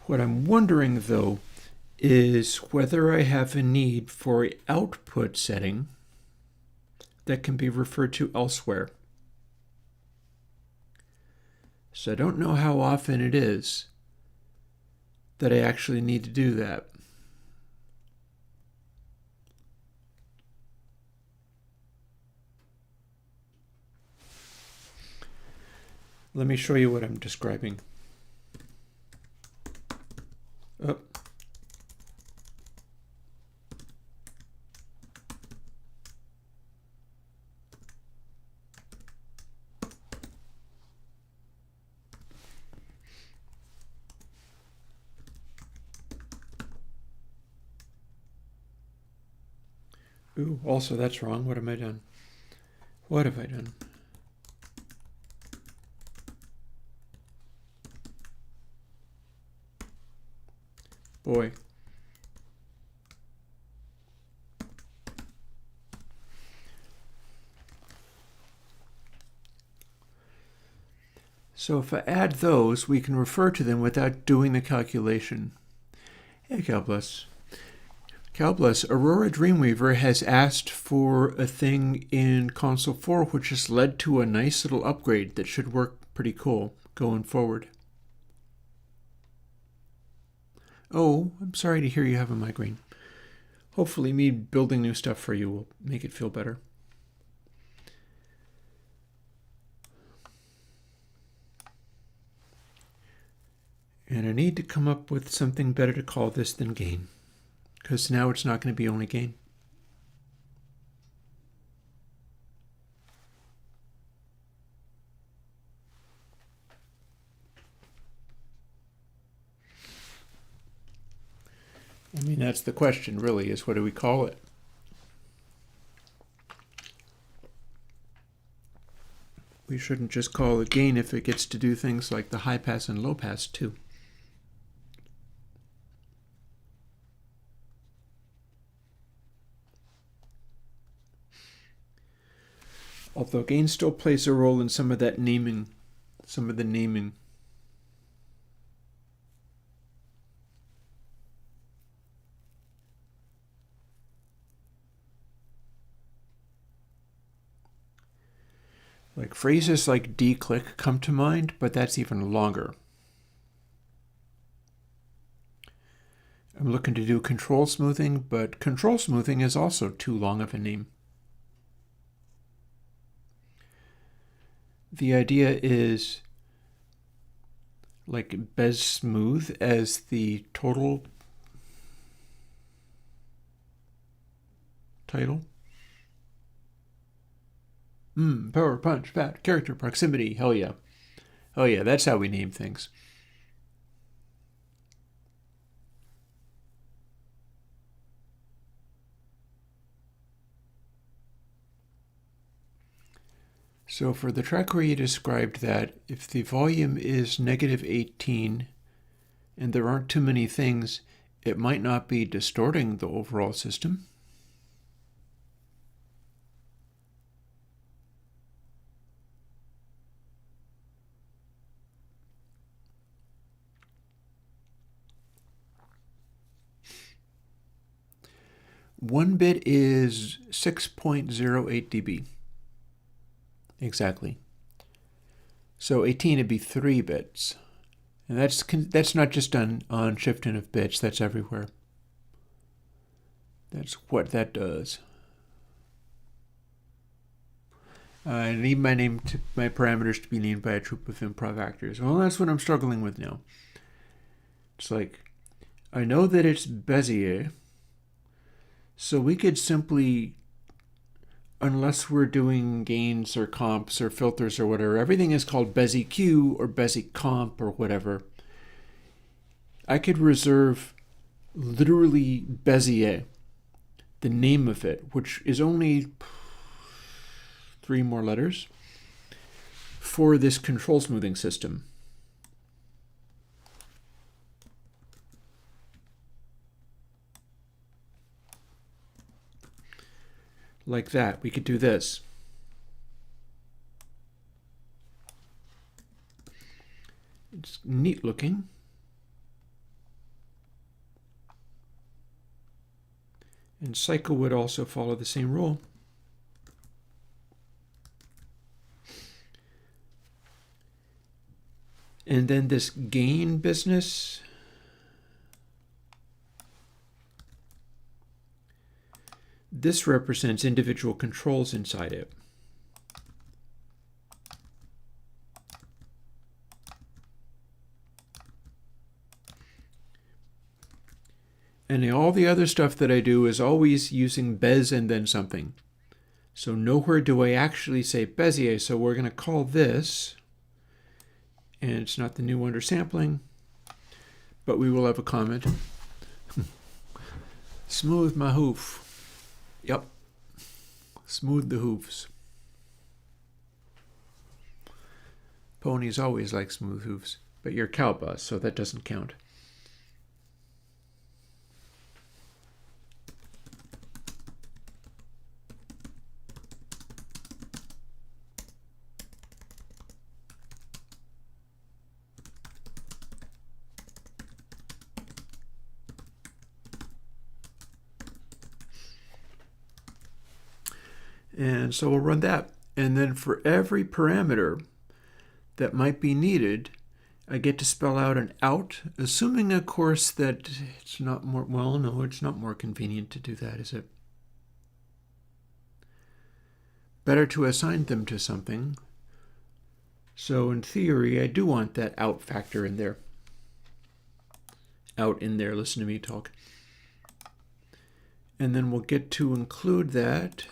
What I'm wondering, though, is whether I have a need for an output setting that can be referred to elsewhere. So I don't know how often it is that I actually need to do that. Let me show you what I'm describing. Oh. Ooh, also that's wrong. What have I done? What have I done? Boy. So if I add those, we can refer to them without doing the calculation. Hey, Calbless. Calbless, Aurora Dreamweaver has asked for a thing in Console 4 which has led to a nice little upgrade that should work pretty cool going forward. Oh, I'm sorry to hear you have a migraine. Hopefully me building new stuff for you will make it feel better. And I need to come up with something better to call this than gain, because now it's not going to be only gain. I mean, that's the question, really, is what do we call it? We shouldn't just call it gain if it gets to do things like the high pass and low pass, too. Although gain still plays a role in some of that naming, some of the naming. Like phrases like d-click come to mind, but that's even longer. I'm looking to do control smoothing, but control smoothing is also too long of a name. The idea is like Bez Smooth as the total title. Power, punch, fat, character, proximity, hell yeah. Oh yeah, that's how we name things. So for the track where you described that, if the volume is -18 and there aren't too many things, it might not be distorting the overall system. One bit is 6.08 dB. Exactly. So 18 would be 3 bits. And that's not just on shifting of bits, that's everywhere. That's what that does. I need my parameters to be named by a troop of improv actors. Well, that's what I'm struggling with now. It's like, I know that it's Bezier, so we could simply, unless we're doing gains or comps or filters or whatever, everything is called BezieQ or BezieComp or whatever. I could reserve literally Bezier, the name of it, which is only 3 more letters, for this control smoothing system. Like that. We could do this. It's neat looking. And cycle would also follow the same rule. And then this gain business, this represents individual controls inside it. And all the other stuff that I do is always using Bez and then something. So nowhere do I actually say Bezier, so we're going to call this, and it's not the new undersampling, but we will have a comment. Smooth my hoof. Yep. Smooth the hoofs. Ponies always like smooth hoofs, but you're Cowbus, so that doesn't count. And so we'll run that. And then for every parameter that might be needed, I get to spell out an out, assuming, of course, that it's not more, well, no, it's not more convenient to do that, is it? Better to assign them to something. So in theory, I do want that out factor in there. Out in there, listen to me talk. And then we'll get to include that.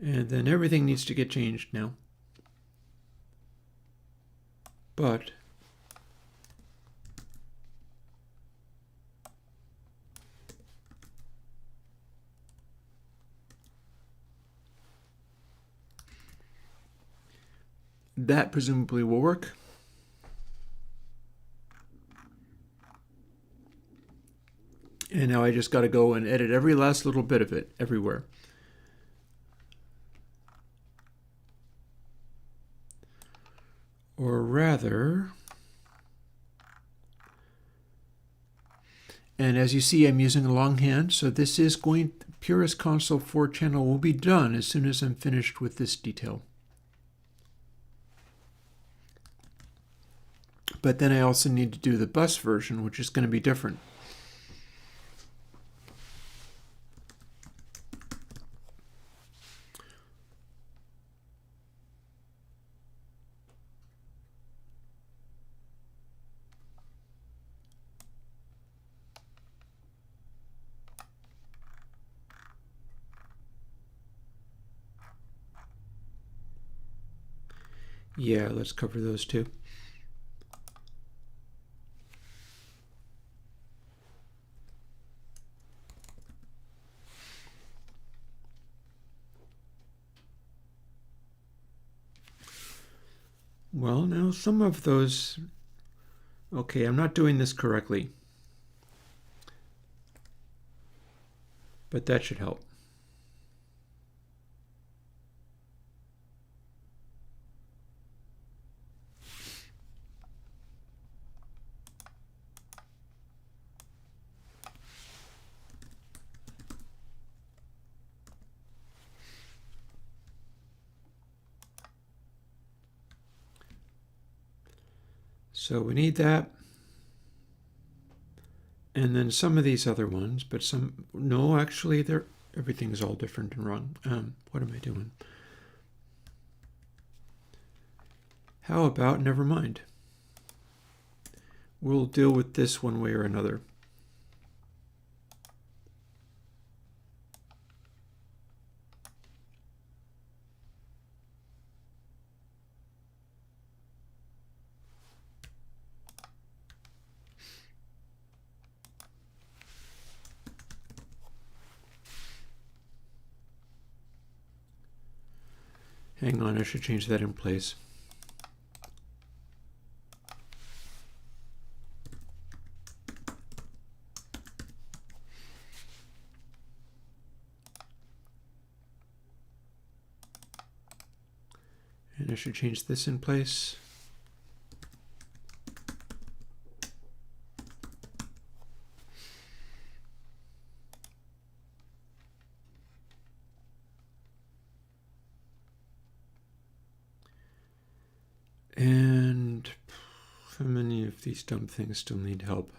And then everything needs to get changed now. But that presumably will work. And now I just got to go and edit every last little bit of it everywhere. Or rather, and as you see, I'm using a longhand, so this is going, Purist Console 4 channel will be done as soon as I'm finished with this detail. But then I also need to do the bus version, which is going to be different. Yeah, let's cover those too. Well, now some of those, okay, I'm not doing this correctly, but that should help. So we need that. And then some of these other ones, but some, no, actually, everything's all different and wrong. What am I doing? How about, never mind. We'll deal with this one way or another. Hang on, I should change that in place. And I should change this in place. And how many of these dumb things still need help?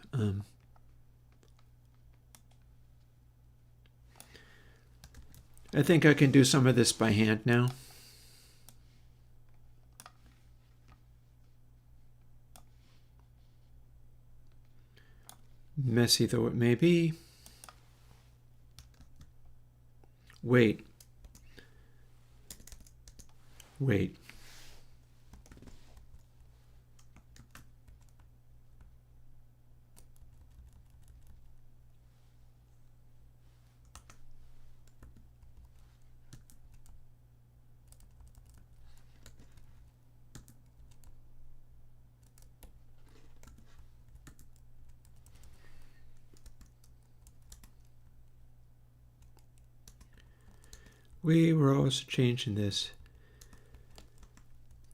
I think I can do some of this by hand now. Messy though it may be. Wait. We were also changing this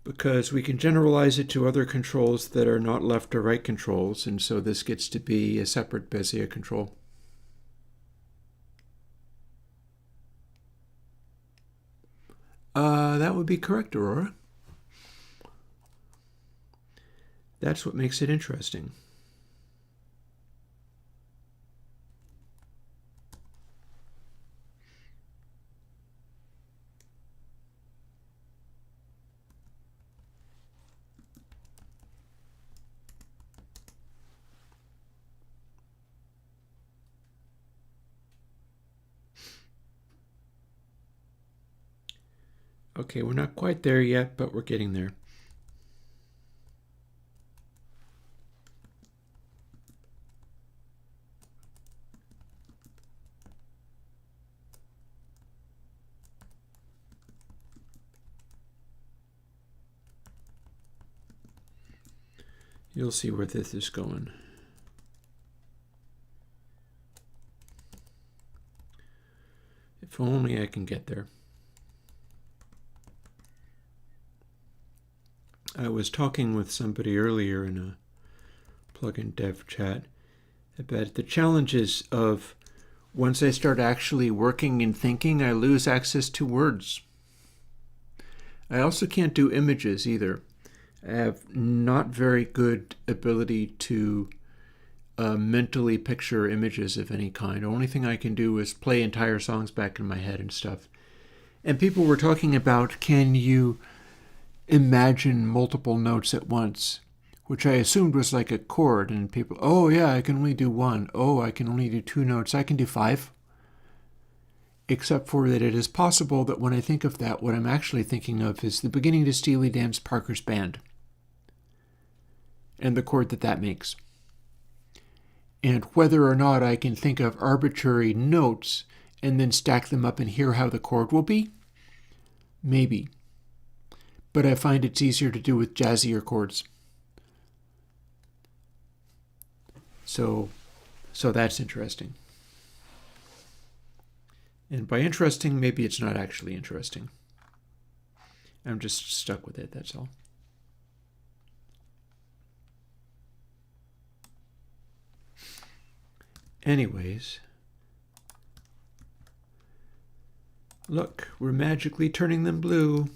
because we can generalize it to other controls that are not left or right controls, and so this gets to be a separate Bezier control. That would be correct, Aurora. That's what makes it interesting. Okay, we're not quite there yet, but we're getting there. You'll see where this is going. If only I can get there. I was talking with somebody earlier in a plugin dev chat about the challenges of once I start actually working and thinking, I lose access to words. I also can't do images either. I have not very good ability to mentally picture images of any kind. The only thing I can do is play entire songs back in my head and stuff. And people were talking about, can you imagine multiple notes at once, which I assumed was like a chord, and people, oh yeah, I can only do one. Oh, I can only do 2 notes. I can do 5. Except for that it is possible that when I think of that, what I'm actually thinking of is the beginning to Steely Dan's Parker's Band and the chord that makes. And whether or not I can think of arbitrary notes and then stack them up and hear how the chord will be, maybe. But I find it's easier to do with jazzier chords. So that's interesting. And by interesting, maybe it's not actually interesting. I'm just stuck with it, that's all. Anyways, look, we're magically turning them blue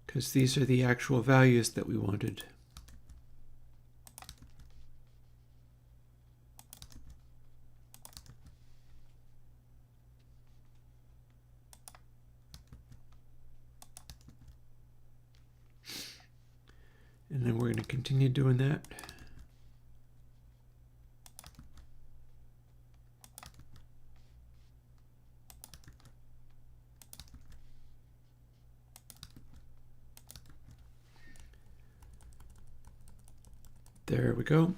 because these are the actual values that we wanted. And then we're going to continue doing that. There we go.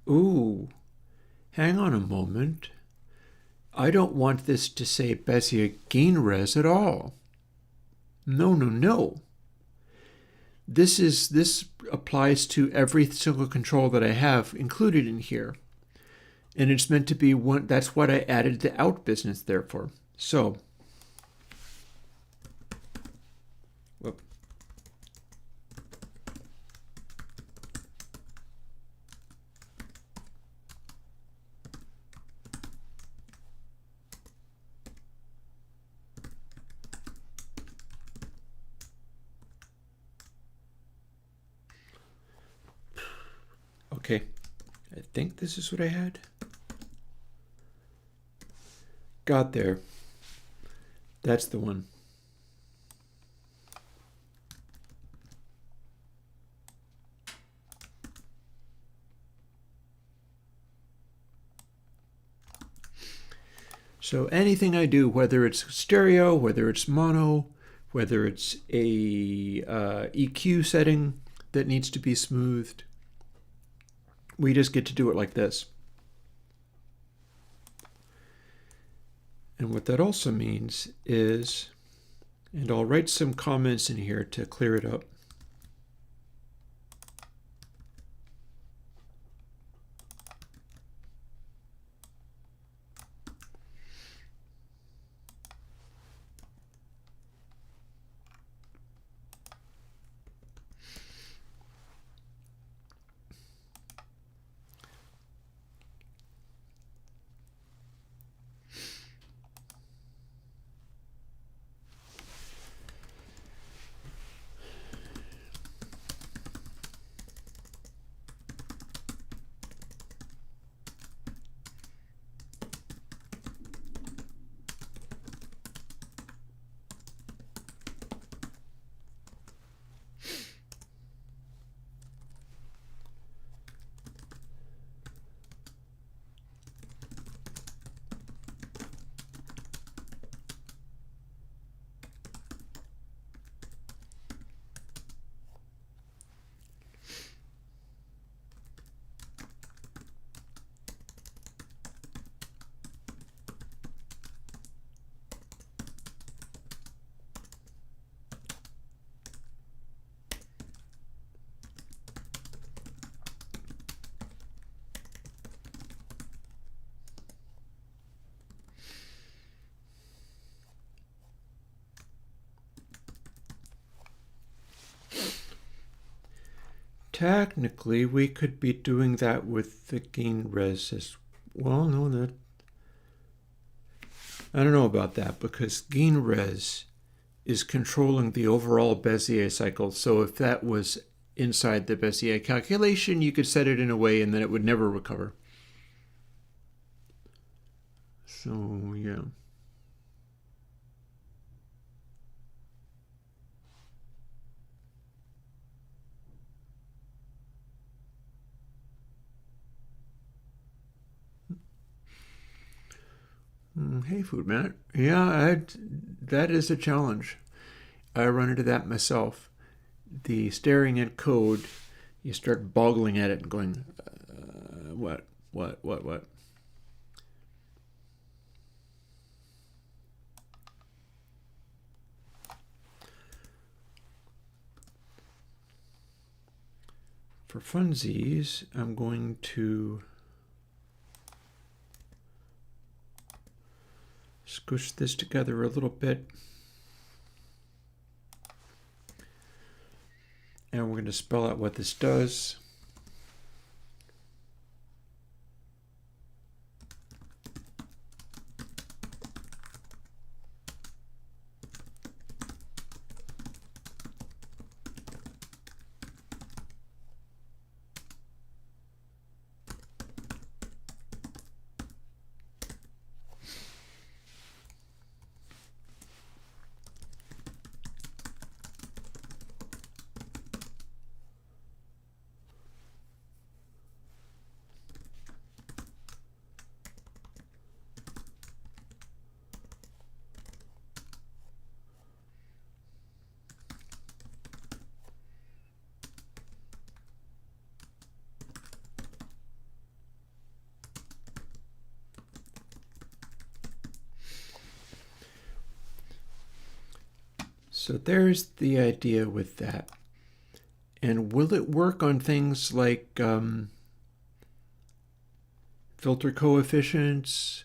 Ooh, hang on a moment. I don't want this to say Bezier gain res at all. No. This applies to every single control that I have included in here. And it's meant to be one, that's what I added the out business there for. So, whoop. Okay, I think this is what I had. Got there. That's the one. So anything I do, whether it's stereo, whether it's mono, whether it's a EQ setting that needs to be smoothed, we just get to do it like this. And what that also means is, and I'll write some comments in here to clear it up. technically, we could be doing that with the gain res as well. No, that I don't know about that, because gain res is controlling the overall Bezier cycle. So if that was inside the Bezier calculation, you could set it in a way and then it would never recover. So, yeah. Hey, Food Matt. Yeah, that is a challenge. I run into that myself. The staring at code, you start boggling at it and going, what? For funsies, I'm going to squish this together a little bit. And we're going to spell out what this does. So there's the idea with that. And will it work on things like filter coefficients,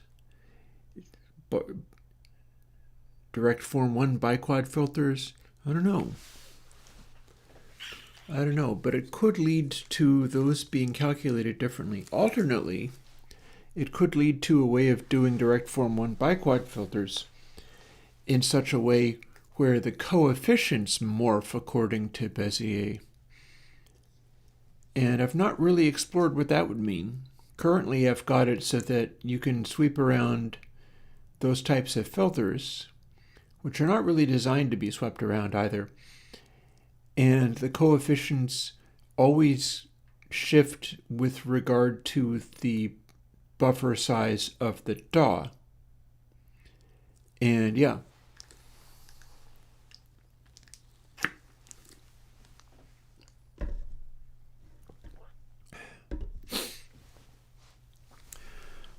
direct form 1 biquad filters? I don't know, but it could lead to those being calculated differently. Alternately, it could lead to a way of doing direct form 1 biquad filters in such a way where the coefficients morph according to Bezier. And I've not really explored what that would mean. Currently, I've got it so that you can sweep around those types of filters, which are not really designed to be swept around either. And the coefficients always shift with regard to the buffer size of the DAW. And yeah.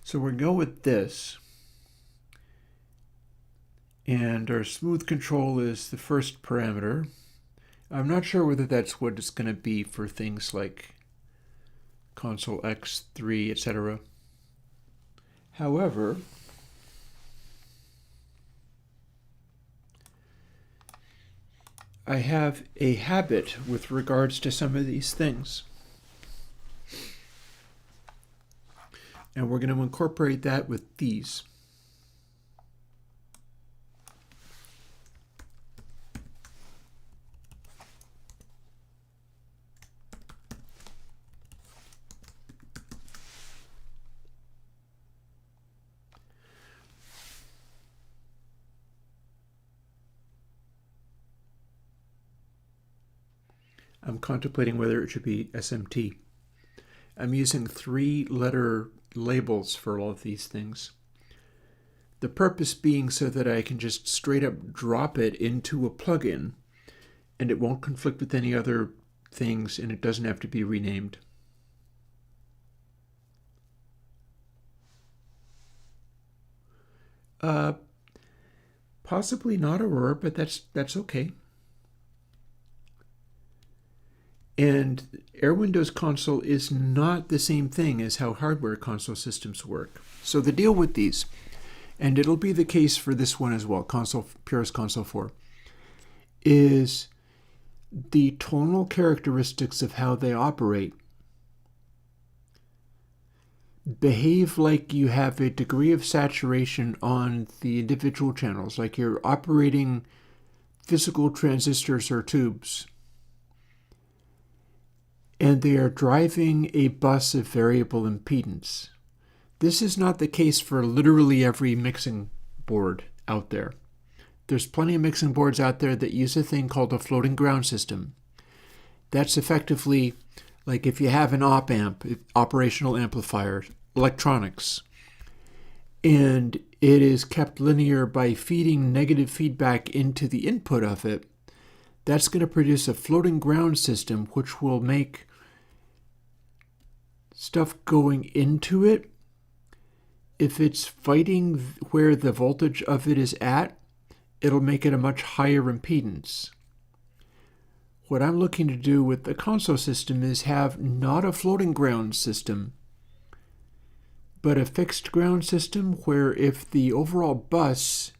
So we're going to go with this. And our smooth control is the first parameter. I'm not sure whether that's what it's going to be for things like console X3, etc. However, I have a habit with regards to some of these things. And we're going to incorporate that with these. I'm contemplating whether it should be SMT. I'm using 3-letter labels for all of these things. The purpose being so that I can just straight up drop it into a plugin and it won't conflict with any other things and it doesn't have to be renamed. Possibly not Aurora, but that's okay. And Airwindows console is not the same thing as how hardware console systems work. So the deal with these, and it'll be the case for this one as well, Purist Console 4, is the tonal characteristics of how they operate behave like you have a degree of saturation on the individual channels, like you're operating physical transistors or tubes, and they are driving a bus of variable impedance. This is not the case for literally every mixing board out there. There's plenty of mixing boards out there that use a thing called a floating ground system. That's effectively like if you have an op-amp, operational amplifier, electronics, and it is kept linear by feeding negative feedback into the input of it, that's going to produce a floating ground system which will make stuff going into it, if it's fighting where the voltage of it is at, it'll make it a much higher impedance. What I'm looking to do with the console system is have not a floating ground system, but a fixed ground system where if the overall bus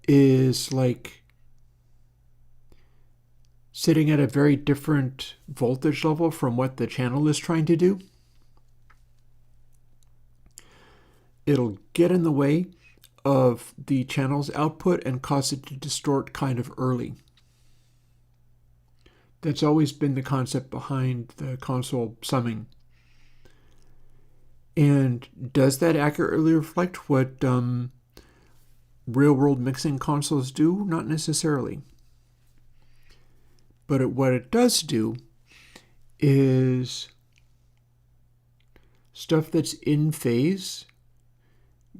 is like sitting at a very different voltage level from what the channel is trying to do, it'll get in the way of the channel's output and cause it to distort kind of early. That's always been the concept behind the console summing. And does that accurately reflect what real-world mixing consoles do? Not necessarily. But what it does do is stuff that's in phase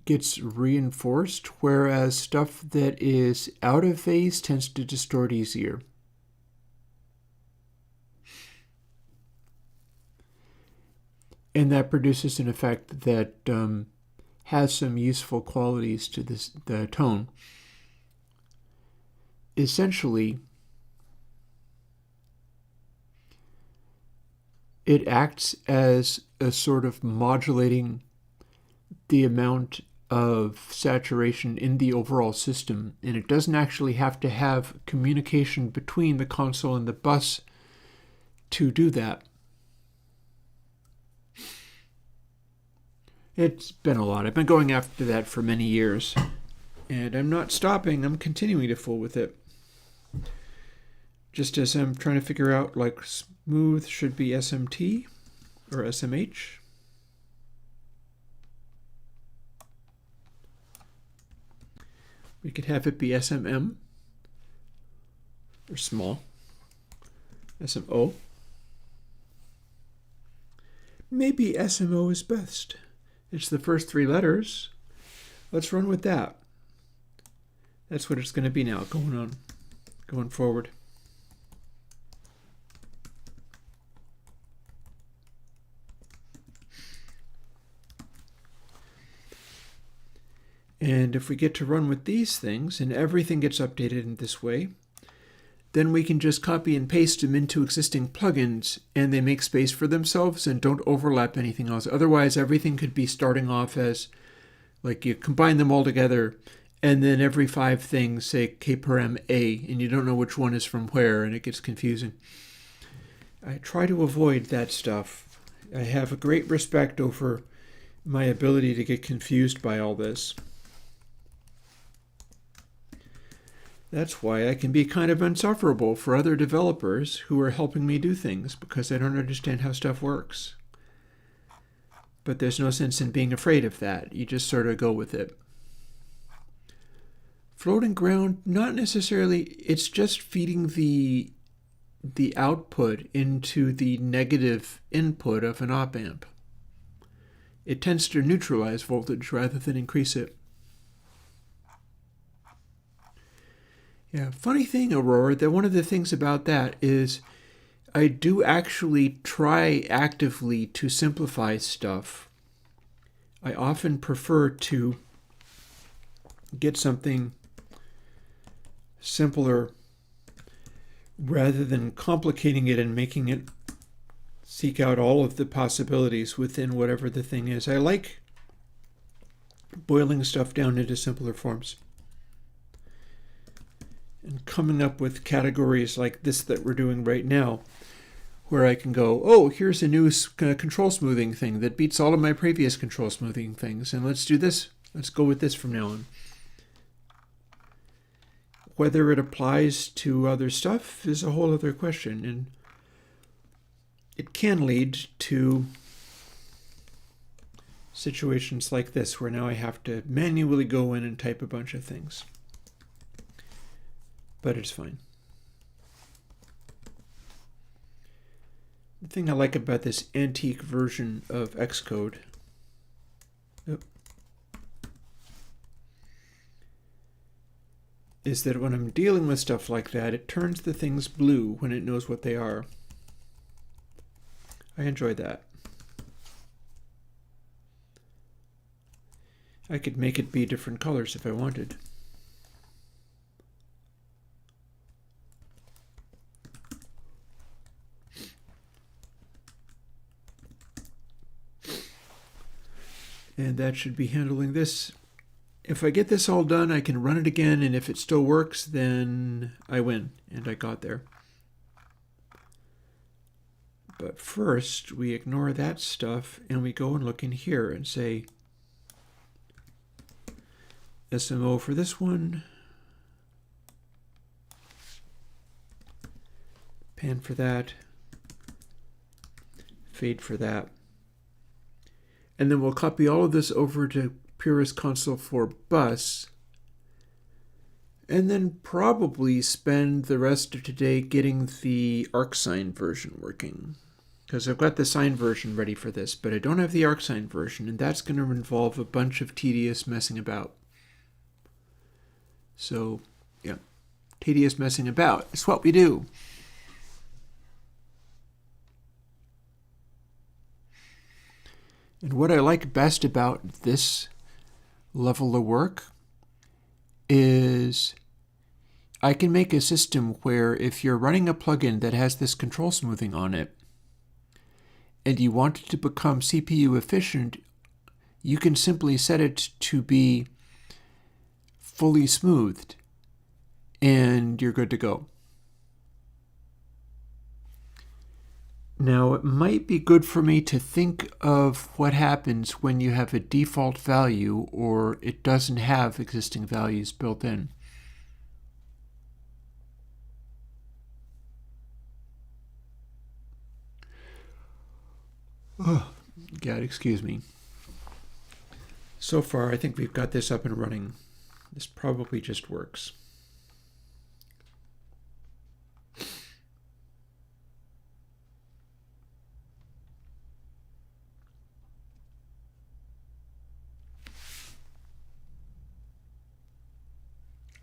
gets reinforced, whereas stuff that is out of phase tends to distort easier. And that produces an effect that has some useful qualities to the tone. Essentially, it acts as a sort of modulating the amount of saturation in the overall system, and it doesn't actually have to have communication between the console and the bus to do that. It's been a lot. I've been going after that for many years, and I'm not stopping. I'm continuing to fool with it. Just as I'm trying to figure out, like, smooth should be SMT or SMH. We could have it be SMM or small, SMO. Maybe SMO is best. It's the first three letters. Let's run with that. That's what it's going to be now, going forward. And if we get to run with these things and everything gets updated in this way, then we can just copy and paste them into existing plugins and they make space for themselves and don't overlap anything else. Otherwise, everything could be starting off as, like, you combine them all together and then every 5 things say K per M A, and you don't know which one is from where, and it gets confusing. I try to avoid that stuff. I have a great respect over my ability to get confused by all this. That's why I can be kind of insufferable for other developers who are helping me do things, because I don't understand how stuff works. But there's no sense in being afraid of that. You just sort of go with it. Floating ground, not necessarily. It's just feeding the output into the negative input of an op-amp. It tends to neutralize voltage rather than increase it. Yeah, funny thing, Aurora, that one of the things about that is I do actually try actively to simplify stuff. I often prefer to get something simpler rather than complicating it and making it seek out all of the possibilities within whatever the thing is. I like boiling stuff down into simpler forms. and coming up with categories like this that we're doing right now, where I can go, oh, here's a new control smoothing thing that beats all of my previous control smoothing things, and let's do this. Let's go with this from now on. Whether it applies to other stuff is a whole other question, and it can lead to situations like this, where now I have to manually go in and type a bunch of things. But it's fine. The thing I like about this antique version of Xcode is that when I'm dealing with stuff like that, it turns the things blue when it knows what they are. I enjoy that. I could make it be different colors if I wanted. And that should be handling this. If I get this all done, I can run it again, and if it still works, then I win, and I got there. But first, we ignore that stuff, and we go and look in here and say SMO for this one, pan for that, fade for that. And then we'll copy all of this over to Purist Console for bus, and then probably spend the rest of today getting the ArcSign version working. Because I've got the sign version ready for this, but I don't have the ArcSign version, and that's going to involve a bunch of tedious messing about. So, yeah, tedious messing about. It's what we do. And what I like best about this level of work is I can make a system where if you're running a plugin that has this control smoothing on it, and you want it to become CPU efficient, you can simply set it to be fully smoothed, and you're good to go. Now, it might be good for me to think of what happens when you have a default value or it doesn't have existing values built in. Oh, God, excuse me. So far, I think we've got this up and running. This probably just works.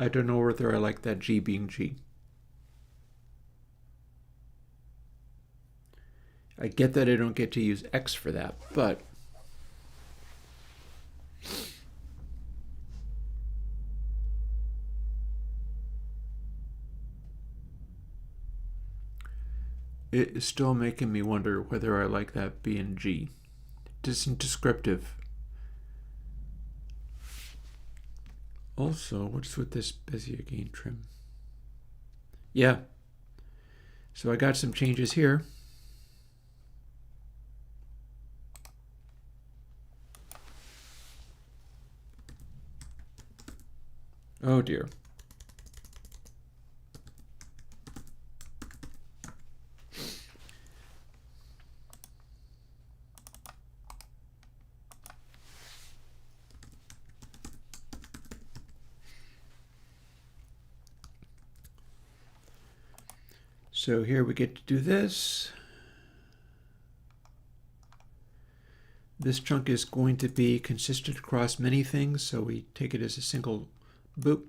I don't know whether I like that G being G. I get that I don't get to use X for that, but it is still making me wonder whether I like that being G. It isn't descriptive. Also, what's with this Bezier gain trim? Yeah. So I got some changes here. Oh dear. So here we get to do this. This chunk is going to be consistent across many things, so we take it as a single boop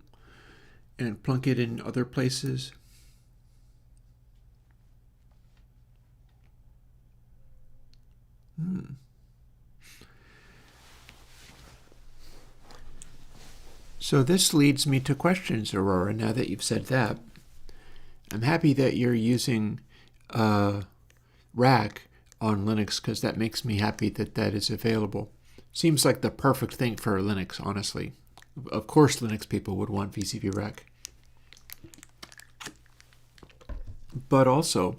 and plunk it in other places. So this leads me to questions, Aurora, now that you've said that. I'm happy that you're using rack on Linux, because that makes me happy that that is available. Seems like the perfect thing for Linux, honestly. Of course Linux people would want VCV rack. but also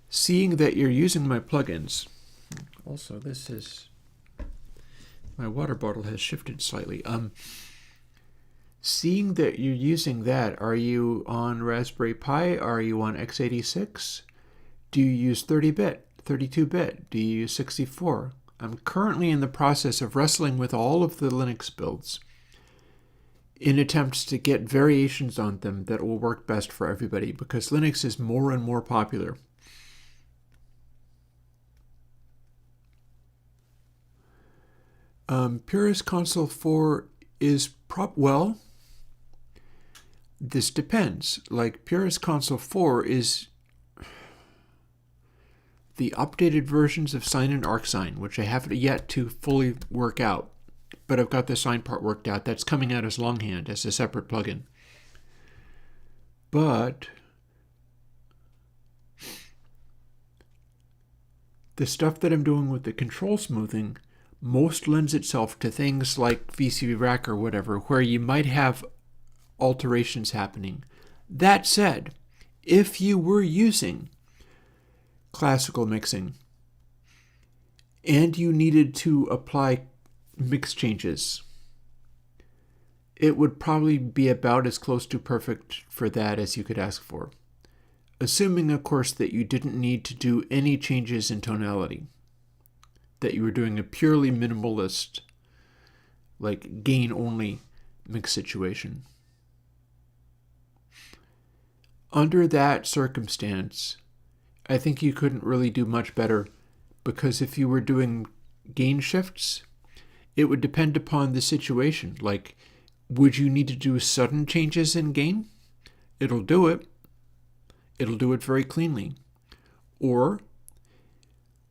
seeing that you're using my plugins. Also, my water bottle has shifted slightly. Seeing that you're using that, are you on Raspberry Pi? Are you on x86? Do you use 30-bit, 32-bit? Do you use 64? I'm currently in the process of wrestling with all of the Linux builds in attempts to get variations on them that will work best for everybody, because Linux is more and more popular. Purist Console 4 is well, this depends. Like, Purist Console 4 is the updated versions of Sign and ArcSign, which I haven't yet to fully work out, but I've got the sign part worked out. That's coming out as longhand, as a separate plugin. But the stuff that I'm doing with the control smoothing most lends itself to things like VCV Rack or whatever, where you might have alterations happening. That said, if you were using classical mixing and you needed to apply mix changes, it would probably be about as close to perfect for that as you could ask for. Assuming, of course, that you didn't need to do any changes in tonality, that you were doing a purely minimalist, like gain-only mix situation. Under that circumstance, I think you couldn't really do much better, because if you were doing gain shifts, it would depend upon the situation. Like, would you need to do sudden changes in gain? It'll do it. It'll do it very cleanly. Or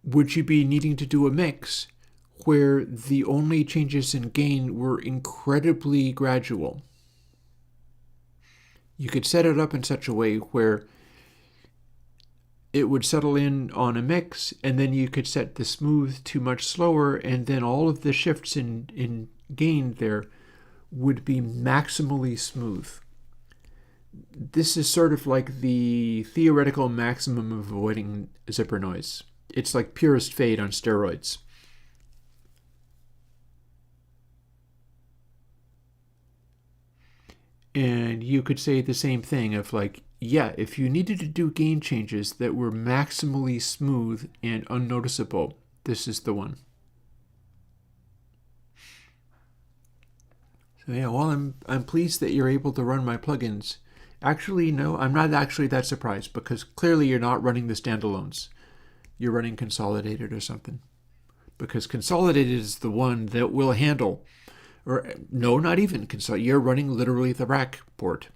would you be needing to do a mix where the only changes in gain were incredibly gradual? You could set it up in such a way where it would settle in on a mix, and then you could set the smooth to much slower, and then all of the shifts in gain there would be maximally smooth. This is sort of like the theoretical maximum of avoiding zipper noise. It's like purest fade on steroids. And you could say the same thing of like, yeah, if you needed to do gain changes that were maximally smooth and unnoticeable, this is the one. So yeah, well, I'm pleased that you're able to run my plugins. Actually, no, I'm not actually that surprised, because clearly you're not running the standalones. You're running Consolidated or something. Because Consolidated is the one that will handle, or no, not even Consolidated. You're running literally the rack port.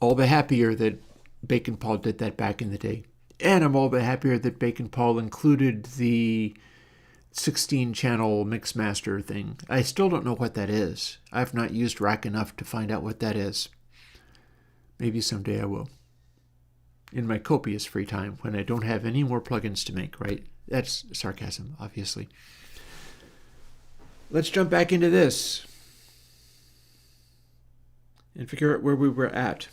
All the happier that Bacon Paul did that back in the day. And I'm all the happier that Bacon Paul included the 16-channel Mixmaster thing. I still don't know what that is. I've not used Rack enough to find out what that is. Maybe someday I will. In my copious free time, when I don't have any more plugins to make, right? That's sarcasm, obviously. Let's jump back into this and figure out where we were at.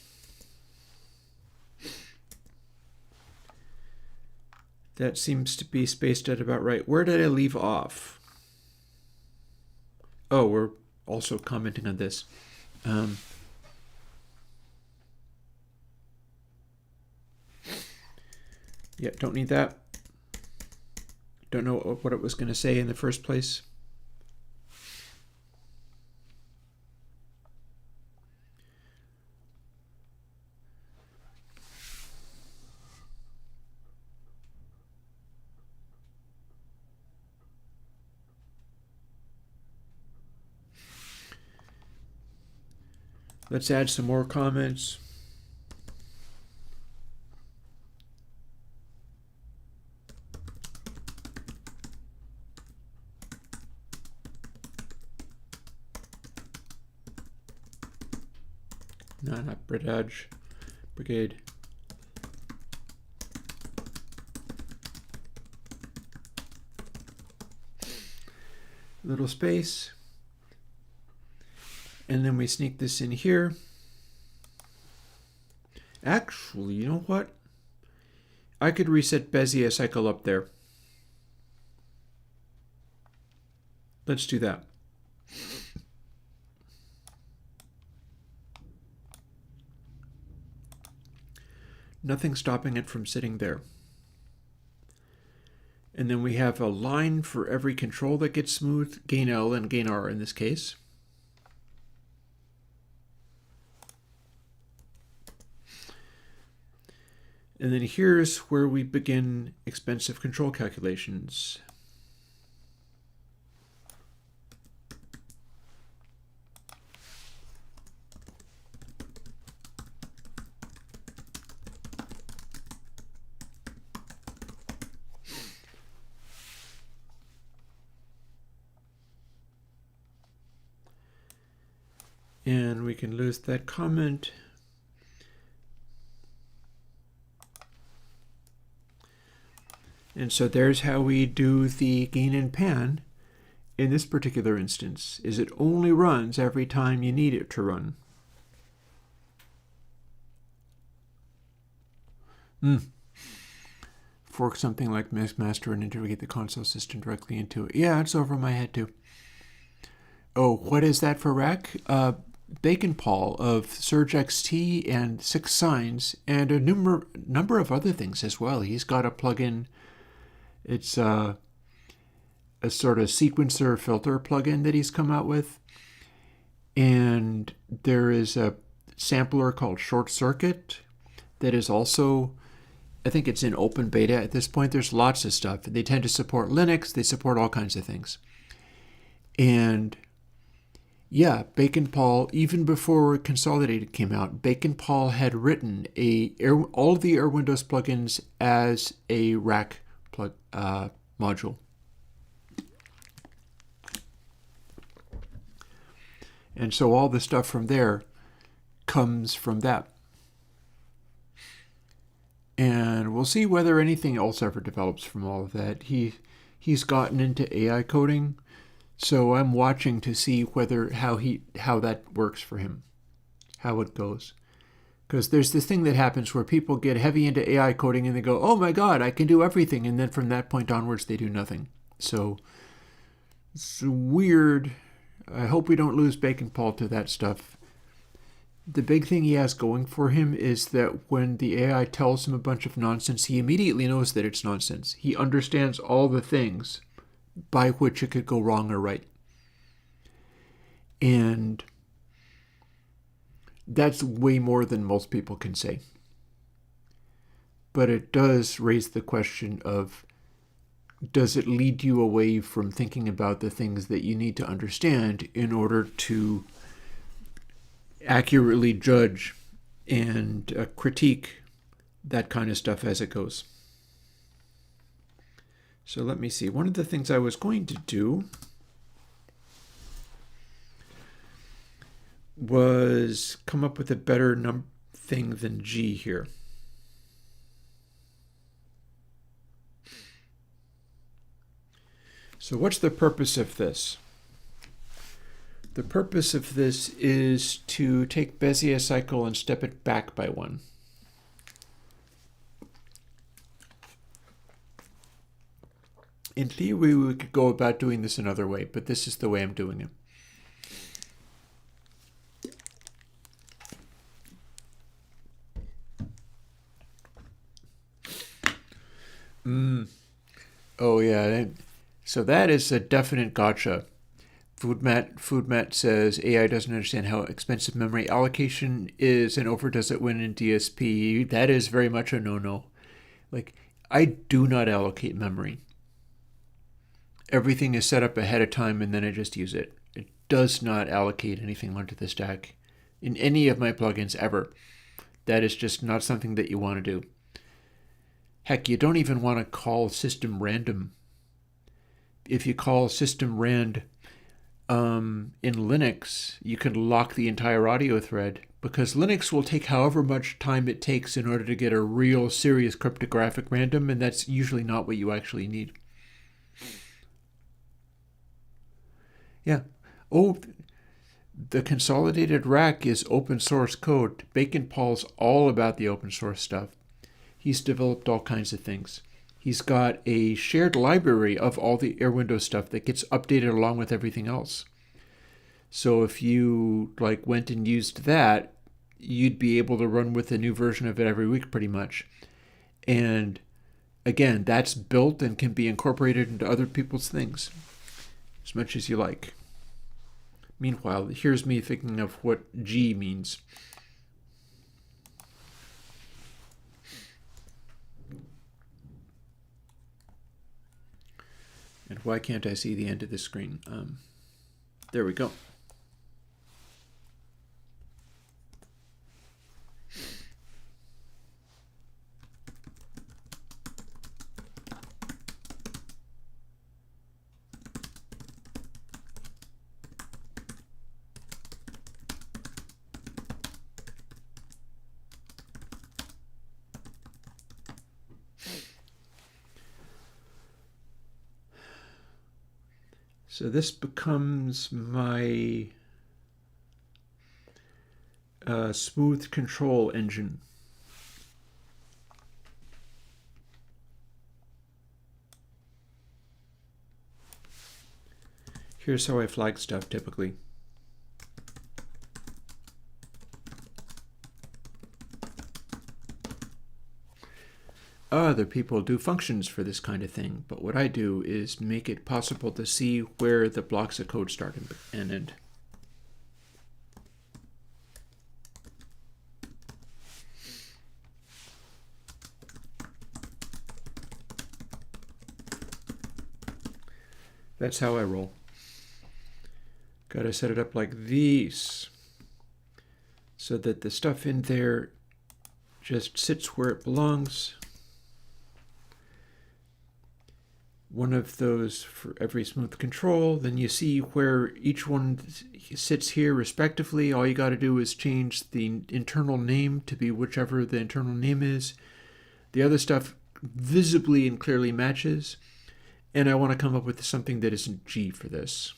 That seems to be spaced out about right. Where did I leave off? Oh, we're also commenting on this. Yeah, don't need that. Don't know what it was going to say in the first place. Let's add some more comments. No, not Brigade. Brigade. Little space. And then we sneak this in here. Actually, you know what? I could reset Bezier cycle up there. Let's do that. Nothing stopping it from sitting there. And then we have a line for every control that gets smoothed, gain L and gain R in this case. And then here's where we begin expensive control calculations. And we can lose that comment. And so there's how we do the gain and pan in this particular instance, is it only runs every time you need it to run. Fork something like Mixmaster and integrate the console system directly into it. Yeah, it's over my head too. Oh, what is that for rack? Bacon Paul of Surge XT and 6 Signs and a number of other things as well. He's got a plugin. It's a sort of sequencer filter plugin that he's come out with. And there is a sampler called Short Circuit that is also, I think it's in open beta at this point. There's lots of stuff. They tend to support Linux. They support all kinds of things. And yeah, Bacon Paul, even before Consolidated came out, Bacon Paul had written all of the Airwindows plugins as a rack module. And so all the stuff from there comes from that. And we'll see whether anything else ever develops from all of that. He's gotten into AI coding, so I'm watching to see how that works for him, how it goes. Because there's this thing that happens where people get heavy into AI coding and they go, oh my God, I can do everything. And then from that point onwards, they do nothing. So it's weird. I hope we don't lose Bacon Paul to that stuff. The big thing he has going for him is that when the AI tells him a bunch of nonsense, he immediately knows that it's nonsense. He understands all the things by which it could go wrong or right. And that's way more than most people can say. But it does raise the question of, does it lead you away from thinking about the things that you need to understand in order to accurately judge and critique that kind of stuff as it goes? So let me see. One of the things I was going to do was come up with a better thing than G here. So what's the purpose of this? The purpose of this is to take Bezier cycle and step it back by 1. In theory, we could go about doing this another way, but this is the way I'm doing it. Oh yeah, so that is a definite gotcha. Foodmat says AI doesn't understand how expensive memory allocation is and overdoes it when in DSP. That is very much a no-no. Like, I do not allocate memory. Everything is set up ahead of time and then I just use it. It does not allocate anything onto the stack in any of my plugins ever. That is just not something that you want to do. Heck, you don't even want to call system random. If you call system rand in Linux, you can lock the entire audio thread because Linux will take however much time it takes in order to get a real serious cryptographic random, and that's usually not what you actually need. Yeah. Oh, The consolidated rack is open source code. Bacon Paul's all about the open source stuff. He's developed all kinds of things. He's got a shared library of all the Airwindows stuff that gets updated along with everything else. So if you went and used that, you'd be able to run with a new version of it every week pretty much. And again, that's built and can be incorporated into other people's things as much as you like. Meanwhile, here's me thinking of what G means. And why can't I see the end of the screen? There we go. So this becomes my smooth control engine. Here's how I flag stuff typically. Other people do functions for this kind of thing, but what I do is make it possible to see where the blocks of code start and end. That's how I roll. Gotta set it up like these so that the stuff in there just sits where it belongs. One of those for every smooth control. Then you see where each one sits here respectively. All you got to do is change the internal name to be whichever the internal name is. The other stuff visibly and clearly matches. And I want to come up with something that isn't G for this.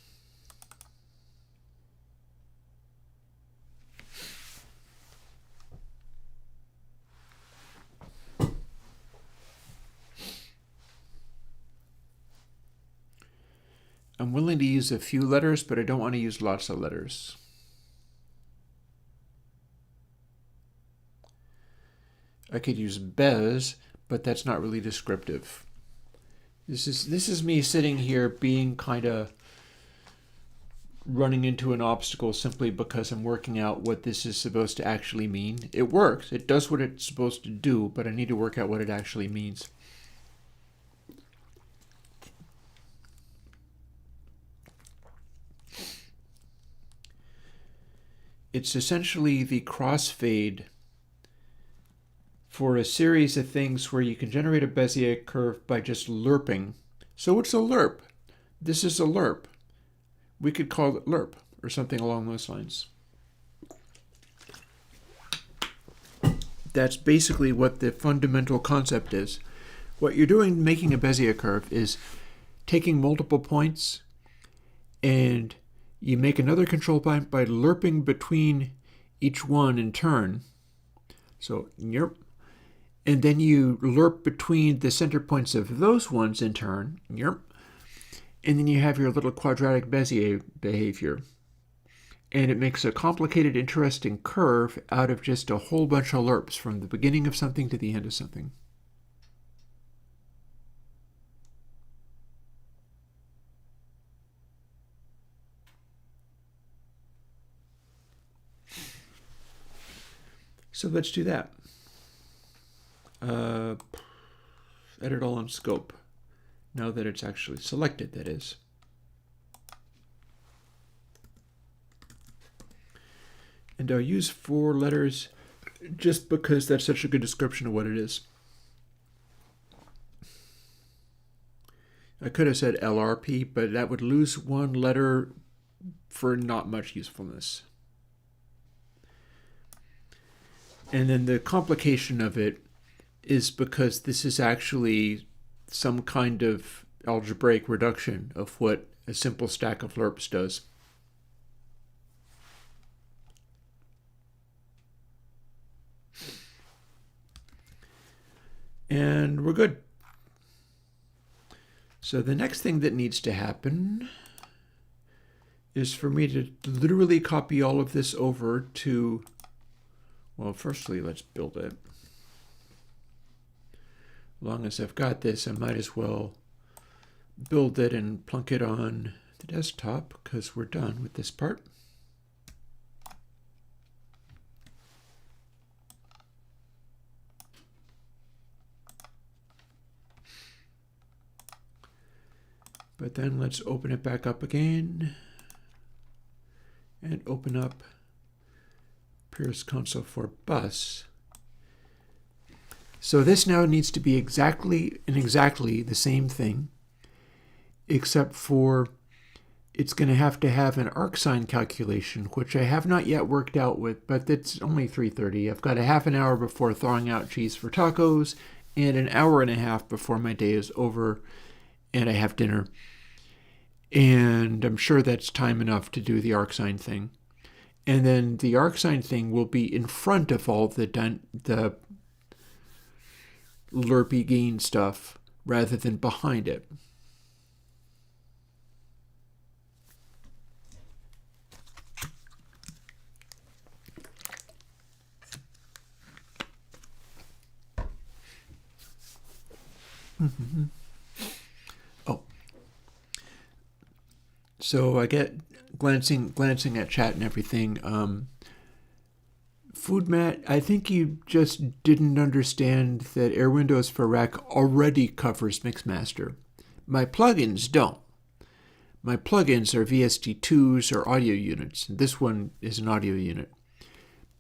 I'm willing to use a few letters, but I don't want to use lots of letters. I could use bez, but that's not really descriptive. This is me sitting here being kind of running into an obstacle simply because I'm working out what this is supposed to actually mean. It works. It does what it's supposed to do, but I need to work out what it actually means. It's essentially the crossfade for a series of things where you can generate a Bezier curve by just lerping. So it's a lerp. This is a lerp. We could call it lerp or something along those lines. That's basically what the fundamental concept is. What you're doing making a Bezier curve is taking multiple points and you make another control point by lerping between each one in turn. So, yep. And then you lerp between the center points of those ones in turn. Yep. And then you have your little quadratic Bezier behavior. And it makes a complicated, interesting curve out of just a whole bunch of lerps from the beginning of something to the end of something. So let's do that. Edit all on scope. Now that it's actually selected, that is. And I'll use 4 letters just because that's such a good description of what it is. I could have said LRP, but that would lose 1 letter for not much usefulness. And then the complication of it is because this is actually some kind of algebraic reduction of what a simple stack of lerps does. And we're good. So the next thing that needs to happen is for me to literally copy all of this over to, well, firstly, let's build it. As long as I've got this, I might as well build it and plunk it on the desktop because we're done with this part. But then let's open it back up again and open up Pierce Console for Bus. So this now needs to be exactly the same thing, except for it's going to have an arcsine calculation, which I have not yet worked out with, but it's only 3:30. I've got a half an hour before thawing out cheese for tacos and an hour and a half before my day is over and I have dinner. And I'm sure that's time enough to do the arcsine thing. And then the arcsine thing will be in front of all the lerpy gain stuff rather than behind it. Oh, so I get glancing at chat and everything. Foodmat, I think you just didn't understand that Airwindows for Rack already covers Mixmaster. My plugins don't. My plugins are VST2s or audio units. This one is an audio unit.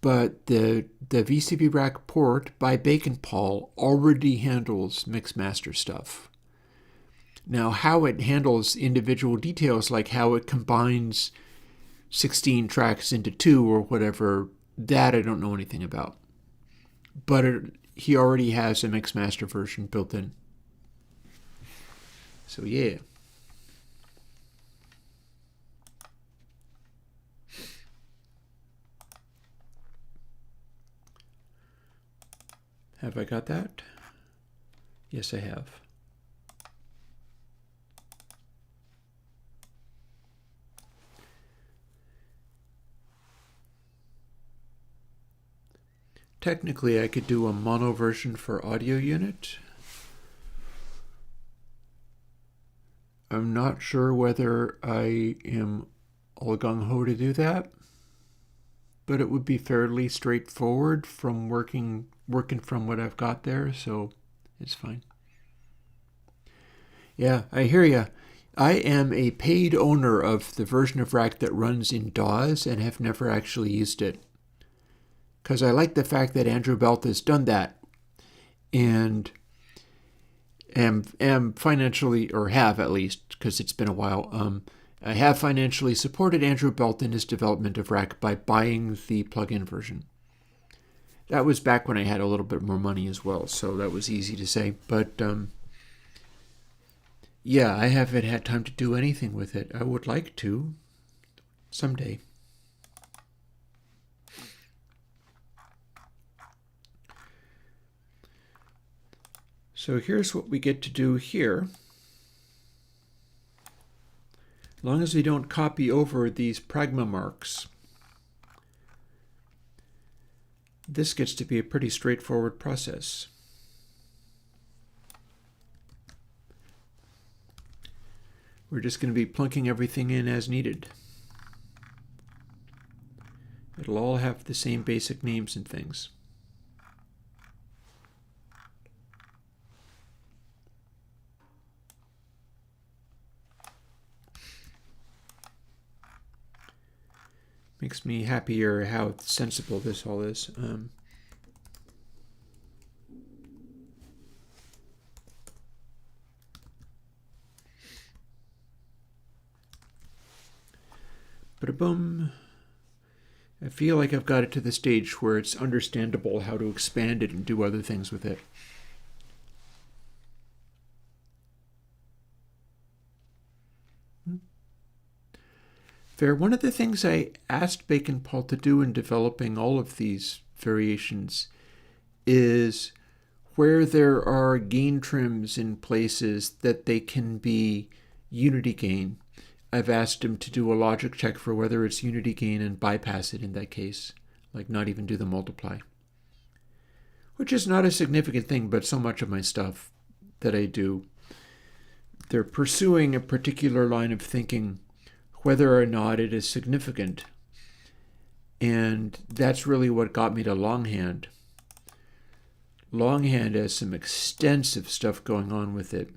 But the VCV Rack port by Bacon Paul already handles Mixmaster stuff. Now, how it handles individual details, like how it combines 16 tracks into 2 or whatever, that I don't know anything about. But he already has a Mixmaster version built in. So yeah. Have I got that? Yes, I have. Technically, I could do a mono version for audio unit. I'm not sure whether I am all gung-ho to do that, but it would be fairly straightforward from working from what I've got there, so it's fine. Yeah, I hear ya. I am a paid owner of the version of Rack that runs in DAWs and have never actually used it. Because I like the fact that Andrew Belt has done that and am financially, or have at least, because it's been a while, I have financially supported Andrew Belt in his development of Rack by buying the plug-in version. That was back when I had a little bit more money as well, so that was easy to say. But yeah, I haven't had time to do anything with it. I would like to someday. So here's what we get to do here. As long as we don't copy over these pragma marks, this gets to be a pretty straightforward process. We're just going to be plunking everything in as needed. It'll all have the same basic names and things. Makes me happier how sensible this all is. Ba-da-boom. I feel like I've got it to the stage where it's understandable how to expand it and do other things with it. Fair. One of the things I asked Bacon Paul to do in developing all of these variations is where there are gain trims in places that they can be unity gain, I've asked him to do a logic check for whether it's unity gain and bypass it in that case, like not even do the multiply. Which is not a significant thing, but so much of my stuff that I do, they're pursuing a particular line of thinking, whether or not it is significant. And that's really what got me to longhand. Longhand has some extensive stuff going on with it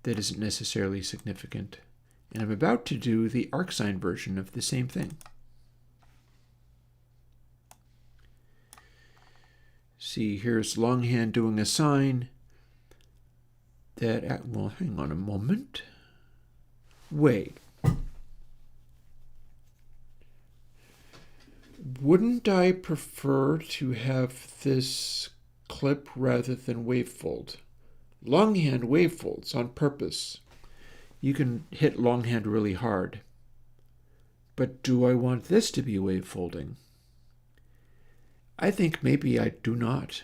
that isn't necessarily significant. And I'm about to do the arcsine version of the same thing. See, here's longhand doing a sign that, well, hang on a moment. Wait. Wouldn't I prefer to have this clip rather than wavefold? Longhand wavefolds on purpose. You can hit longhand really hard. But do I want this to be wavefolding? I think maybe I do not.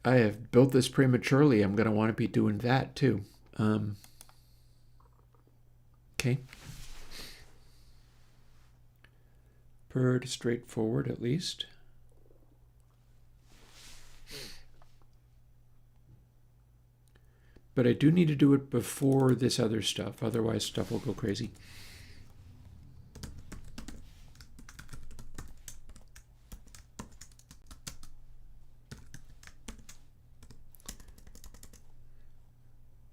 I have built this prematurely. I'm going to want to be doing that too. Okay. Pretty straightforward, at least. But I do need to do it before this other stuff, otherwise stuff will go crazy.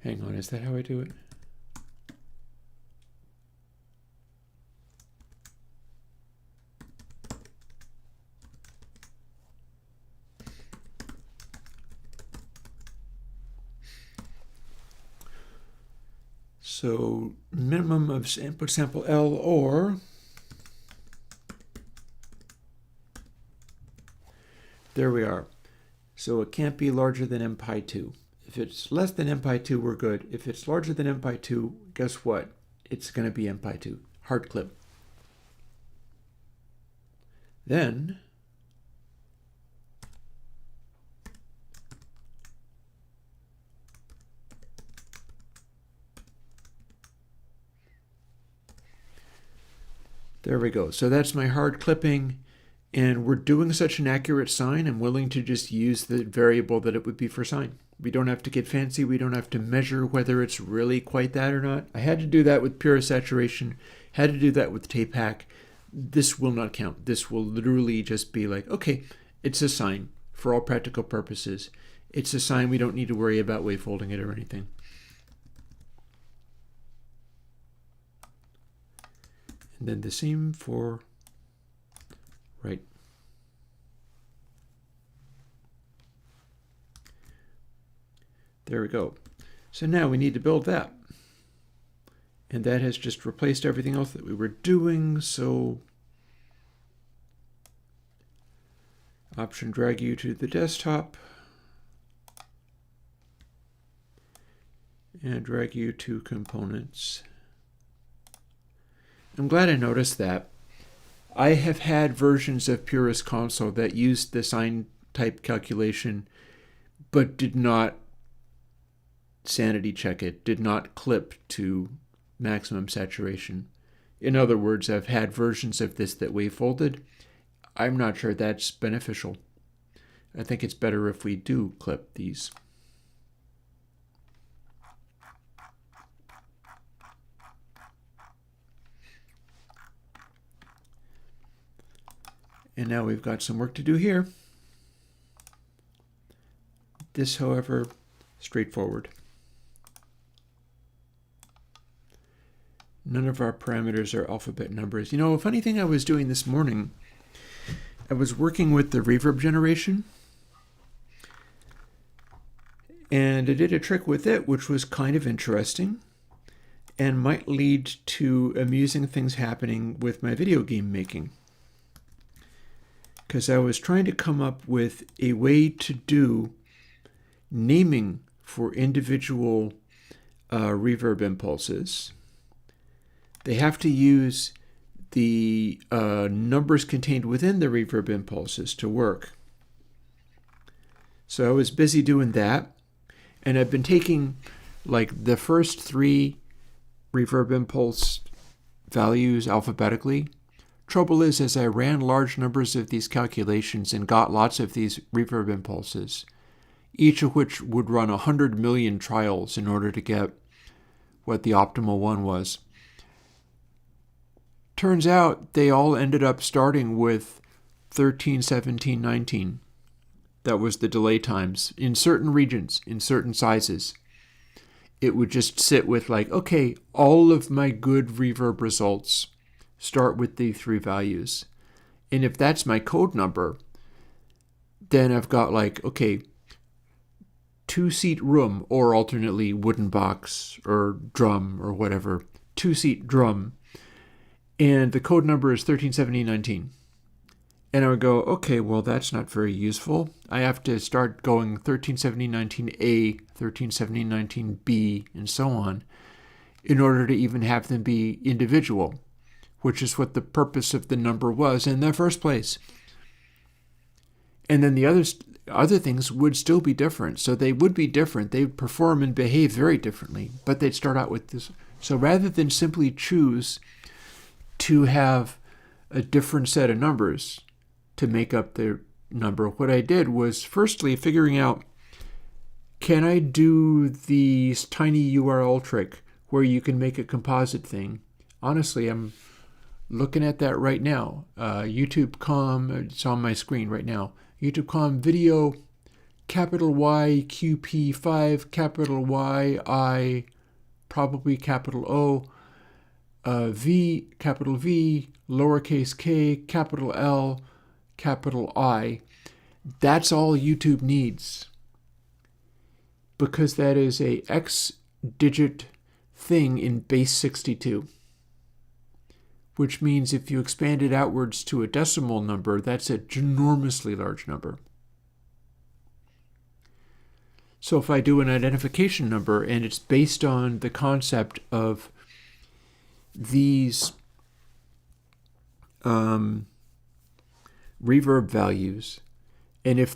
Hang on, is that how I do it? So minimum of input sample L, or there we are. So it can't be larger than m pi 2. If it's less than m pi 2, we're good. If it's larger than m pi 2, guess what? It's going to be m pi 2. Hard clip. Then there we go. So that's my hard clipping, and we're doing such an accurate sign, I'm willing to just use the variable that it would be for sign. We don't have to get fancy. We don't have to measure whether it's really quite that or not. I had to do that with pure saturation, had to do that with tape hack. This will not count. This will literally just be like, okay, it's a sign for all practical purposes. It's a sign. We don't need to worry about wavefolding it or anything. And then the same for right. There we go. So now we need to build that. And that has just replaced everything else that we were doing. So option drag you to the desktop and drag you to components. I'm glad I noticed that. I have had versions of Purist Console that used the sign type calculation, but did not sanity check it, did not clip to maximum saturation. In other words, I've had versions of this that wavefolded. I'm not sure that's beneficial. I think it's better if we do clip these. And now we've got some work to do here. This, however, straightforward. None of our parameters are alphabet numbers. You know, a funny thing I was doing this morning, I was working with the reverb generation, and I did a trick with it, which was kind of interesting and might lead to amusing things happening with my video game making. Because I was trying to come up with a way to do naming for individual reverb impulses. They have to use the numbers contained within the reverb impulses to work. So I was busy doing that, and I've been taking like the first 3 reverb impulse values alphabetically. Trouble is, as I ran large numbers of these calculations and got lots of these reverb impulses, each of which would run 100 million trials in order to get what the optimal one was. Turns out they all ended up starting with 13, 17, 19. That was the delay times. In certain regions, in certain sizes, it would just sit with like, okay, all of my good reverb results start with the 3 values. And if that's my code number, then I've got like, okay, 2-seat room, or alternately wooden box or drum or whatever, 2-seat drum. And the code number is 137019. And I would go, okay, well, that's not very useful. I have to start going 137019A, 137019B, and so on, in order to even have them be individual, which is what the purpose of the number was in the first place. And then the other things would still be different. So they would be different. They would perform and behave very differently, but they'd start out with this. So rather than simply choose to have a different set of numbers to make up the number, what I did was firstly figuring out, can I do the tiny URL trick where you can make a composite thing? Honestly, I'm looking at that right now. YouTube.com, it's on my screen right now. YouTube.com video, capital Y, QP5, capital Y, I, probably capital O, V, capital V, lowercase k, capital L, capital I. That's all YouTube needs, because that is a X-digit thing in base 62, which means if you expand it outwards to a decimal number, that's a ginormously large number. So if I do an identification number and it's based on the concept of these reverb values, and if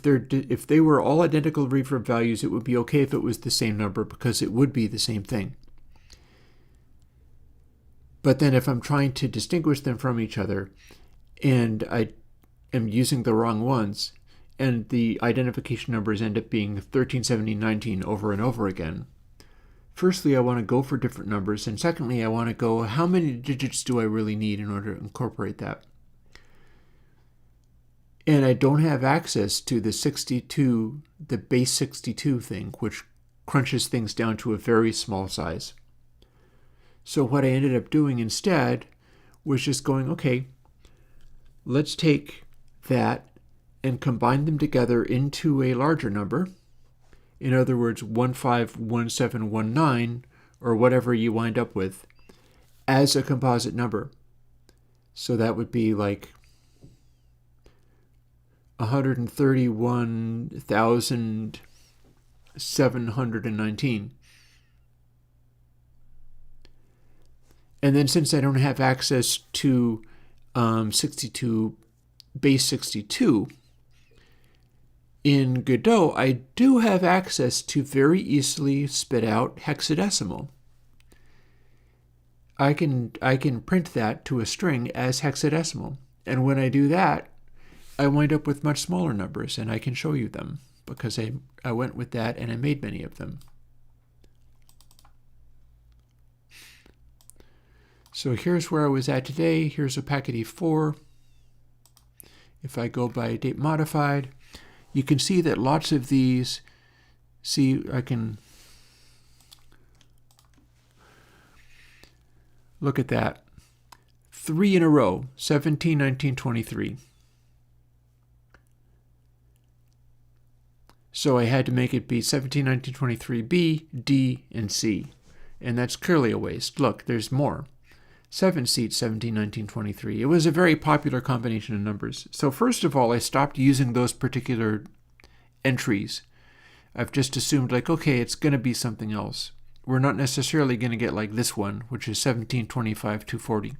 they were all identical reverb values, it would be okay if it was the same number, because it would be the same thing. But then if I'm trying to distinguish them from each other and I am using the wrong ones, and the identification numbers end up being 137019 over and over again, firstly, I want to go for different numbers, and secondly, I want to go, how many digits do I really need in order to incorporate that? And I don't have access to the 62, the base 62 thing, which crunches things down to a very small size. So what I ended up doing instead was just going, okay, let's take that and combine them together into a larger number. In other words, 151719, or whatever you wind up with, as a composite number. So that would be like 131,719. And then since I don't have access to 62, base 62, in Godot, I do have access to very easily spit out hexadecimal. I can print that to a string as hexadecimal. And when I do that, I wind up with much smaller numbers, and I can show you them because I went with that and I made many of them. So here's where I was at today. Here's a packet E4. If I go by date modified, you can see that lots of these, I can look at that. 3 in a row, 17, 19, 23. So I had to make it be 17, 19, 23, B, D, and C. And that's clearly a waste. Look, there's more. 7 seats, 17, 19, 23. It was a very popular combination of numbers. So first of all, I stopped using those particular entries. I've just assumed like, okay, it's going to be something else. we're not necessarily going to get like this one, which is 1725-240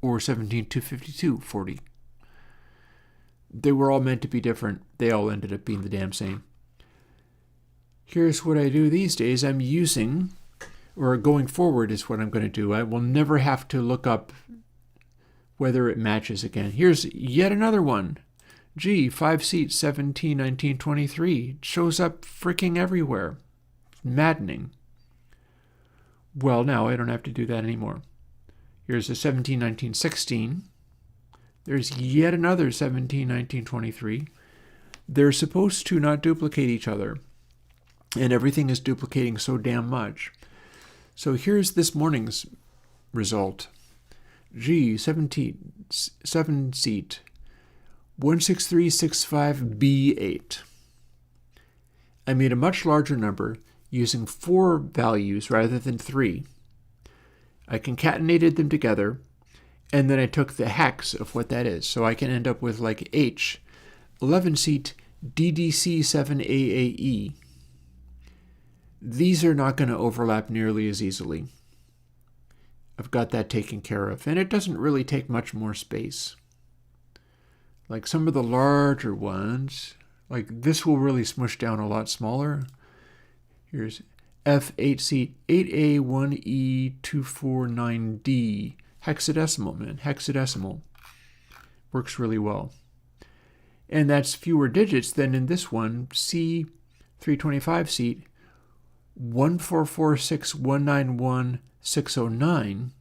or 17-252-40. They were all meant to be different. They all ended up being the damn same. Here's what I do these days. I'm using, or going forward is what I'm going to do. I will never have to look up whether it matches again. Here's yet another one. Gee, 5 seats, 17, 19, 23. It shows up freaking everywhere. It's maddening. Well, now I don't have to do that anymore. Here's a 17, 19, 16. There's yet another 17, 19, 23. They're supposed to not duplicate each other. And everything is duplicating so damn much. So here's this morning's result. G, 7 seat, 16365B8. I made a much larger number using 4 values rather than 3. I concatenated them together, and then I took the hex of what that is. So I can end up with like H, 11 seat, DDC7AAE. These are not going to overlap nearly as easily. I've got that taken care of. And it doesn't really take much more space. Like some of the larger ones, like this will really smush down a lot smaller. Here's F8 seat 8A1E249D. Hexadecimal, man. Hexadecimal. Works really well. And that's fewer digits than in this one, C325 seat 1446191,609.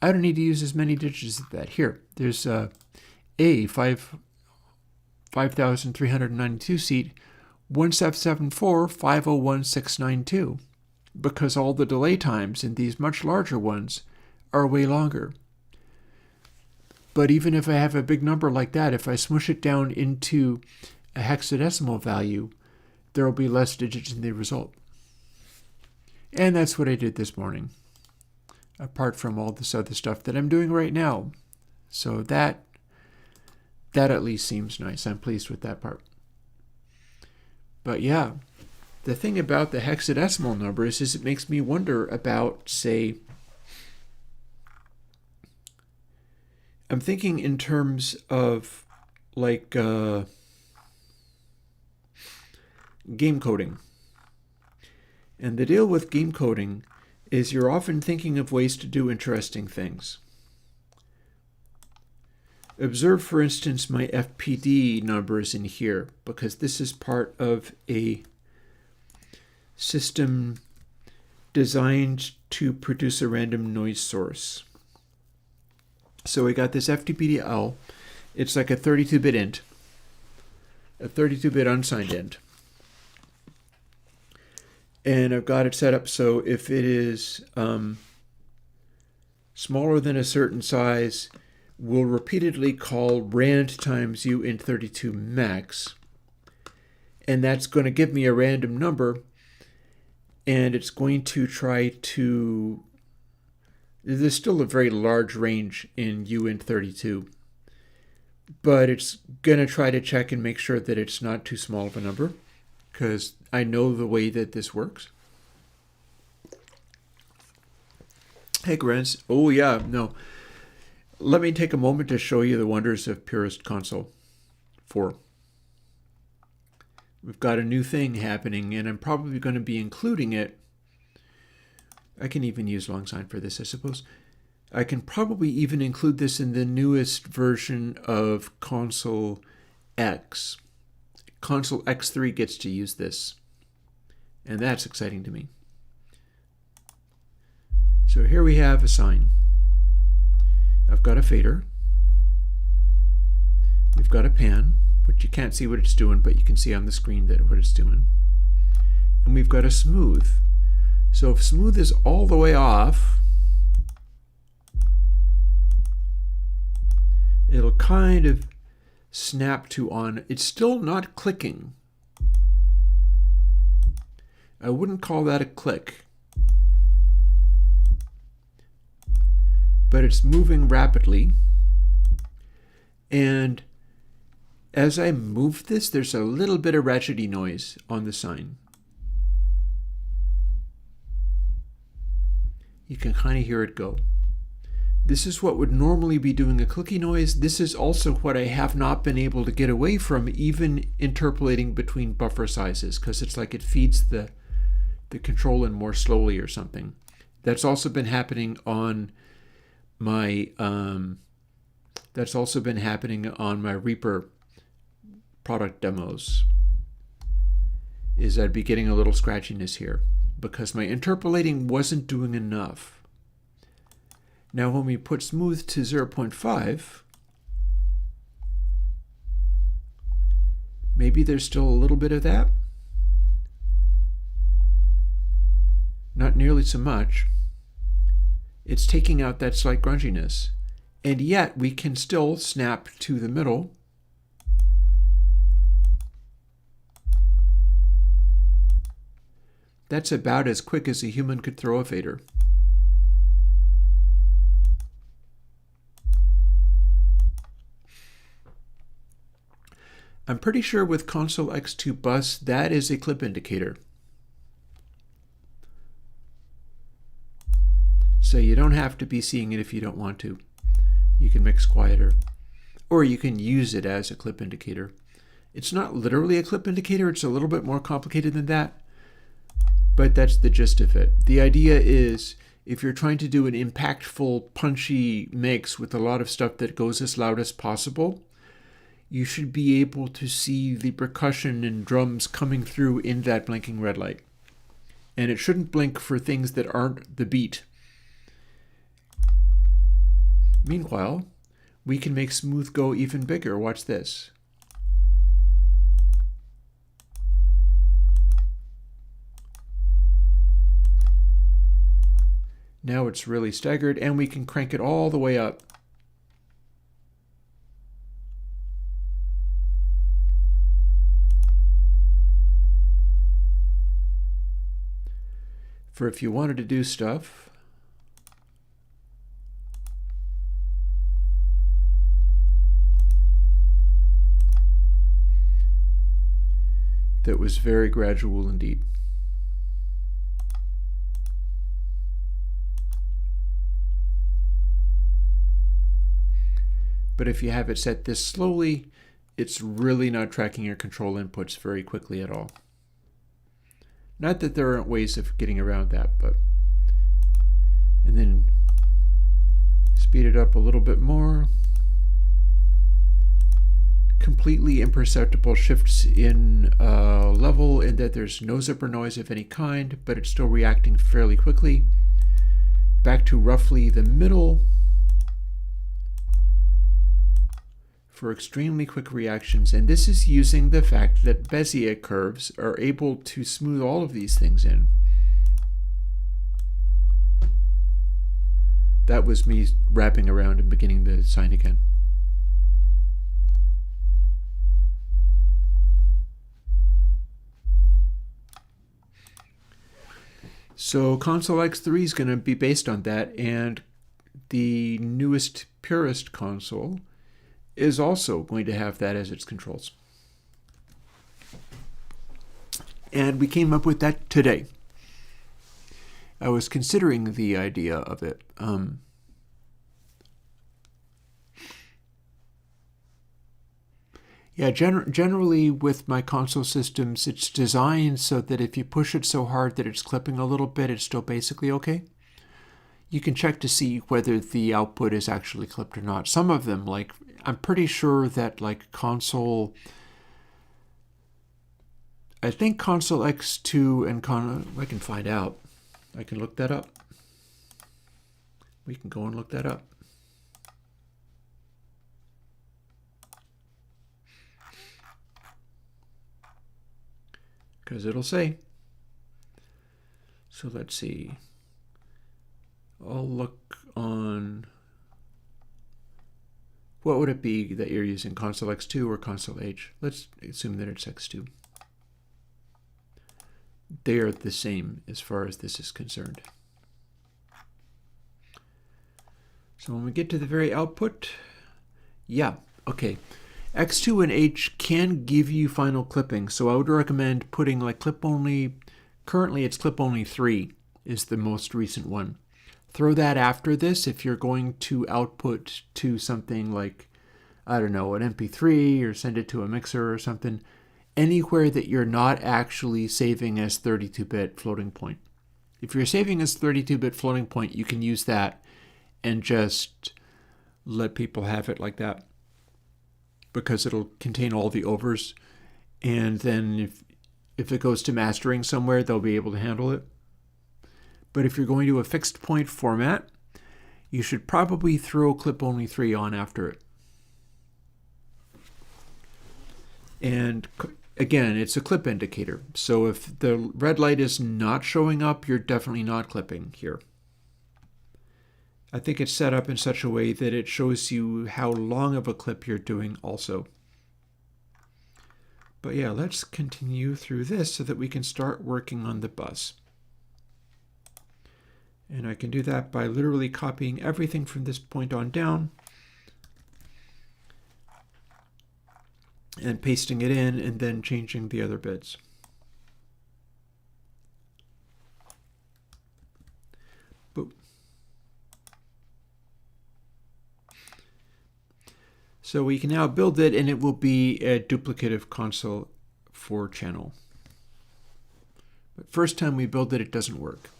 I don't need to use as many digits as that. Here, there's A 5392 seat 1774501,692, because all the delay times in these much larger ones are way longer. But even if I have a big number like that, if I smush it down into a hexadecimal value, there will be less digits in the result. And that's what I did this morning, apart from all this other stuff that I'm doing right now. So that at least seems nice. I'm pleased with that part. But yeah, the thing about the hexadecimal numbers is it makes me wonder about, say, I'm thinking in terms of like game coding. And the deal with game coding is you're often thinking of ways to do interesting things. Observe, for instance, my FPD numbers in here, because this is part of a system designed to produce a random noise source. So we got this FTPDL. It's like a 32-bit int, a 32-bit unsigned int. And I've got it set up so if it is smaller than a certain size, we'll repeatedly call rand times uint32 max. And that's going to give me a random number. And it's going to try to... There's still a very large range in uint32. But it's going to try to check and make sure that it's not too small of a number, because I know the way that this works. Hey, Grants. Oh, yeah, no. Let me take a moment to show you the wonders of Purist Console 4. We've got a new thing happening, and I'm probably going to be including it. I can even use long sign for this, I suppose. I can probably even include this in the newest version of Console X. Console X3 gets to use this, and that's exciting to me. So here we have a sine. I've got a fader. We've got a pan, which you can't see what it's doing, but you can see on the screen that what it's doing. And we've got a smooth. So if smooth is all the way off, it'll kind of snap to on. It's still not clicking. I wouldn't call that a click. But it's moving rapidly. And as I move this, there's a little bit of ratchety noise on the sine. You can kind of hear it go. This is what would normally be doing a clicky noise. This is also what I have not been able to get away from, even interpolating between buffer sizes, because it's like it feeds the control in more slowly or something. That's also been happening on my Reaper product demos. Is I'd be getting a little scratchiness here because my interpolating wasn't doing enough. Now when we put smooth to 0.5, maybe there's still a little bit of that. Not nearly so much. It's taking out that slight grunginess. And yet we can still snap to the middle. That's about as quick as a human could throw a fader. I'm pretty sure with Console X2 bus, that is a clip indicator. So you don't have to be seeing it if you don't want to. You can mix quieter, or you can use it as a clip indicator. It's not literally a clip indicator, it's a little bit more complicated than that, but that's the gist of it. The idea is, if you're trying to do an impactful, punchy mix with a lot of stuff that goes as loud as possible, you should be able to see the percussion and drums coming through in that blinking red light. And it shouldn't blink for things that aren't the beat. Meanwhile, we can make smooth go even bigger. Watch this. Now it's really staggered, and we can crank it all the way up. For if you wanted to do stuff that was very gradual indeed. But if you have it set this slowly, it's really not tracking your control inputs very quickly at all. Not that there aren't ways of getting around that, but... And then speed it up a little bit more. Completely imperceptible shifts in level in that there's no zipper noise of any kind, but it's still reacting fairly quickly. Back to roughly the middle for extremely quick reactions, and this is using the fact that Bezier curves are able to smooth all of these things in. That was me wrapping around and beginning the sign again. So Console X3 is going to be based on that, and the newest Purist console is also going to have that as its controls. And we came up with that today. I was considering the idea of it. Yeah, generally with my console systems, it's designed so that if you push it so hard that it's clipping a little bit, it's still basically okay. You can check to see whether the output is actually clipped or not. Some of them, like, I'm pretty sure that like I think Console X2 and I can find out. I can look that up. We can go and look that up. Because it'll say. So let's see. I'll look on, what would it be that you're using, Console X2 or Console H? Let's assume that it's X2. They are the same as far as this is concerned. So when we get to the very output, yeah, okay. X2 and H can give you final clipping, so I would recommend putting like clip only, currently it's clip only 3 is the most recent one. throw that after this if you're going to output to something like, I don't know, an MP3 or send it to a mixer or something, anywhere that you're not actually saving as 32-bit floating point. If you're saving as 32-bit floating point, you can use that and just let people have it like that, because it'll contain all the overs. And then if it goes to mastering somewhere, they'll be able to handle it. But if you're going to a fixed point format, you should probably throw clip only 3 on after it. And again, it's a clip indicator. So if the red light is not showing up, you're definitely not clipping here. I think it's set up in such a way that it shows you how long of a clip you're doing also. But yeah, let's continue through this so that we can start working on the bus. And I can do that by literally copying everything from this point on down and pasting it in and then changing the other bits. Boop. So we can now build it, and it will be a duplicative console 4 channel. But first time we build it, it doesn't work.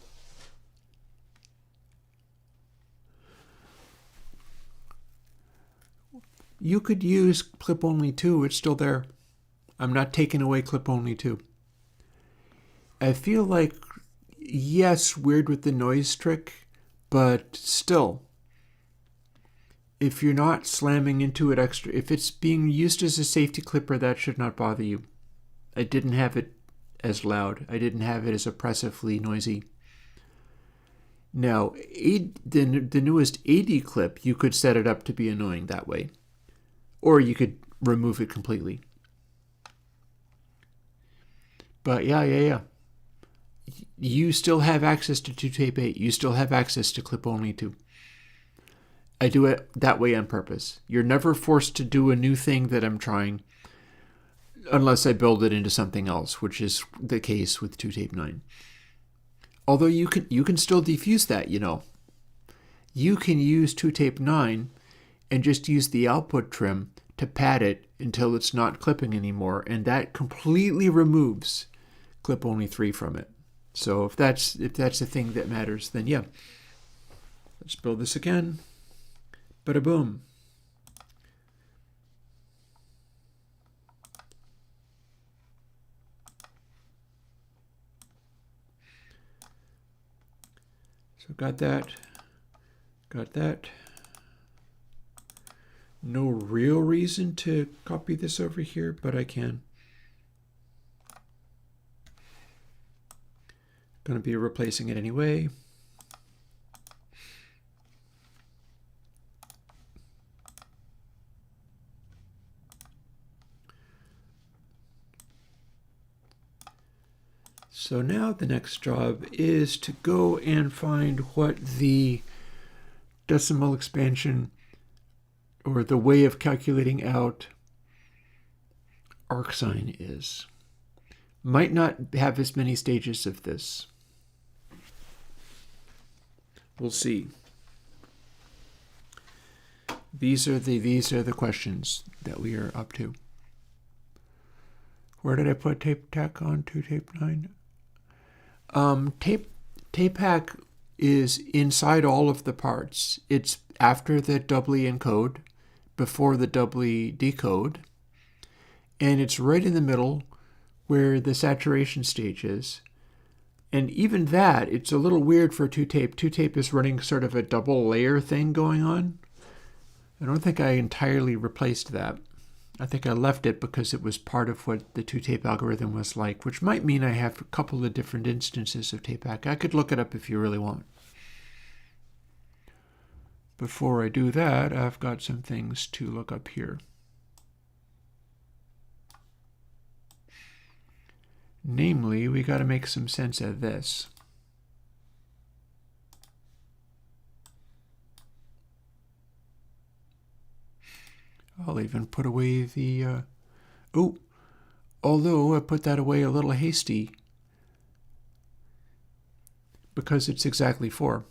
You could use clip only 2, it's still there. I'm not taking away clip only 2. I feel like, yes, weird with the noise trick, but still, if you're not slamming into it extra, if it's being used as a safety clipper, that should not bother you. I didn't have it as loud. I didn't have it as oppressively noisy. Now, the newest AD clip, you could set it up to be annoying that way. Or you could remove it completely. But yeah. You still have access to 2-tape 8. You still have access to clip only 2. I do it that way on purpose. You're never forced to do a new thing that I'm trying unless I build it into something else, which is the case with 2-tape 9. Although you can still defuse that, you know. You can use 2-tape 9 and just use the output trim to pad it until it's not clipping anymore, and that completely removes clip only 3 from it. So if that's the thing that matters, then yeah. Let's build this again. Bada boom. So got that. No real reason to copy this over here, but I can. Going to be replacing it anyway. So now the next job is to go and find what the decimal expansion or the way of calculating out arcsine is. Might not have as many stages of this. We'll see. These are the questions that we are up to. Where did I put tape tack on 2-tape 9? Tape hack is inside all of the parts. It's after the doubly encode, before the doubly decode, and it's right in the middle where the saturation stage is. And even that, it's a little weird for 2-tape. 2-tape is running sort of a double layer thing going on. I don't think I entirely replaced that. I think I left it because it was part of what the 2-tape algorithm was like, which might mean I have a couple of different instances of tape hack. I could look it up if you really want. Before I do that, I've got some things to look up here. Namely, we got to make some sense of this. I'll even put away the... although I put that away a little hasty because it's exactly 4.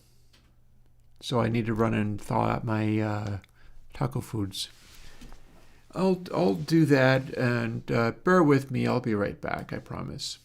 So I need to run and thaw out my taco foods. I'll do that, and bear with me. I'll be right back, I promise.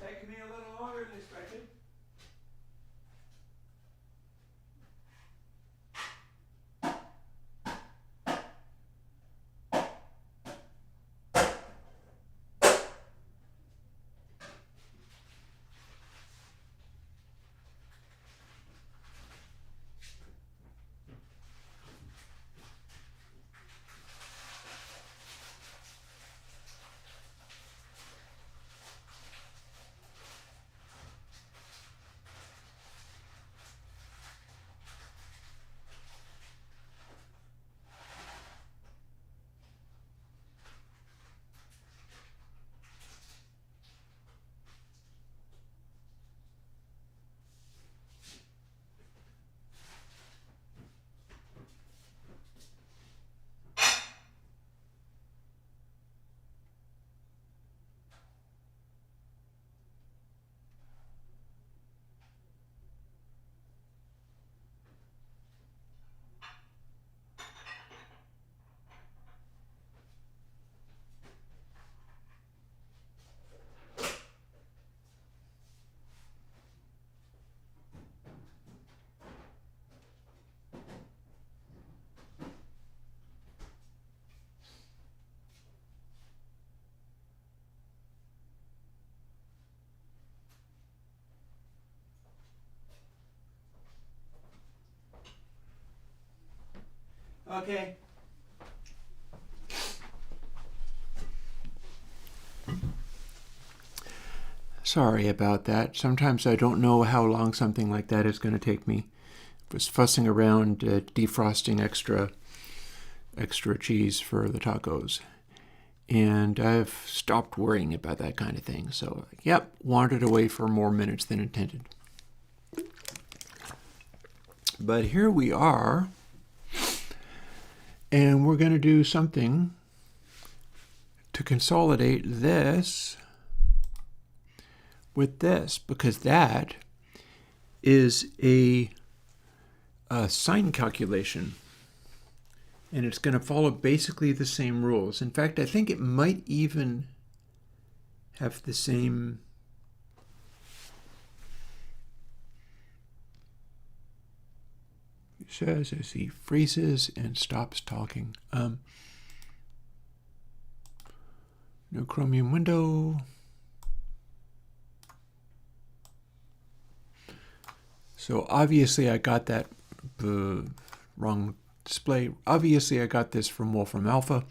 Taking me a little longer than expected. Okay. Sorry about that. Sometimes I don't know how long something like that is going to take me. I was fussing around defrosting extra cheese for the tacos. And I've stopped worrying about that kind of thing. So, yep, wandered away for more minutes than intended. But here we are. And we're going to do something to consolidate this with this, because that is a sine calculation. And it's going to follow basically the same rules. In fact, I think it might even have the same says as he freezes and stops talking. No Chromium window. So obviously I got that wrong display. Obviously I got this from Wolfram Alpha.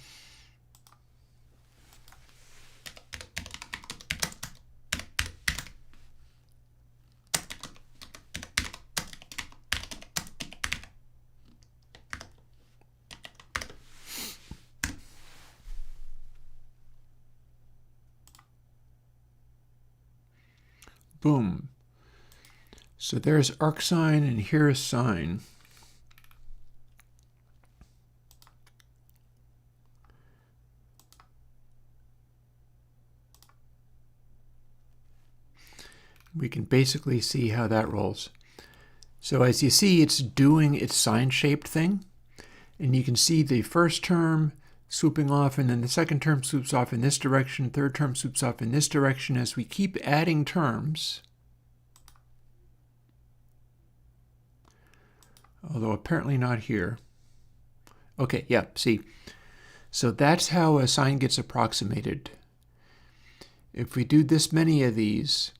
Boom. So there's arcsine and here's sine. We can basically see how that rolls. So as you see, it's doing its sine-shaped thing. And you can see the first term swooping off, and then the second term swoops off in this direction, third term swoops off in this direction. As we keep adding terms, although apparently not here. Okay, yeah, see. So that's how a sine gets approximated. If we do this many of these,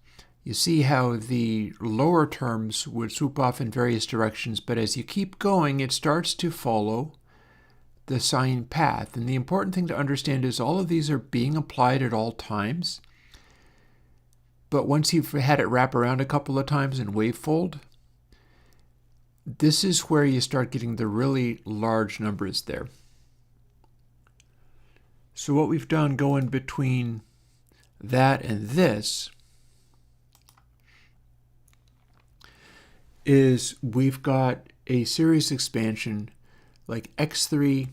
you see how the lower terms would swoop off in various directions, but as you keep going, it starts to follow the sine path. And the important thing to understand is all of these are being applied at all times. But once you've had it wrap around a couple of times and wavefold, this is where you start getting the really large numbers there. So what we've done going between that and this is we've got a series expansion like x3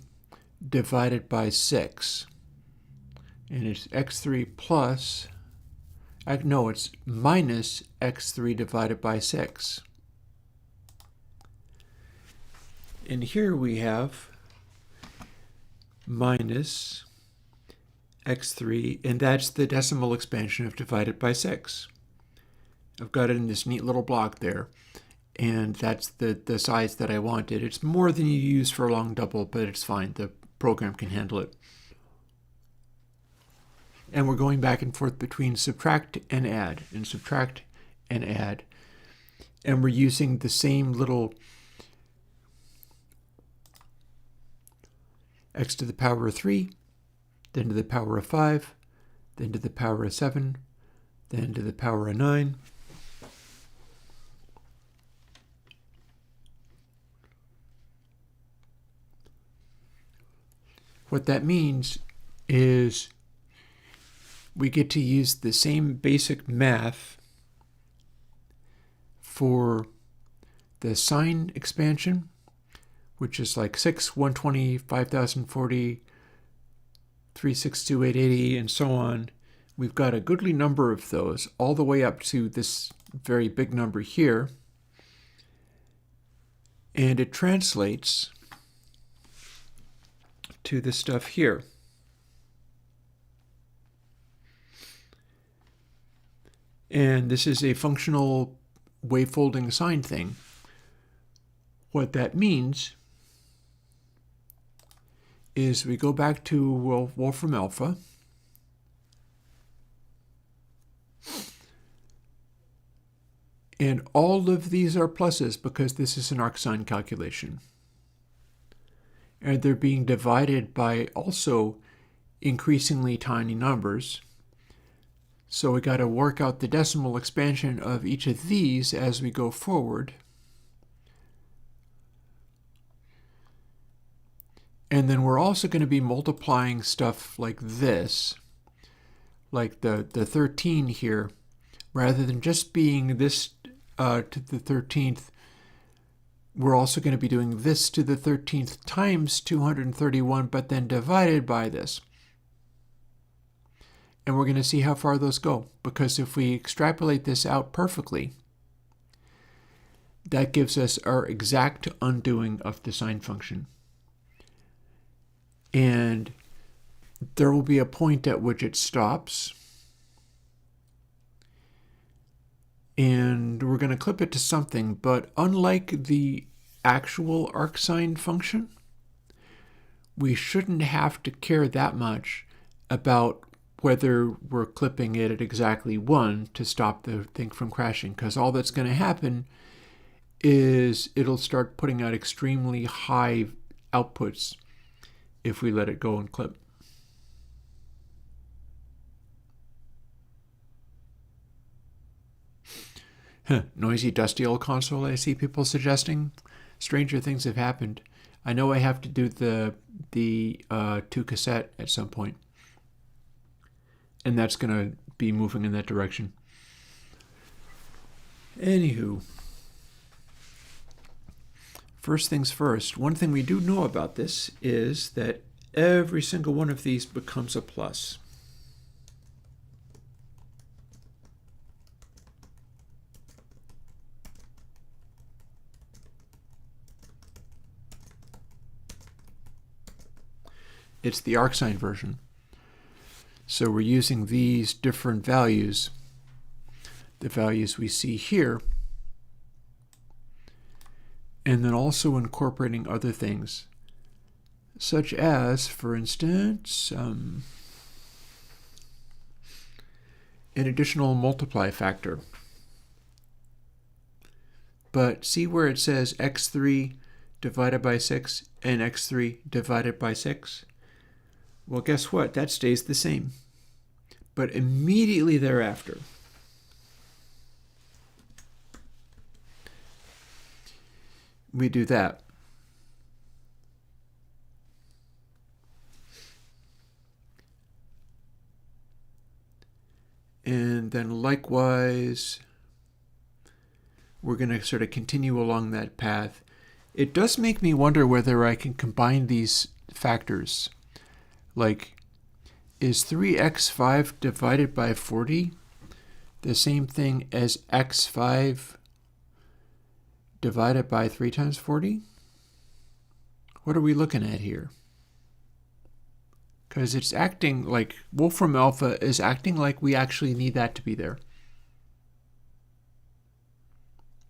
divided by 6. And it's x3 plus, no, it's minus x3 divided by 6. And here we have minus x3, and that's the decimal expansion of divided by 6. I've got it in this neat little block there, and that's the size that I wanted. It's more than you use for a long double, but it's fine. The program can handle it. And we're going back and forth between subtract and add, and subtract and add. And we're using the same little x to the power of 3, then to the power of 5, then to the power of 7, then to the power of 9. What that means is we get to use the same basic math for the sine expansion, which is like 6, 120, 5040, 362, 880, and so on. We've got a goodly number of those, all the way up to this very big number here. And it translates to this stuff here. And this is a functional wavefolding sine thing. What that means is we go back to Wolfram Alpha, and all of these are pluses because this is an arcsine calculation. And they're being divided by also increasingly tiny numbers. So we got to work out the decimal expansion of each of these as we go forward. And then we're also going to be multiplying stuff like this, like the 13 here, rather than just being this to the 13th. We're also going to be doing this to the 13th times 231, but then divided by this. And we're going to see how far those go, because if we extrapolate this out perfectly, that gives us our exact undoing of the sine function. And there will be a point at which it stops. And we're going to clip it to something, but unlike the actual arcsine function, we shouldn't have to care that much about whether we're clipping it at exactly 1 to stop the thing from crashing, because all that's going to happen is it'll start putting out extremely high outputs if we let it go and clip. Noisy, dusty old console, I see people suggesting. Stranger things have happened. I know I have to do the 2 cassette at some point. And that's going to be moving in that direction. Anywho. First things first, one thing we do know about this is that every single one of these becomes a plus. It's the arcsine version. So we're using these different values, the values we see here, and then also incorporating other things, such as, for instance, an additional multiply factor. But see where it says x3 divided by 6 and x3 divided by 6? Well, guess what? That stays the same. But immediately thereafter, we do that. And then likewise, we're going to sort of continue along that path. It does make me wonder whether I can combine these factors. Like, is 3x5 divided by 40 the same thing as x5 divided by 3 times 40? What are we looking at here? Because it's acting like Wolfram Alpha is acting like we actually need that to be there.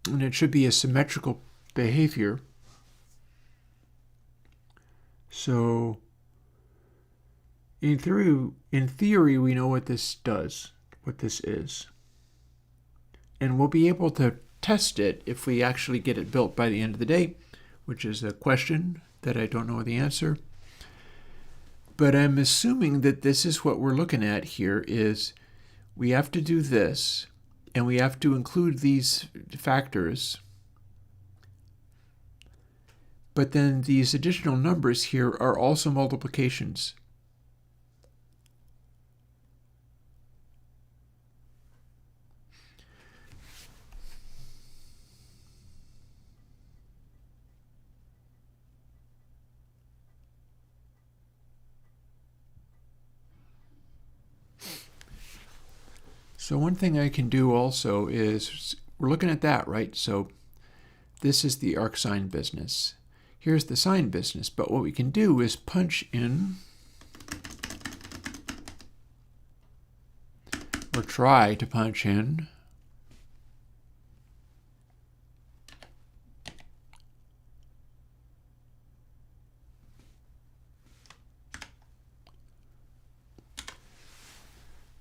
And it should be a symmetrical behavior. So in theory, we know what this does, what this is. And we'll be able to test it if we actually get it built by the end of the day, which is a question that I don't know the answer. But I'm assuming that this is what we're looking at here is we have to do this, and we have to include these factors. But then these additional numbers here are also multiplications. So one thing I can do also is, we're looking at that, right? So this is the arcsine business. Here's the sine business. But what we can do is punch in, or try to punch in,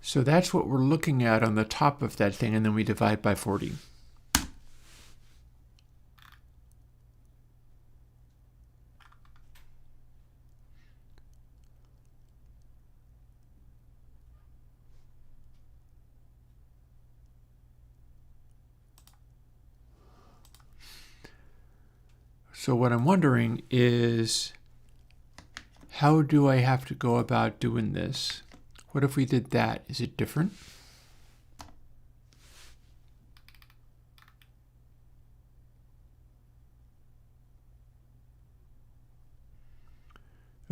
so that's what we're looking at on the top of that thing, and then we divide by 40. So what I'm wondering is, how do I have to go about doing this? What if we did that? Is it different?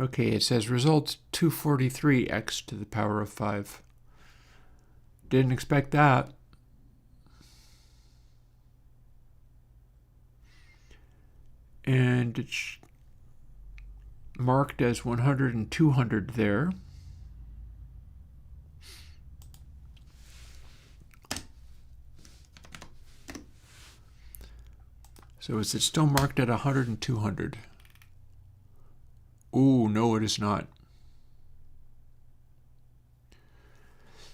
Okay, it says results 243x to the power of 5. Didn't expect that. And it's marked as 100 and 200 there. So is it still marked at 100 and 200? Oh, no, it is not.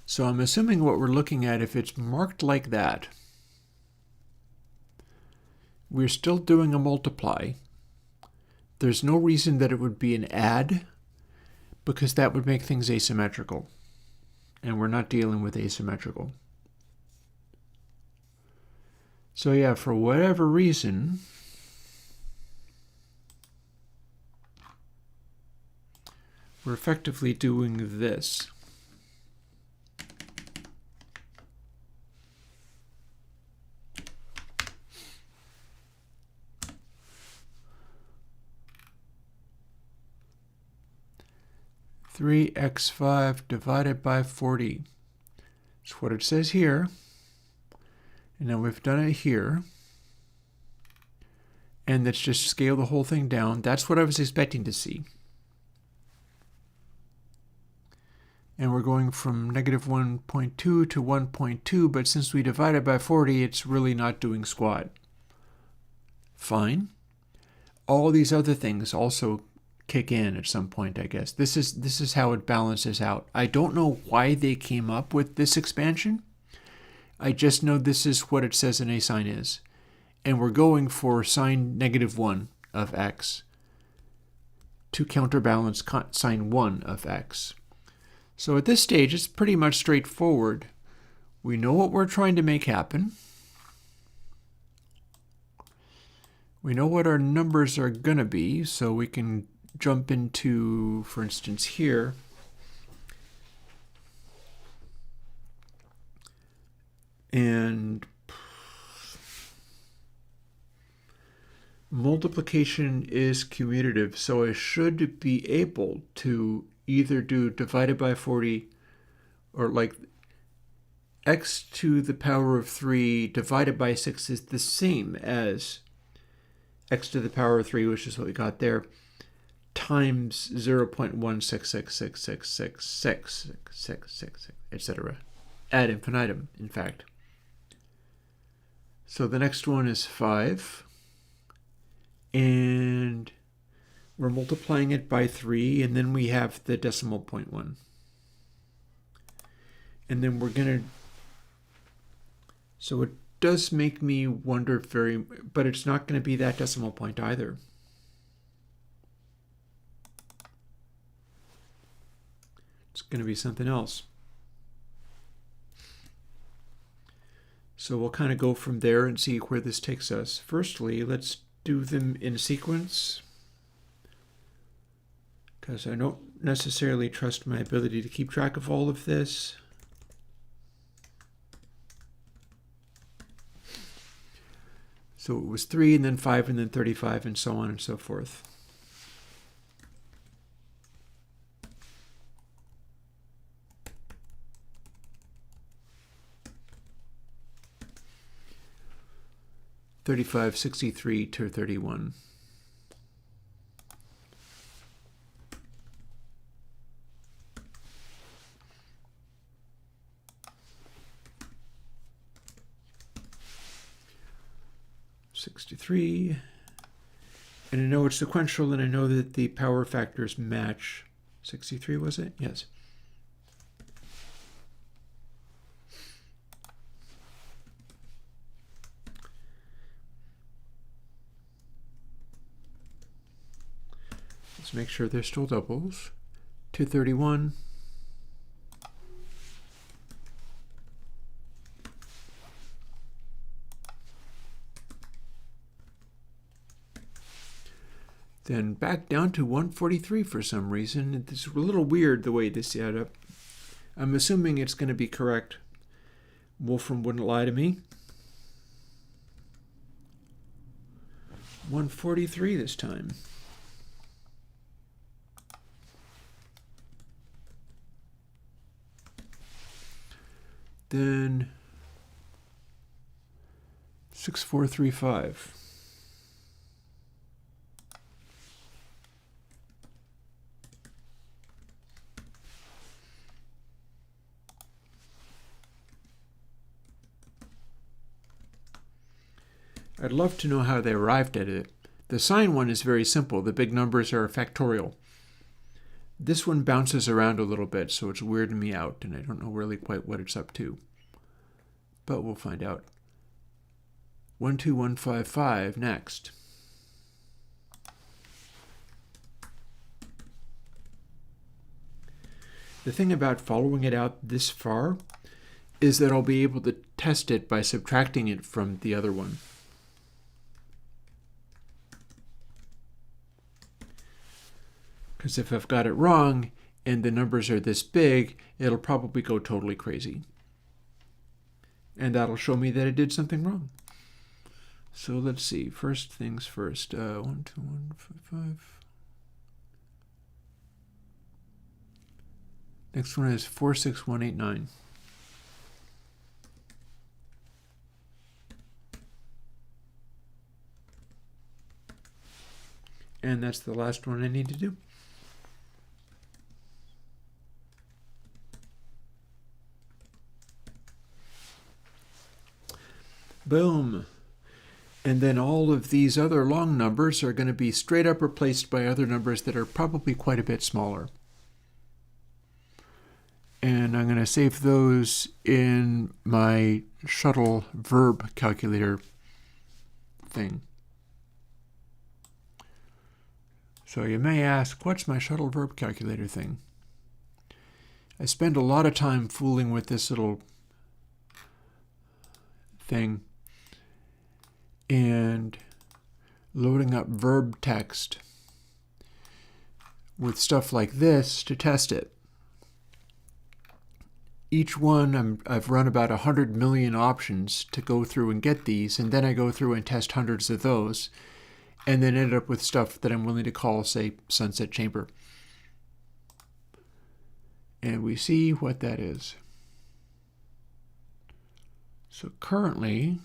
So I'm assuming what we're looking at, if it's marked like that, we're still doing a multiply. There's no reason that it would be an add, because that would make things asymmetrical. And we're not dealing with asymmetrical. So yeah, for whatever reason, we're effectively doing this. Three x5 divided by 40. That's what it says here. And now we've done it here. And let's just scale the whole thing down. That's what I was expecting to see. And we're going from negative 1.2 to 1.2, but since we divided by 40, it's really not doing squat. Fine. All these other things also kick in at some point, I guess. This is how it balances out. I don't know why they came up with this expansion. I just know this is what it says an a sine is. And we're going for sine negative 1 of x to counterbalance sine 1 of x. So at this stage, it's pretty much straightforward. We know what we're trying to make happen. We know what our numbers are going to be, so we can jump into, for instance, here. And multiplication is commutative, so I should be able to either do divided by 40 or like x to the power of 3 divided by 6 is the same as x to the power of 3, which is what we got there, times 0.166666666, etc. Ad infinitum, in fact. So the next one is 5. And we're multiplying it by 3, and then we have the decimal point 1. And then we're going to... So it does make me wonder but it's not going to be that decimal point either. It's going to be something else. So we'll kind of go from there and see where this takes us. Firstly, let's do them in sequence, because I don't necessarily trust my ability to keep track of all of this. So it was 3 and then 5 and then 35 and so on and so forth. $35, $63 to $31. $63, and I know it's sequential, and I know that the power factors match. 63, was it? Yes. Let's make sure they're still doubles. 231. Then back down to 143 for some reason. It's a little weird the way this add up. I'm assuming it's going to be correct. Wolfram wouldn't lie to me. 143 this time. Then 6435. I'd love to know how they arrived at it. The sine one is very simple. The big numbers are factorial. This one bounces around a little bit, so it's weirding me out, and I don't know really quite what it's up to. But we'll find out. 12155 next. The thing about following it out this far is that I'll be able to test it by subtracting it from the other one. Because if I've got it wrong and the numbers are this big, it'll probably go totally crazy. And that'll show me that I did something wrong. So let's see. First things first. 12155. Next one is 46189. And that's the last one I need to do. Boom. And then all of these other long numbers are going to be straight up replaced by other numbers that are probably quite a bit smaller. And I'm going to save those in my shuttle verb calculator thing. So you may ask, what's my shuttle verb calculator thing? I spend a lot of time fooling with this little thing and loading up verb text with stuff like this to test it. Each one, I've run about 100 million options to go through and get these, and then I go through and test hundreds of those, and then end up with stuff that I'm willing to call, say, Sunset Chamber. And we see what that is. So currently,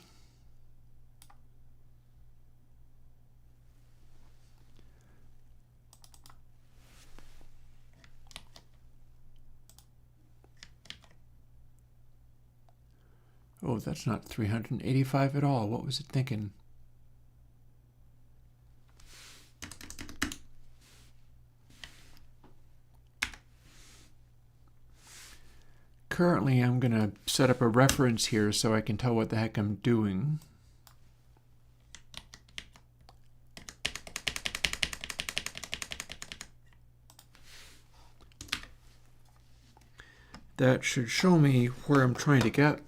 oh, that's not 385 at all. What was it thinking? Currently, I'm going to set up a reference here so I can tell what the heck I'm doing. That should show me where I'm trying to get.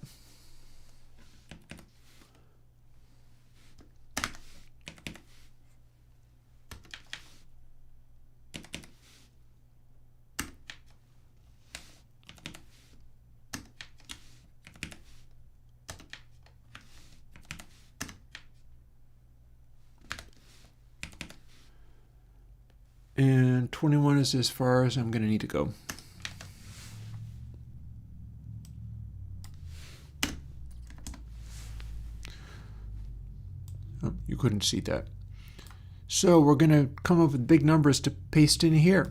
And 21 is as far as I'm going to need to go. Oh, you couldn't see that. So we're going to come up with big numbers to paste in here.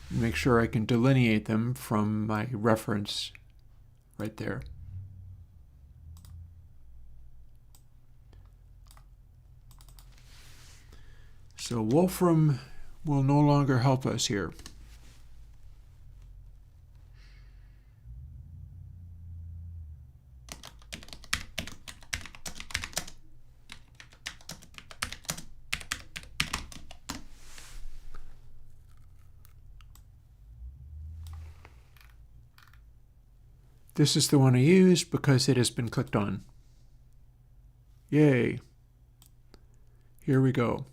Make sure I can delineate them from my reference right there. So Wolfram will no longer help us here. This is the one I used because it has been clicked on. Yay. Here we go.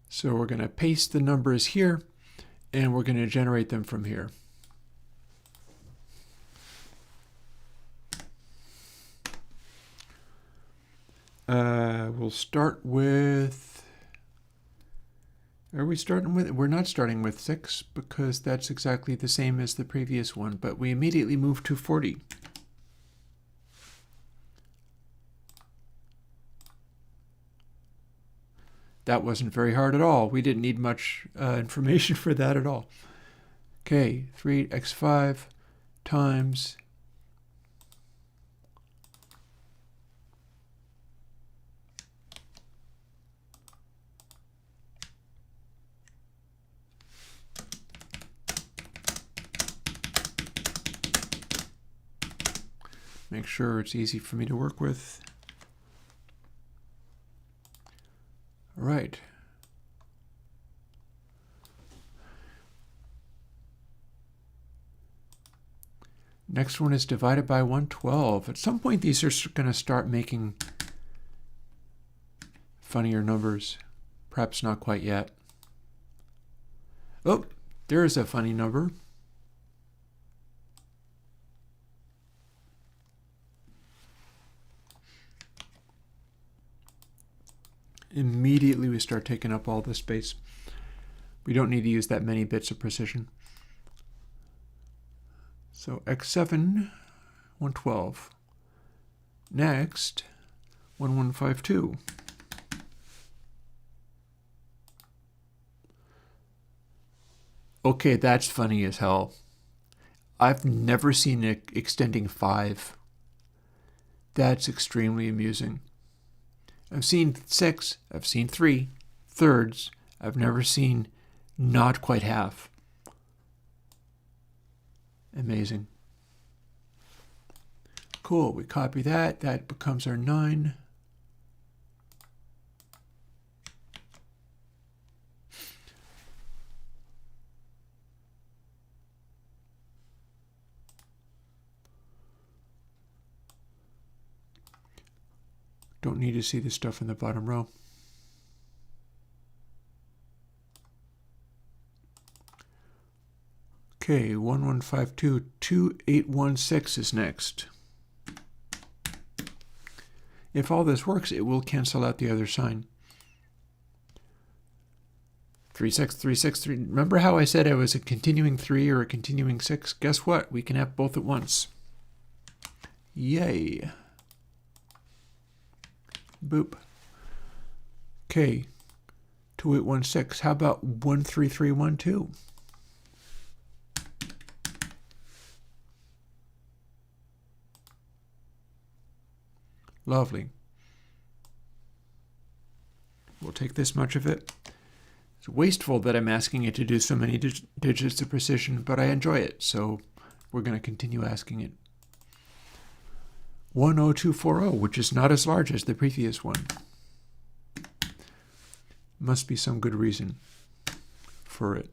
So we're going to paste the numbers here, and we're going to generate them from here. We'll start with... Are we starting with... We're not starting with 6 because that's exactly the same as the previous one, but we immediately move to 40. That wasn't very hard at all. We didn't need much information for that at all. Okay, 3x5 times... Make sure it's easy for me to work with. All right. Next one is divided by 112. At some point, these are going to start making funnier numbers. Perhaps not quite yet. Oh, there's a funny number. Immediately we start taking up all the space. We don't need to use that many bits of precision. So x7, 112. Next, 1152. Okay, that's funny as hell. I've never seen it extending 5. That's extremely amusing. I've seen 6. I've seen 3/3. I've never seen not quite half. Amazing. Cool, we copy that. That becomes our 9. Don't need to see the stuff in the bottom row. Okay, 11522816 is next. If all this works, it will cancel out the other sign. 36363. Remember how I said I was a continuing 3 or a continuing 6? Guess what? We can have both at once. Yay. Boop. Okay. 2816. How about 13312? Lovely. We'll take this much of it. It's wasteful that I'm asking it to do so many digits of precision, but I enjoy it, so we're going to continue asking it. 10240, which is not as large as the previous one. Must be some good reason for it.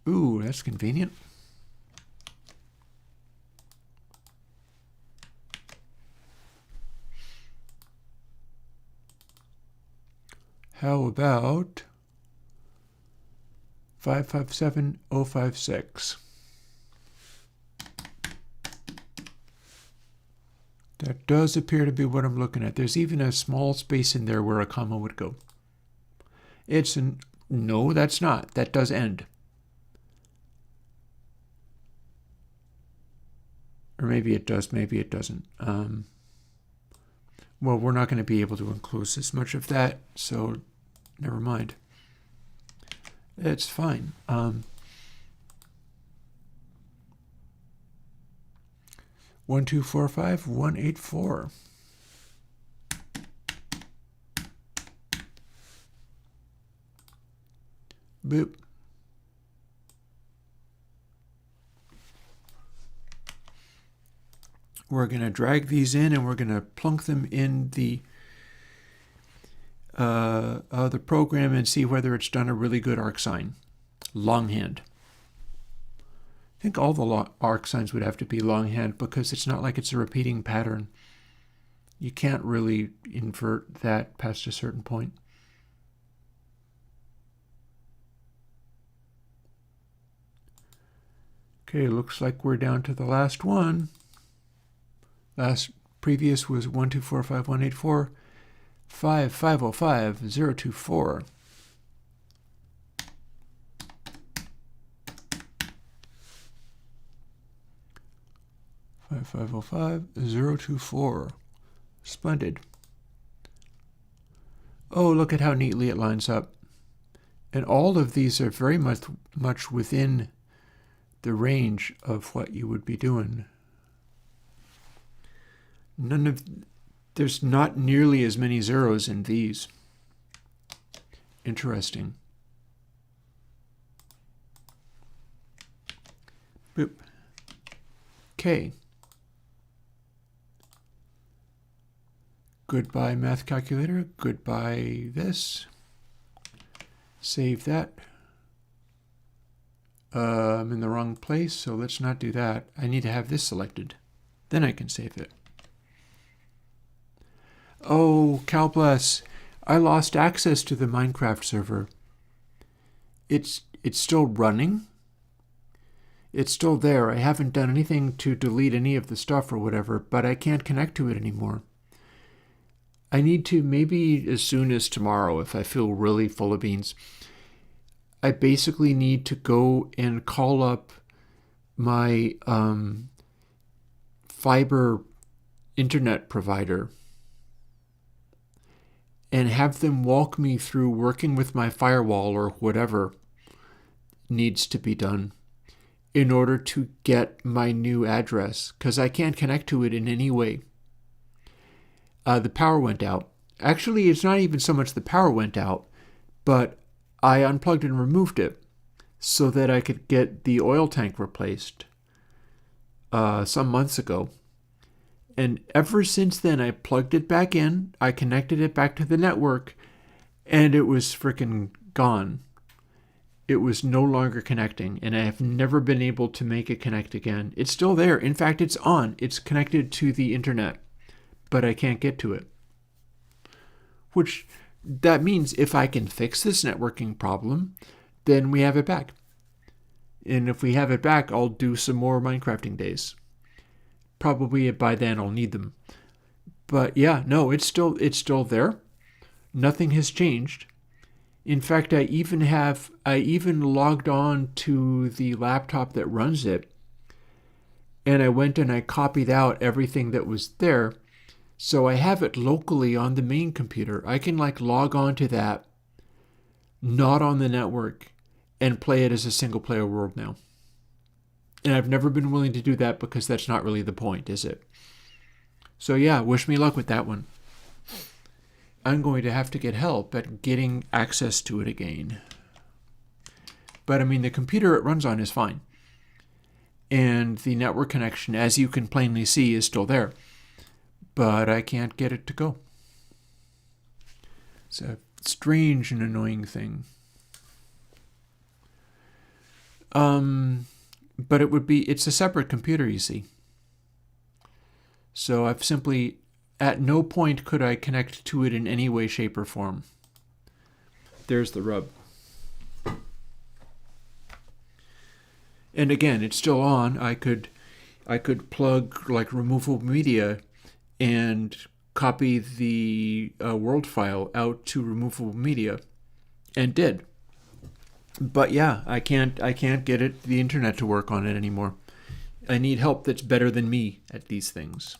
Ooh, that's convenient. How about 557056? That does appear to be what I'm looking at. There's even a small space in there where a comma would go. No, that's not. That does end. Or maybe it does, maybe it doesn't. Well, we're not going to be able to enclose this much of that, so never mind. It's fine. 1245184. Boop. We're going to drag these in and we're going to plunk them in the program and see whether it's done a really good arc sign. Longhand. I think all the arc signs would have to be longhand because it's not like it's a repeating pattern. You can't really invert that past a certain point. Okay, looks like we're down to the last one. Previous was 1245184, 5505024. 5505024. Splendid. Oh, look at how neatly it lines up. And all of these are very much within the range of what you would be doing. There's not nearly as many zeros in these. Interesting. Boop. Okay. Goodbye, math calculator. Goodbye, this. Save that. I'm in the wrong place, so let's not do that. I need to have this selected. Then I can save it. Oh, Cal bless. I lost access to the Minecraft server. It's still running. It's still there. I haven't done anything to delete any of the stuff or whatever, but I can't connect to it anymore. I need to, maybe as soon as tomorrow, if I feel really full of beans, I basically need to go and call up my fiber internet provider and have them walk me through working with my firewall or whatever needs to be done in order to get my new address, because I can't connect to it in any way. The power went out. Actually, it's not even so much the power went out, but I unplugged and removed it so that I could get the oil tank replaced some months ago. And ever since then, I plugged it back in, I connected it back to the network, and it was freaking gone. It was no longer connecting, and I have never been able to make it connect again. It's still there. In fact, it's on. It's connected to the internet, but I can't get to it. Which, that means if I can fix this networking problem, then we have it back. And if we have it back, I'll do some more Minecrafting days. Probably by then I'll need them. But yeah, no, it's still there. Nothing has changed. In fact, I even logged on to the laptop that runs it, and I went and I copied out everything that was there. So I have it locally on the main computer. I can log on to that, not on the network, and play it as a single player world now. And I've never been willing to do that because that's not really the point, is it? So yeah, wish me luck with that one. I'm going to have to get help at getting access to it again. But I mean, the computer it runs on is fine. And the network connection, as you can plainly see, is still there. But I can't get it to go. It's a strange and annoying thing. But it's a separate computer, you see. So I've simply, at no point could I connect to it in any way, shape, or form. There's the rub. And again, it's still on. I could plug removable media and copy the world file out to removable media, and did. But yeah, I can't get the internet to work on it anymore. I need help that's better than me at these things.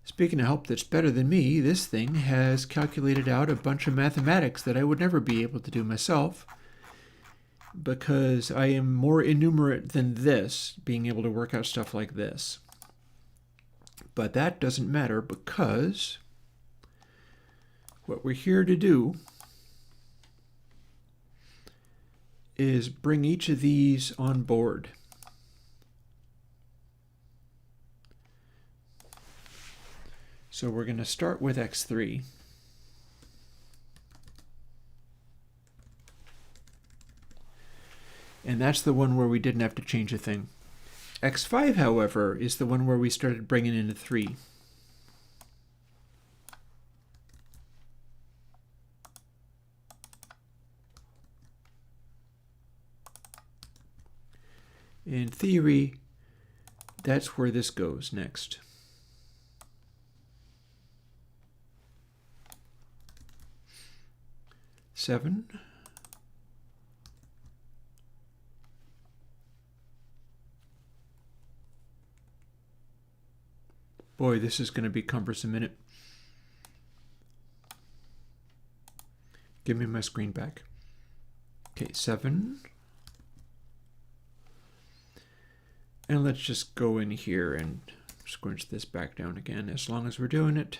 Speaking of help that's better than me, this thing has calculated out a bunch of mathematics that I would never be able to do myself, because I am more enumerate than this, being able to work out stuff like this. But that doesn't matter, because what we're here to do is bring each of these on board. So we're going to start with x3. And that's the one where we didn't have to change a thing. x5, however, is the one where we started bringing in a 3. In theory, that's where this goes next. Seven. Boy, this is going to be cumbersome in it. Give me my screen back. Okay, 7. And let's just go in here and squinch this back down again as long as we're doing it.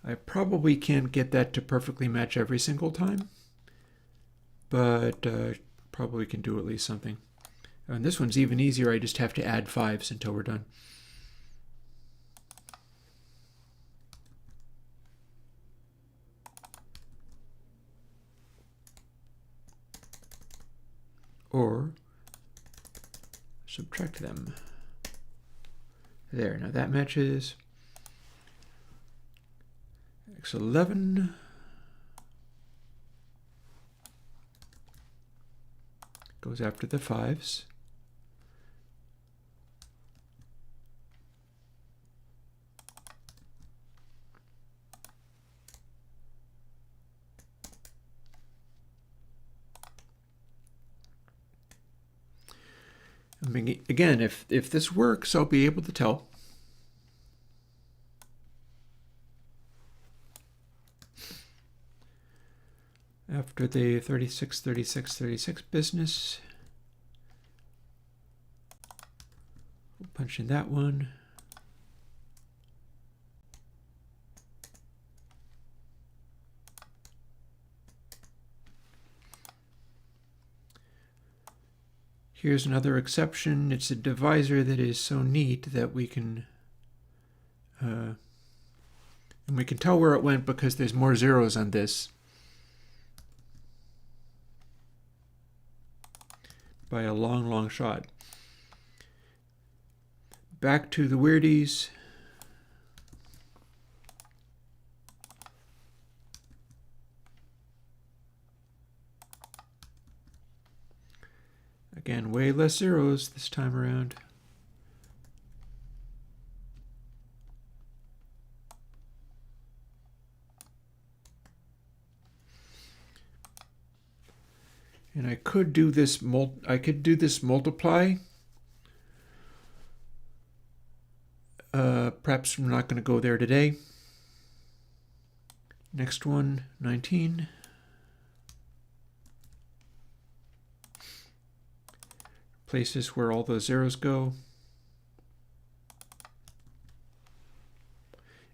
I probably can't get that to perfectly match every single time, but probably can do at least something. And this one's even easier. I just have to add 5s until we're done. Or subtract them. There, now that matches. X11. Goes after the 5s. I mean, again, if this works, I'll be able to tell. After the 36, 36, 36 business, we'll punch in that one. Here's another exception. It's a divisor that is so neat that we can and we can tell where it went because there's more zeros on this by a long, long shot. Back to the weirdies. Again, way less zeros this time around. And I could do this multiply. Perhaps we're not going to go there today. Next one, 19. Places where all those zeros go.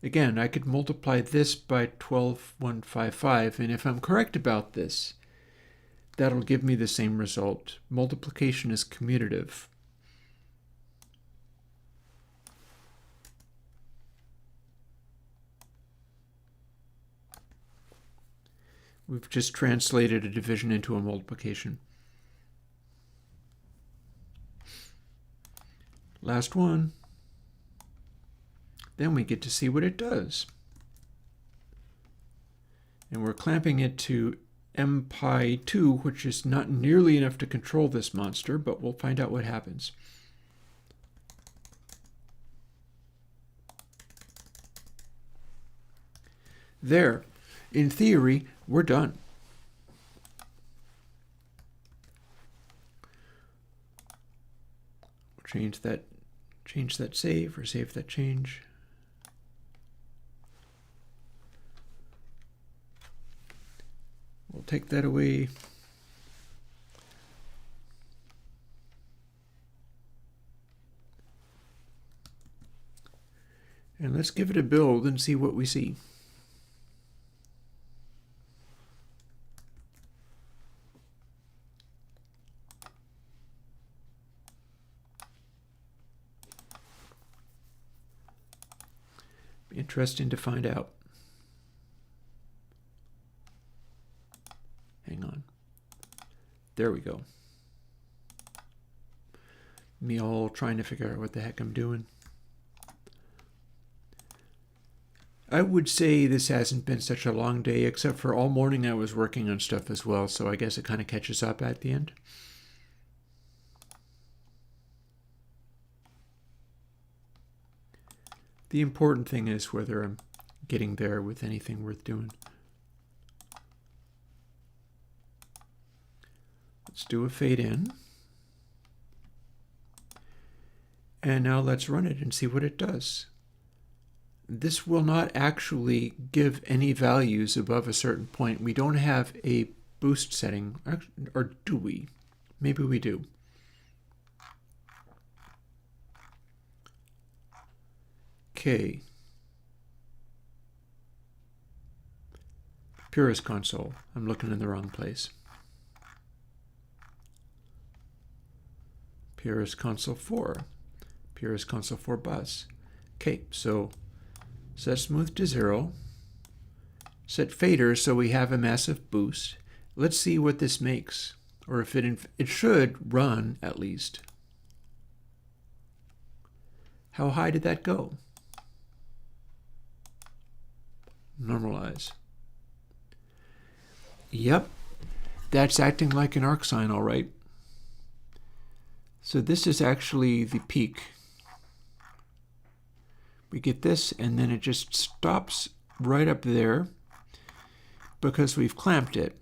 Again, I could multiply this by 12,155, and if I'm correct about this, that'll give me the same result. Multiplication is commutative. We've just translated a division into a multiplication. Last one. Then we get to see what it does. And we're clamping it to mpi2, which is not nearly enough to control this monster, but we'll find out what happens. There. In theory, we're done. Change that save, or save that change. We'll take that away. And let's give it a build and see what we see. Interesting to find out. Hang on. There we go. Me all trying to figure out what the heck I'm doing. I would say this hasn't been such a long day, except for all morning I was working on stuff as well, so I guess it kind of catches up at the end. The important thing is whether I'm getting there with anything worth doing. Let's do a fade in. And now let's run it and see what it does. This will not actually give any values above a certain point. We don't have a boost setting, or do we? Maybe we do. Okay. Purist console. I'm looking in the wrong place. Purist console 4. Purist console 4 bus. Okay, so set smooth to 0. Set fader so we have a massive boost. Let's see what this makes, or if it should run at least. How high did that go? Normalize. Yep, that's acting like an arc sine, all right. So this is actually the peak. We get this, and then it just stops right up there because we've clamped it.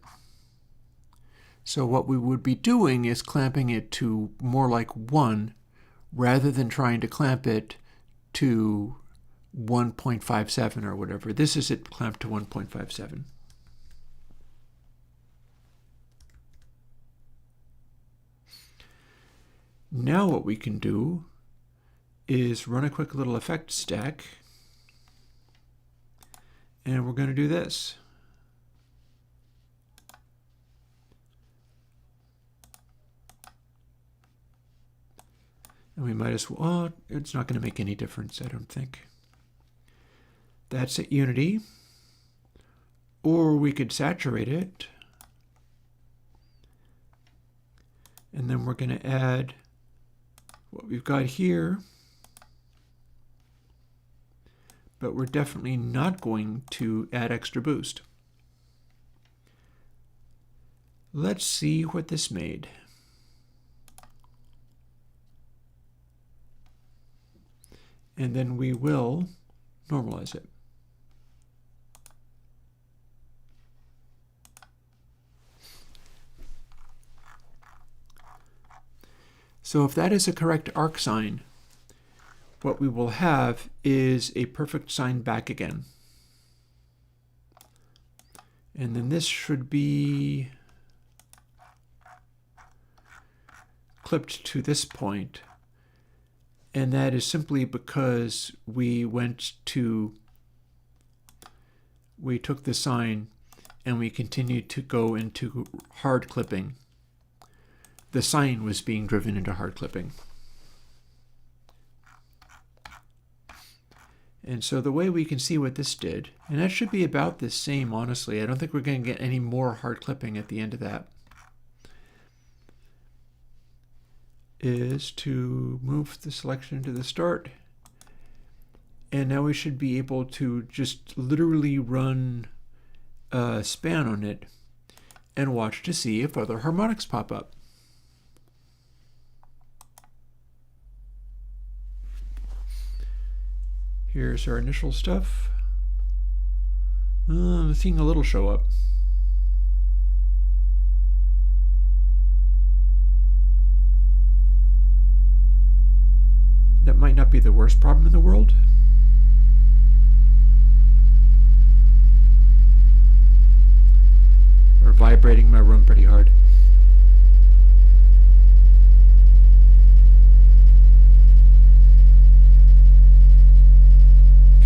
So what we would be doing is clamping it to more like 1 rather than trying to clamp it to 1.57 or whatever. This is it clamped to 1.57. Now what we can do is run a quick little effect stack, and we're going to do this. And we might as well, oh, it's not going to make any difference, I don't think. That's at Unity. Or we could saturate it. And then we're going to add what we've got here. But we're definitely not going to add extra boost. Let's see what this made. And then we will normalize it. So if that is a correct arc sine, what we will have is a perfect sine back again. And then this should be clipped to this point. And that is simply because we took the sine and we continued to go into hard clipping. The sine was being driven into hard clipping. And so the way we can see what this did, and that should be about the same, honestly. I don't think we're going to get any more hard clipping at the end of that, is to move the selection to the start. And now we should be able to just literally run a span on it and watch to see if other harmonics pop up. Here's our initial stuff. I'm seeing a little show up. That might not be the worst problem in the world. Or vibrating my room pretty hard.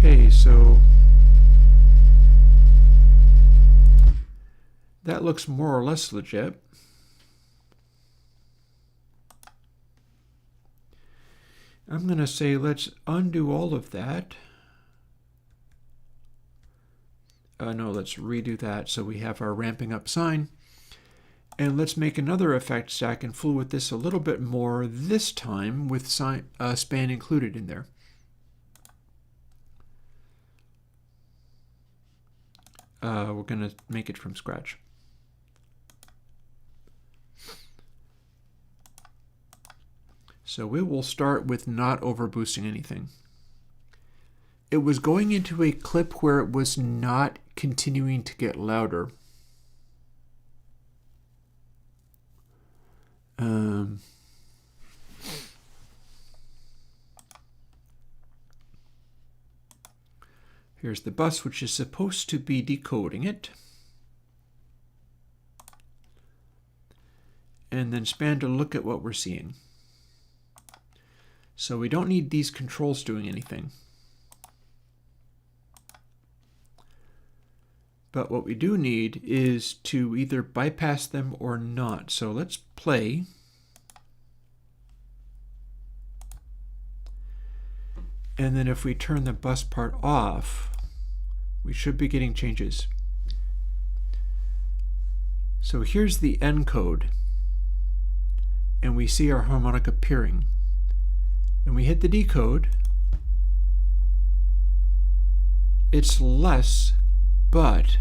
Okay, so that looks more or less legit. I'm going to say let's undo all of that. No, let's redo that so we have our ramping up sine. And let's make another effect stack and fool with this a little bit more, this time with span included in there. We're going to make it from scratch. So we will start with not overboosting anything. It was going into a clip where it was not continuing to get louder. Here's the bus, which is supposed to be decoding it. And then span to look at what we're seeing. So we don't need these controls doing anything. But what we do need is to either bypass them or not. So let's play. And then if we turn the bus part off, we should be getting changes. So here's the encode. And we see our harmonic appearing. And we hit the decode. It's less, but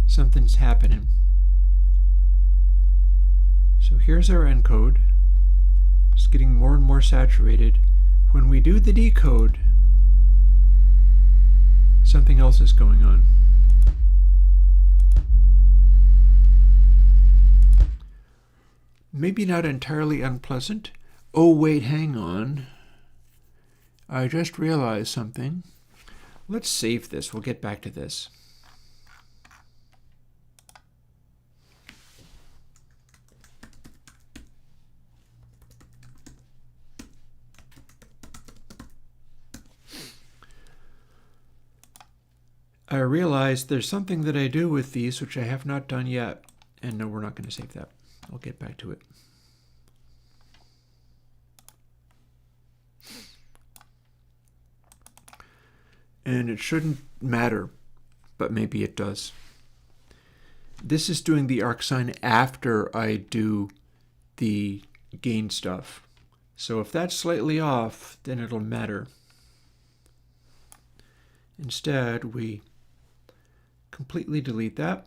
something's happening. So here's our encode. It's getting more and more saturated. When we do the decode, something else is going on. Maybe not entirely unpleasant. Oh, wait, hang on. I just realized something. Let's save this. We'll get back to this. I realized there's something that I do with these which I have not done yet. And no, we're not going to save that. I'll get back to it. And it shouldn't matter, but maybe it does. This is doing the arcsign after I do the gain stuff. So if that's slightly off, then it'll matter. Instead, we completely delete that.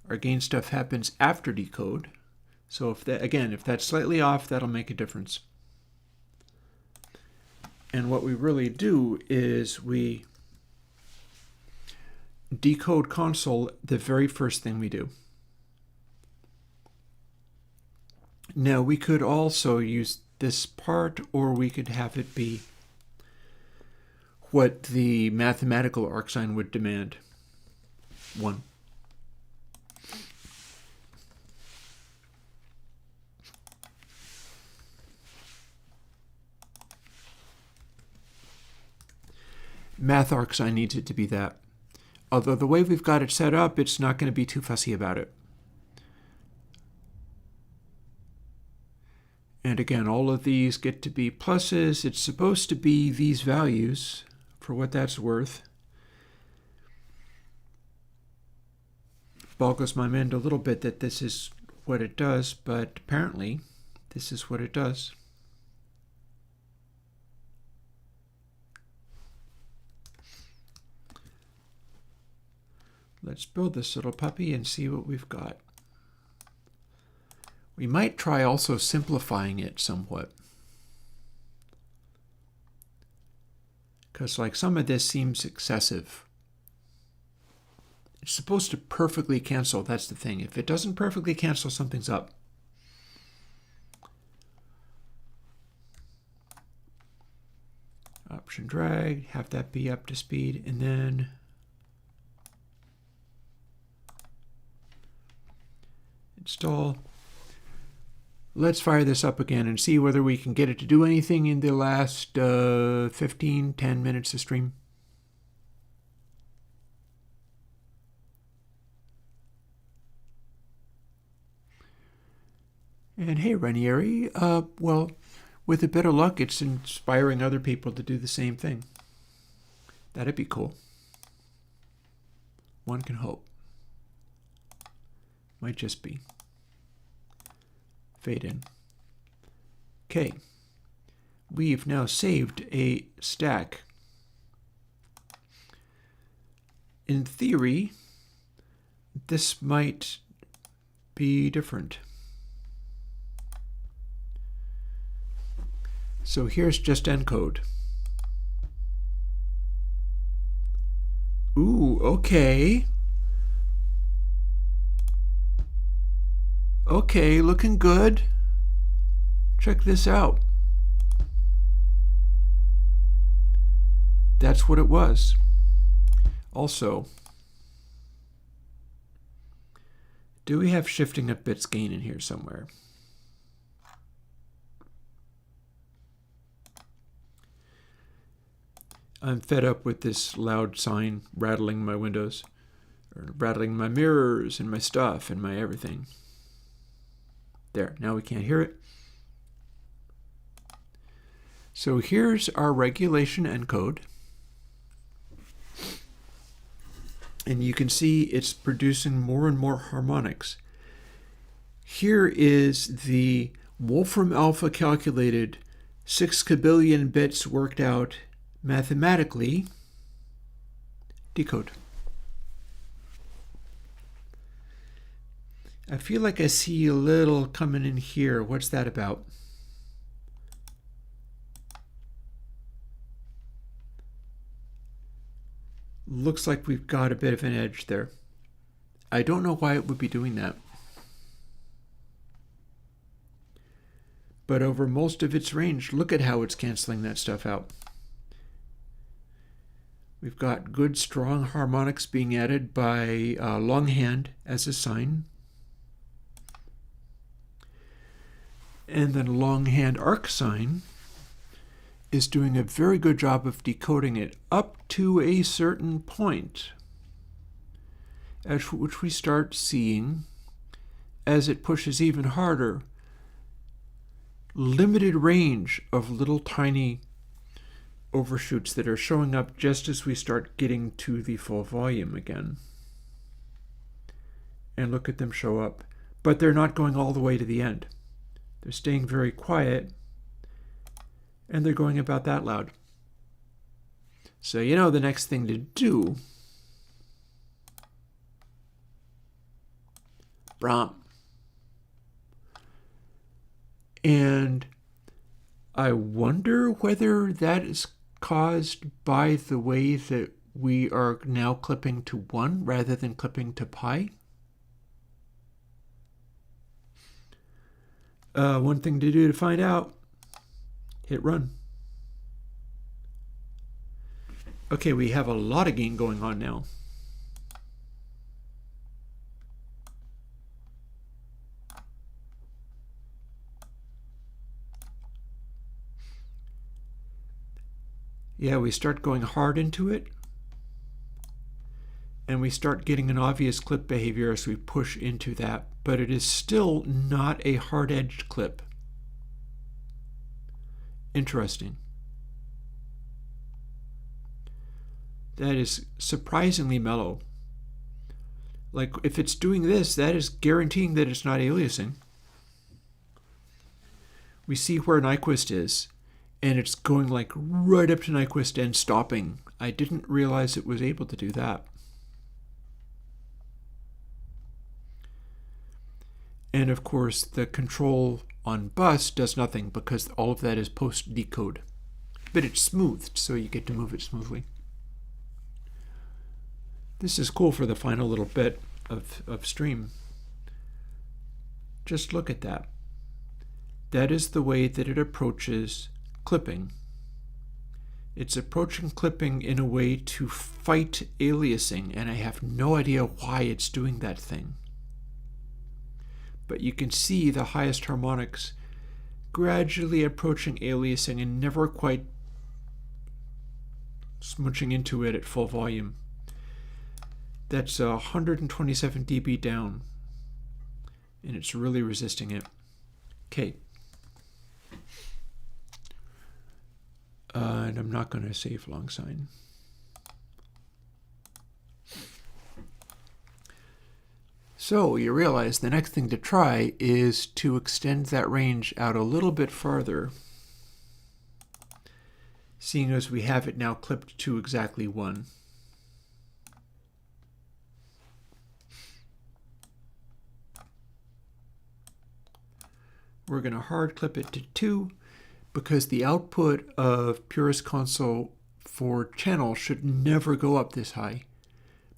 Our gain stuff happens after decode. So if that's slightly off, that'll make a difference. And what we really do is we decode console the very first thing we do. Now we could also use this part, or we could have it be what the mathematical arcsign would demand. 1. Math arcsign needs it to be that. Although the way we've got it set up, it's not going to be too fussy about it. And again, all of these get to be pluses. It's supposed to be these values, for what that's worth. Boggles my mind a little bit that this is what it does, but apparently this is what it does. Let's build this little puppy and see what we've got. We might try also simplifying it somewhat. Because like some of this seems excessive. It's supposed to perfectly cancel, that's the thing. If it doesn't perfectly cancel, something's up. Option drag, have that be up to speed, and then install. Let's fire this up again and see whether we can get it to do anything in the last 10 minutes of stream. And hey, Ranieri, well, with a bit of luck, it's inspiring other people to do the same thing. That'd be cool. One can hope. Might just be. Fade in. Okay. We've now saved a stack. In theory, this might be different. So here's just encode. Ooh, okay. Okay, looking good. Check this out. That's what it was. Also, do we have shifting of bits gain in here somewhere? I'm fed up with this loud sign rattling my windows, or rattling my mirrors and my stuff and my everything. There, now we can't hear it. So here's our regulation encode. And you can see it's producing more and more harmonics. Here is the Wolfram Alpha calculated 6 kabillion bits worked out mathematically. Decode. I feel like I see a little coming in here. What's that about? Looks like we've got a bit of an edge there. I don't know why it would be doing that. But over most of its range, look at how it's canceling that stuff out. We've got good, strong harmonics being added by longhand as a sign. And then longhand arc sign is doing a very good job of decoding it up to a certain point, at which we start seeing, as it pushes even harder, limited range of little tiny overshoots that are showing up just as we start getting to the full volume again. And look at them show up. But they're not going all the way to the end. They're staying very quiet, and they're going about that loud. So you know the next thing to do, Brom. And I wonder whether that is caused by the way that we are now clipping to 1 rather than clipping to pi. One thing to do to find out, hit run. Okay, we have a lot of gain going on now. Yeah, we start going hard into it, and we start getting an obvious clip behavior as we push into that, but it is still not a hard-edged clip. Interesting. That is surprisingly mellow. Like, if it's doing this, that is guaranteeing that it's not aliasing. We see where Nyquist is, and it's going like right up to Nyquist and stopping. I didn't realize it was able to do that. And of course, the control on bus does nothing because all of that is post-decode. But it's smoothed, so you get to move it smoothly. This is cool for the final little bit of stream. Just look at that. That is the way that it approaches clipping. It's approaching clipping in a way to fight aliasing, and I have no idea why it's doing that thing. But you can see the highest harmonics gradually approaching aliasing and never quite smooching into it at full volume. That's 127 dB down, and it's really resisting it. Okay. And I'm not going to save long sign. So you realize the next thing to try is to extend that range out a little bit farther, seeing as we have it now clipped to exactly 1. We're going to hard clip it to 2 because the output of Purist Console for channel should never go up this high.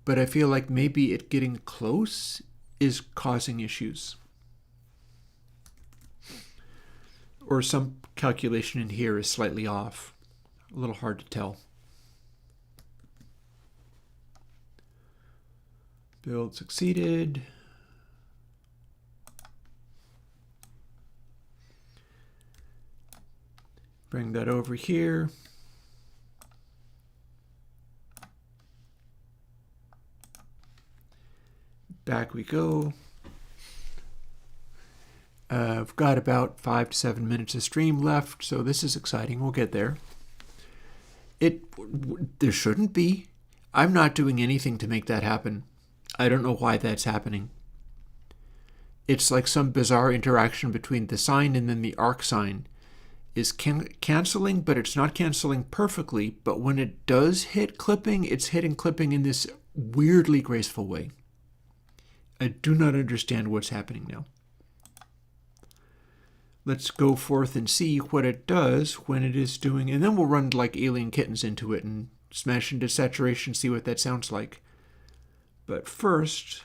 But I feel like maybe it getting close is causing issues. Or some calculation in here is slightly off. A little hard to tell. Build succeeded. Bring that over here. Back we go. I've got about 5 to 7 minutes of stream left, so this is exciting. We'll get there. There shouldn't be. I'm not doing anything to make that happen. I don't know why that's happening. It's like some bizarre interaction between the sine and then the arc sine is canceling, but it's not canceling perfectly. But when it does hit clipping, it's hitting clipping in this weirdly graceful way. I do not understand what's happening now. Let's go forth and see what it does when it is doing, and then we'll run like alien kittens into it and smash into saturation, see what that sounds like. But first,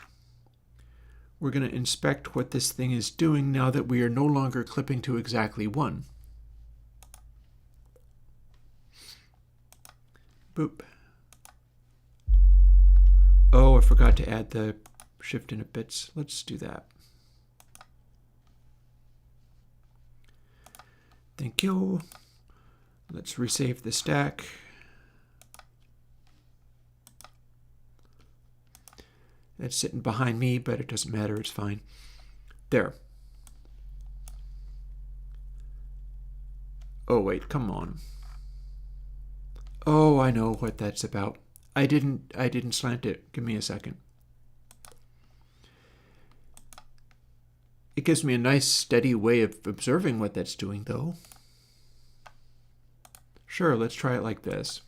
we're going to inspect what this thing is doing now that we are no longer clipping to exactly 1. Boop. Oh, I forgot to add the shift into bits. Let's do that. Thank you. Let's resave the stack. That's sitting behind me, but it doesn't matter. It's fine. There. Oh, wait, come on. Oh, I know what that's about. I didn't slant it. Give me a second. It gives me a nice steady way of observing what that's doing, though. Sure, let's try it like this.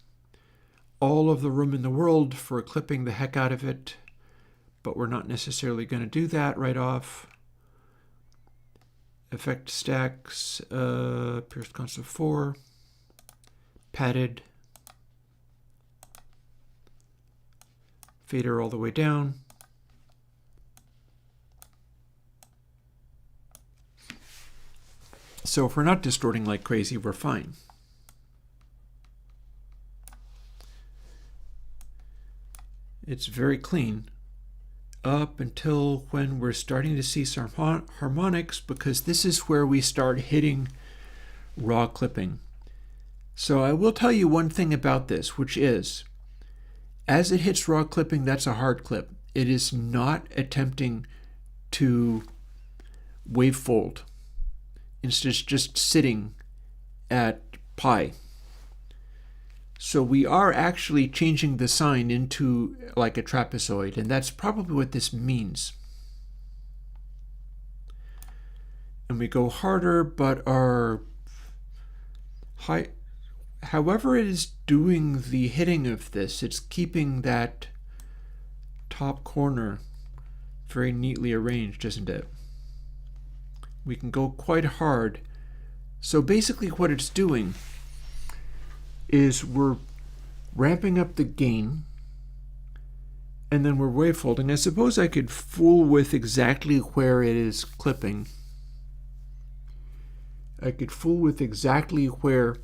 All of the room in the world for clipping the heck out of it, but we're not necessarily going to do that right off. Effect stacks, Pierce console 4, padded, fader all the way down. So if we're not distorting like crazy, we're fine. It's very clean up until when we're starting to see some harmonics, because this is where we start hitting raw clipping. So I will tell you one thing about this, which is, as it hits raw clipping, that's a hard clip. It is not attempting to wavefold. It's just sitting at pi. So we are actually changing the sign into like a trapezoid, and that's probably what this means. And we go harder, but our high, however it is doing the hitting of this, it's keeping that top corner very neatly arranged, isn't it? We can go quite hard. So basically what it's doing is we're ramping up the gain, and then we're wavefolding. I suppose I could fool with exactly where it is clipping. I could fool with exactly where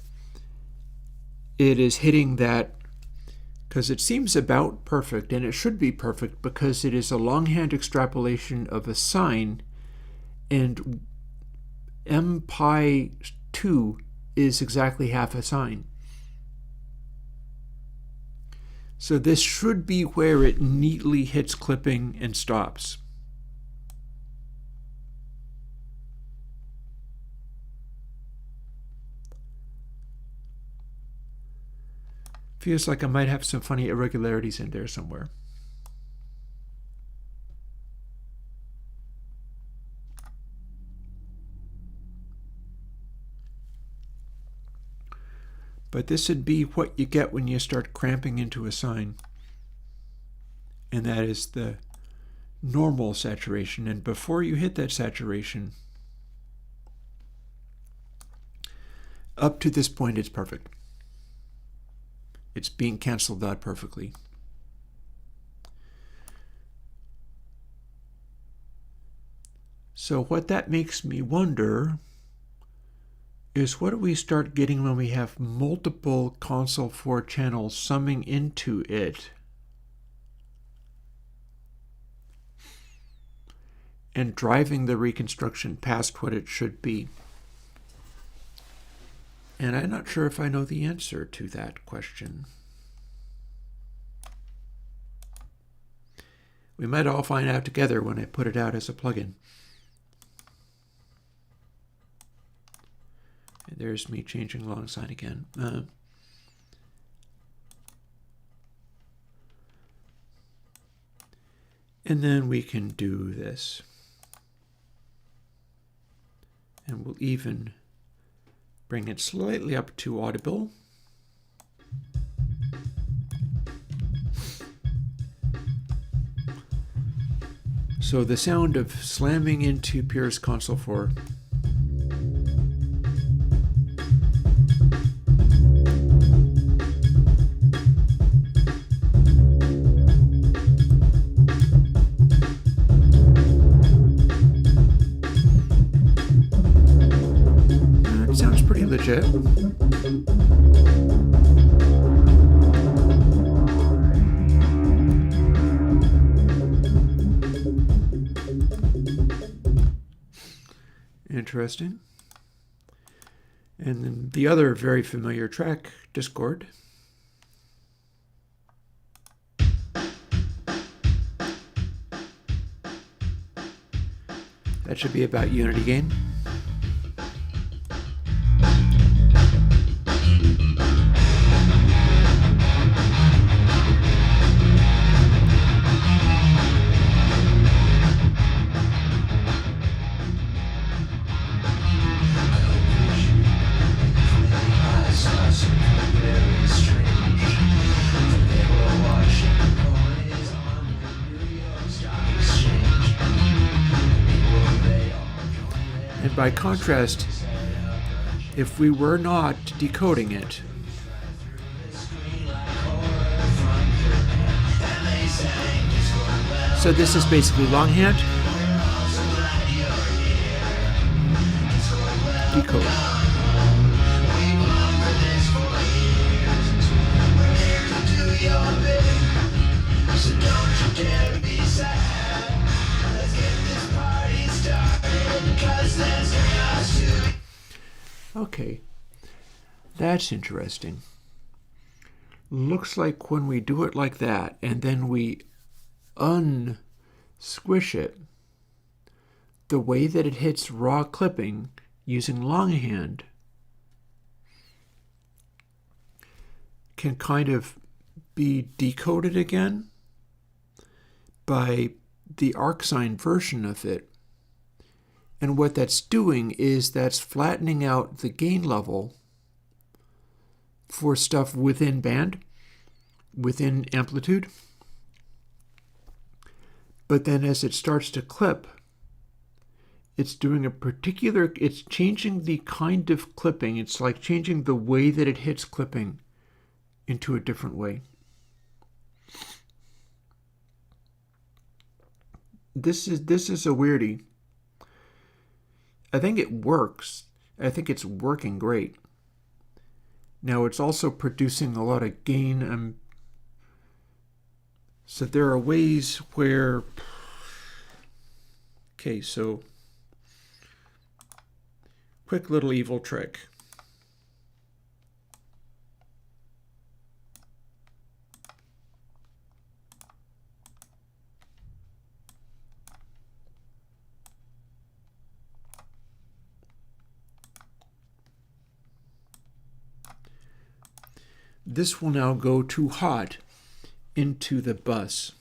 it is hitting that, because it seems about perfect, and it should be perfect because it is a longhand extrapolation of a sine, and m pi 2 is exactly half a sine. So this should be where it neatly hits clipping and stops. Feels like I might have some funny irregularities in there somewhere. But this would be what you get when you start cramping into a sine. And that is the normal saturation. And before you hit that saturation, up to this point, it's perfect. It's being canceled out perfectly. So what that makes me wonder is, what do we start getting when we have multiple console 4 channels summing into it and driving the reconstruction past what it should be? And I'm not sure if I know the answer to that question. We might all find out together when I put it out as a plugin. And there's me changing long sign again. And then we can do this. And we'll even bring it slightly up to audible. So the sound of slamming into Pierce console 4. It sounds pretty legit. Interesting. And then the other very familiar track, Discord. That should be about Unity gain. And by contrast, if we were not decoding it, so this is basically longhand, decode. Okay, that's interesting. Looks like when we do it like that and then we unsquish it, the way that it hits raw clipping using longhand can kind of be decoded again by the arcsine version of it. And what that's doing is that's flattening out the gain level for stuff within band, within amplitude. But then as it starts to clip, it's doing it's changing the kind of clipping. It's like changing the way that it hits clipping into a different way. This is a weirdie. I think it works. I think it's working great. Now it's also producing a lot of gain. So there are ways where, okay, so quick little evil trick. This will now go too hot into the bus.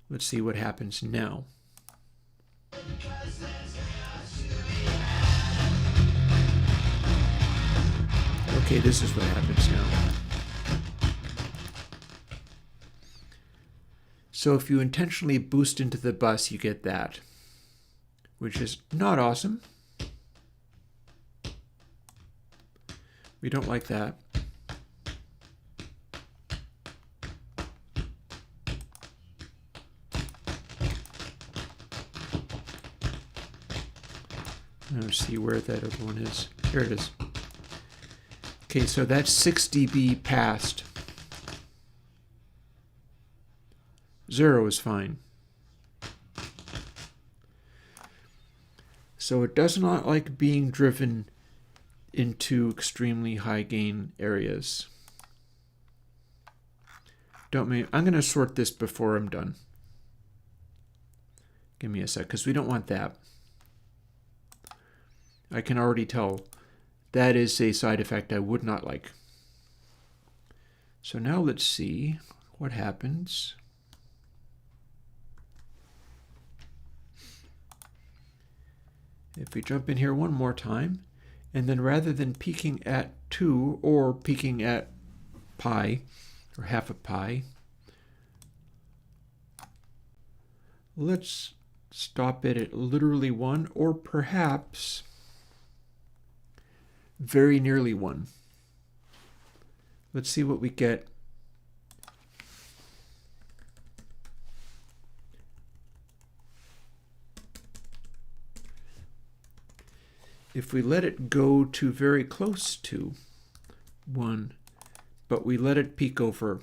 Let's see what happens now. Okay, this is what happens now. So if you intentionally boost into the bus, you get that, which is not awesome. We don't like that. Let's see where that other one is. Here it is. Okay, so that's 6 dB passed. 0 is fine. So it does not like being driven into extremely high gain areas. I'm going to sort this before I'm done. Give me a sec, because we don't want that. I can already tell that is a side effect I would not like. So now let's see what happens. If we jump in here one more time, and then rather than peaking at 2 or peaking at pi, or half a pi, let's stop it at literally 1, or perhaps very nearly 1. Let's see what we get. If we let it go to very close to 1, but we let it peak over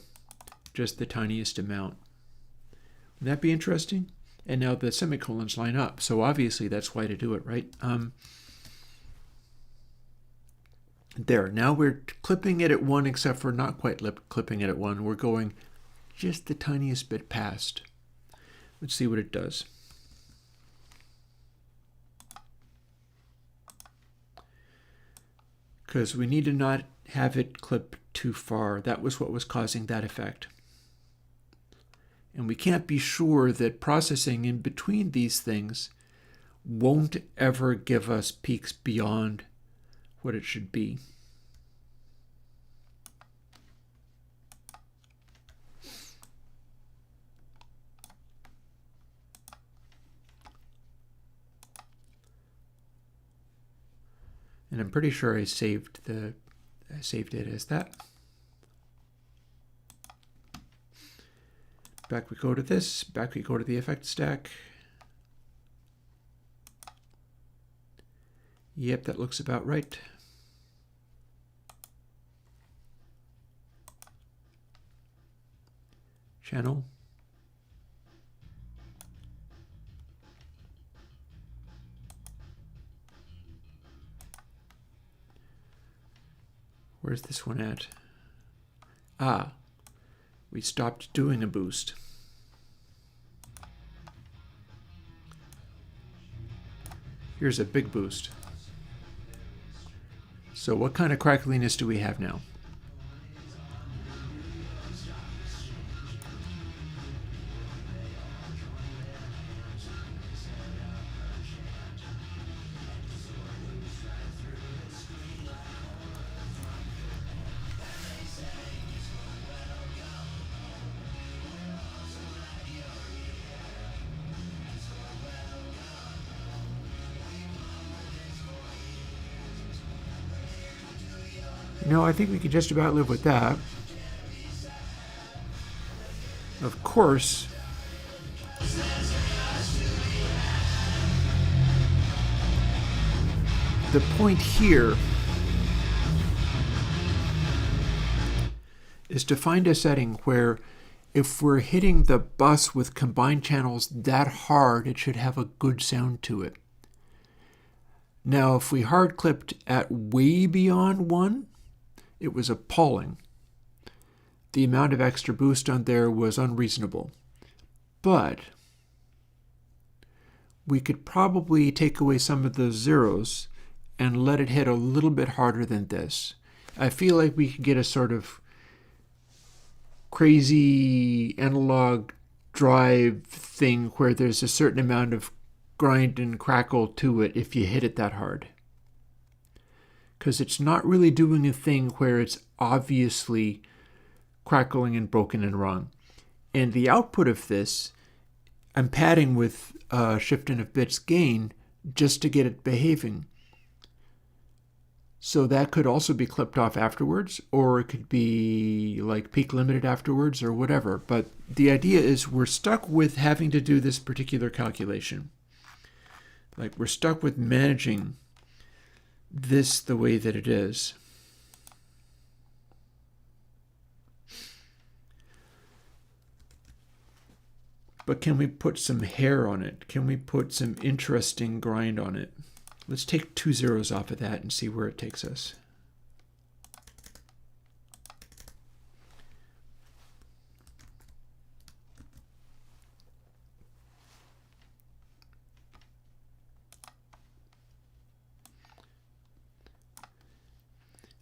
just the tiniest amount. Wouldn't that be interesting? And now the semicolons line up, so obviously that's why to do it, right? There, now we're clipping it at 1, except for not quite clipping it at 1. We're going just the tiniest bit past. Let's see what it does. Because we need to not have it clip too far. That was what was causing that effect. And we can't be sure that processing in between these things won't ever give us peaks beyond what it should be. And I'm pretty sure I saved it as that. Back we go to this, back we go to the effect stack. Yep, that looks about right. Channel. Where's this one at? Ah, we stopped doing a boost. Here's a big boost. So what kind of crackliness do we have now? No, I think we can just about live with that. Of course, the point here is to find a setting where if we're hitting the bus with combined channels that hard, it should have a good sound to it. Now, if we hard clipped at way beyond 1, it was appalling. The amount of extra boost on there was unreasonable. But we could probably take away some of those zeros and let it hit a little bit harder than this. I feel like we could get a sort of crazy analog drive thing where there's a certain amount of grind and crackle to it if you hit it that hard. Because it's not really doing a thing where it's obviously crackling and broken and wrong. And the output of this, I'm padding with shift and of bits gain just to get it behaving. So that could also be clipped off afterwards, or it could be like peak limited afterwards or whatever. But the idea is we're stuck with having to do this particular calculation. Like we're stuck with managing this the way that it is. But can we put some hair on it? Can we put some interesting grind on it? Let's take 2 zeros off of that and see where it takes us.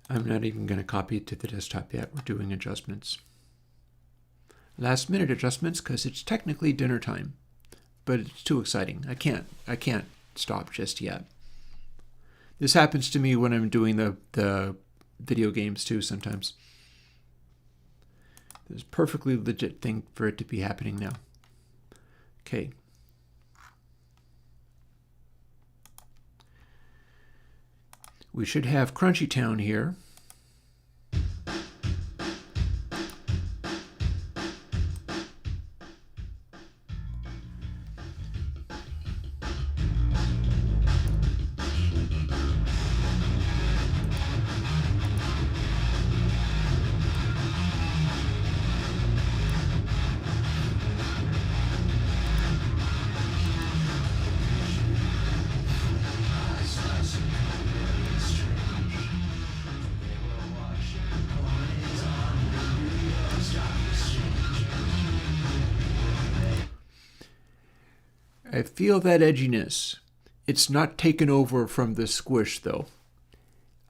I'm not even going to copy it to the desktop yet. We're doing adjustments. Last minute adjustments because it's technically dinner time, but it's too exciting. I can't stop just yet. This happens to me when I'm doing the video games too sometimes. There's a perfectly legit thing for it to be happening now. Okay. We should have Crunchy Town here. I feel that edginess. It's not taken over from the squish, though.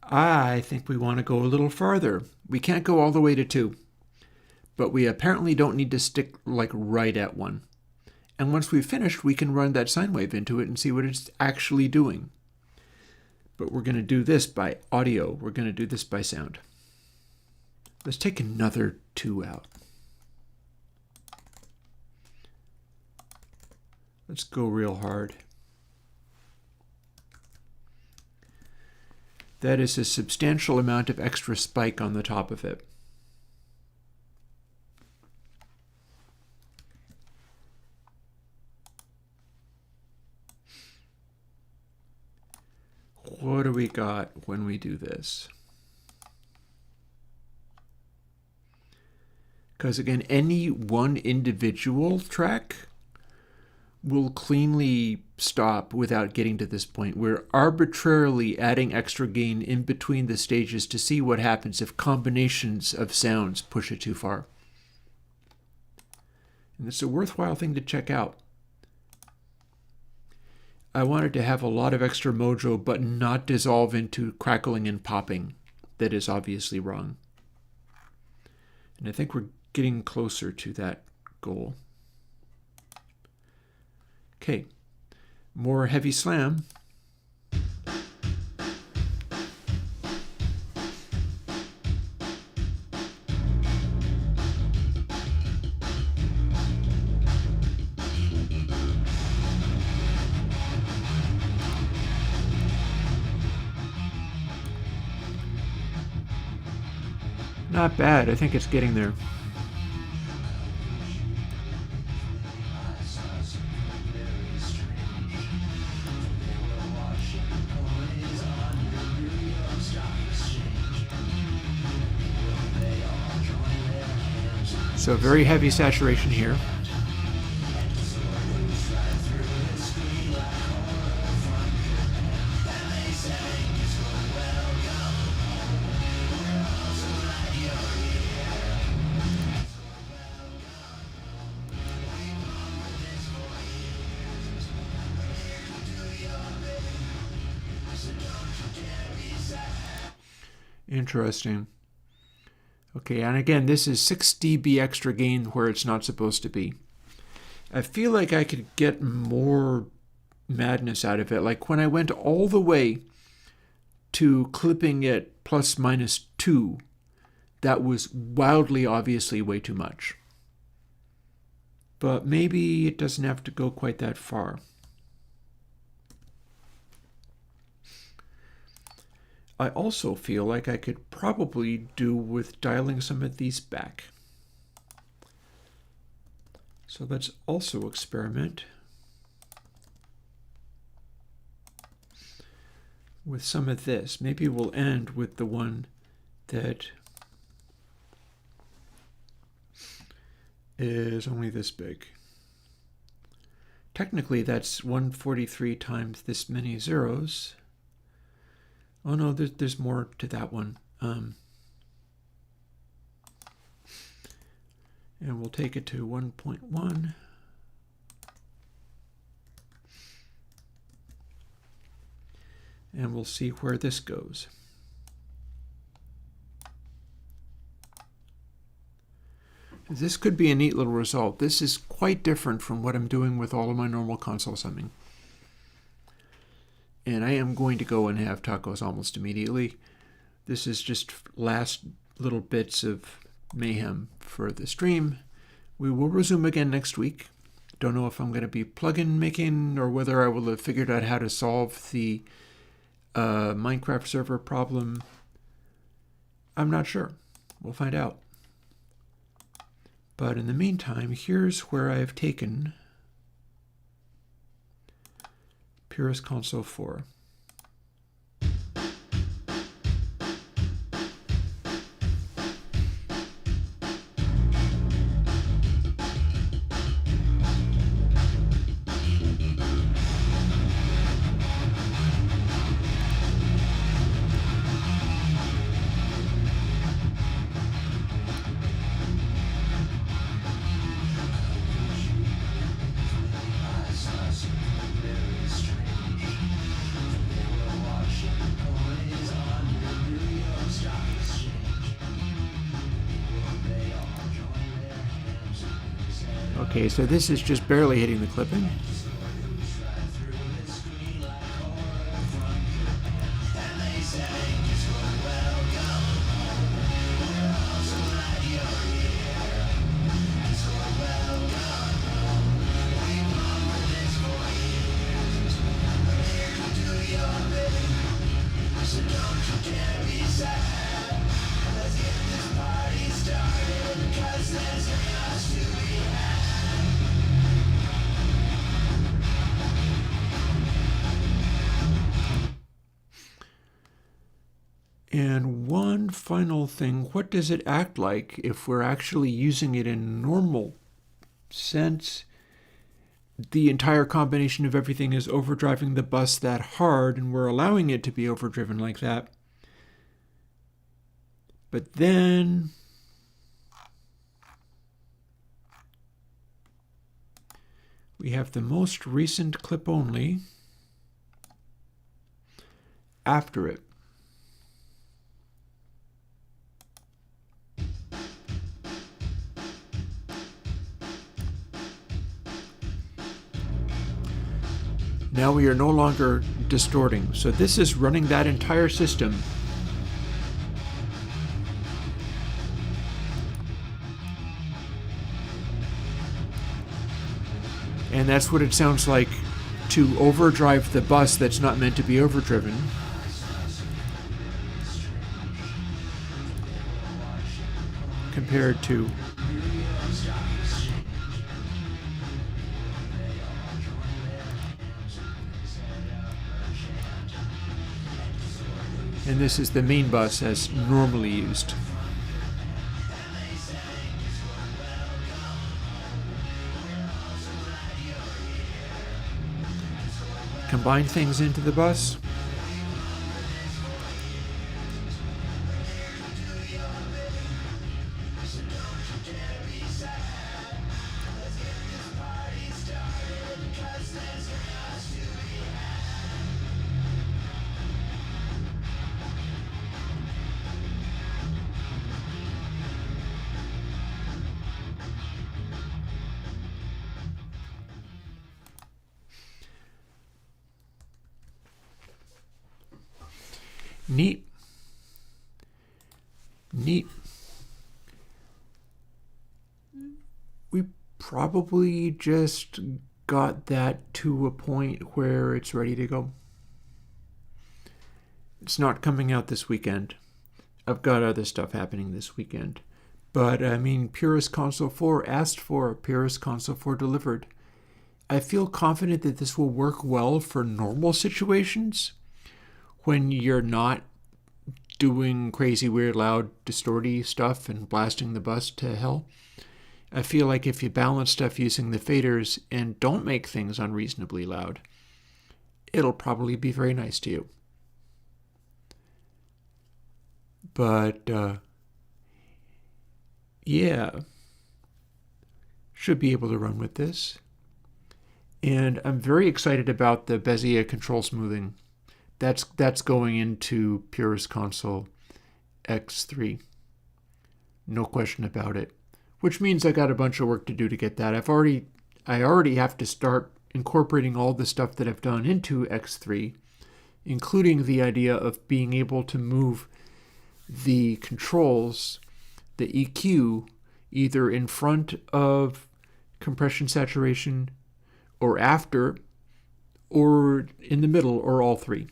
I think we want to go a little farther. We can't go all the way to 2. But we apparently don't need to stick like right at 1. And once we've finished, we can run that sine wave into it and see what it's actually doing. But we're going to do this by audio. We're going to do this by sound. Let's take another 2 out. Let's go real hard. That is a substantial amount of extra spike on the top of it. What do we got when we do this? Because again, any one individual track will cleanly stop without getting to this point. We're arbitrarily adding extra gain in between the stages to see what happens if combinations of sounds push it too far. And it's a worthwhile thing to check out. I wanted to have a lot of extra mojo, but not dissolve into crackling and popping. That is obviously wrong. And I think we're getting closer to that goal. Okay, more heavy slam. Not bad, I think it's getting there. So very heavy saturation here. Interesting. Okay, and again, this is 6 dB extra gain where it's not supposed to be. I feel like I could get more madness out of it. Like when I went all the way to clipping it plus minus 2, that was wildly obviously way too much. But maybe it doesn't have to go quite that far. I also feel like I could probably do with dialing some of these back. So let's also experiment with some of this. Maybe we'll end with the one that is only this big. Technically, that's 143 times this many zeros. Oh no, there's more to that one. And we'll take it to 1.1. And we'll see where this goes. This could be a neat little result. This is quite different from what I'm doing with all of my normal console summing. And I am going to go and have tacos almost immediately. This is just last little bits of mayhem for the stream. We will resume again next week. Don't know if I'm going to be plugin making or whether I will have figured out how to solve the Minecraft server problem. I'm not sure. We'll find out. But in the meantime, here's where I have taken Purist Console 4. Okay, so this is just barely hitting the clipping. And one final thing, what does it act like if we're actually using it in normal sense? The entire combination of everything is overdriving the bus that hard, and we're allowing it to be overdriven like that. But then we have the most recent clip only after it. Now we are no longer distorting. So this is running that entire system. And that's what it sounds like to overdrive the bus that's not meant to be overdriven. Compared to and this is the main bus as normally used. Combine things into the bus. Neat. Neat. We probably just got that to a point where it's ready to go. It's not coming out this weekend. I've got other stuff happening this weekend. But I mean, Purist Console 4 asked for, Purist Console 4 delivered. I feel confident that this will work well for normal situations when you're not doing crazy, weird, loud, distorty stuff and blasting the bus to hell. I feel like if you balance stuff using the faders and don't make things unreasonably loud, it'll probably be very nice to you. But, yeah, should be able to run with this. And I'm very excited about the Bezier control smoothing. That's going into Purist Console X3. No question about it. Which means I got a bunch of work to do to get that. I already have to start incorporating all the stuff that I've done into X3, including the idea of being able to move the controls, the EQ, either in front of compression saturation or after, or in the middle, or all three.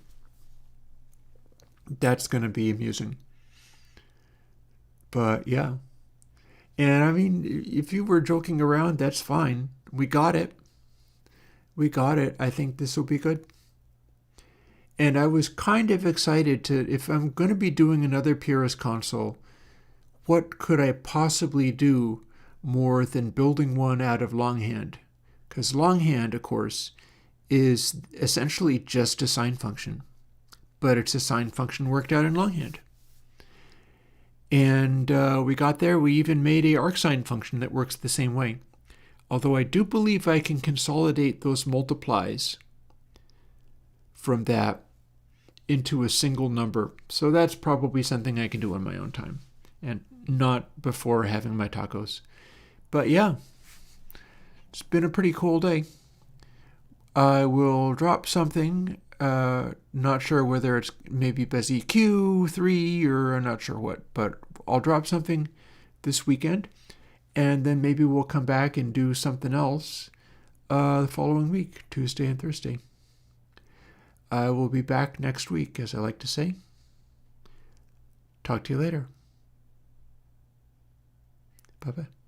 That's going to be amusing. But yeah. And I mean, if you were joking around, that's fine. We got it. We got it. I think this will be good. And I was kind of excited to, if I'm going to be doing another Purist console, what could I possibly do more than building one out of longhand? Because longhand, of course, is essentially just a sine function. But it's a sine function worked out in longhand. And we got there. We even made a arcsine function that works the same way. Although I do believe I can consolidate those multiplies from that into a single number. So that's probably something I can do on my own time and not before having my tacos. But yeah, It's been a pretty cool day. I will drop something. Not sure whether it's maybe Busy Q3 or I'm not sure what, but I'll drop something this weekend, and then maybe we'll come back and do something else the following week, Tuesday and Thursday. I will be back next week, as I like to say. Talk to you later. Bye-bye.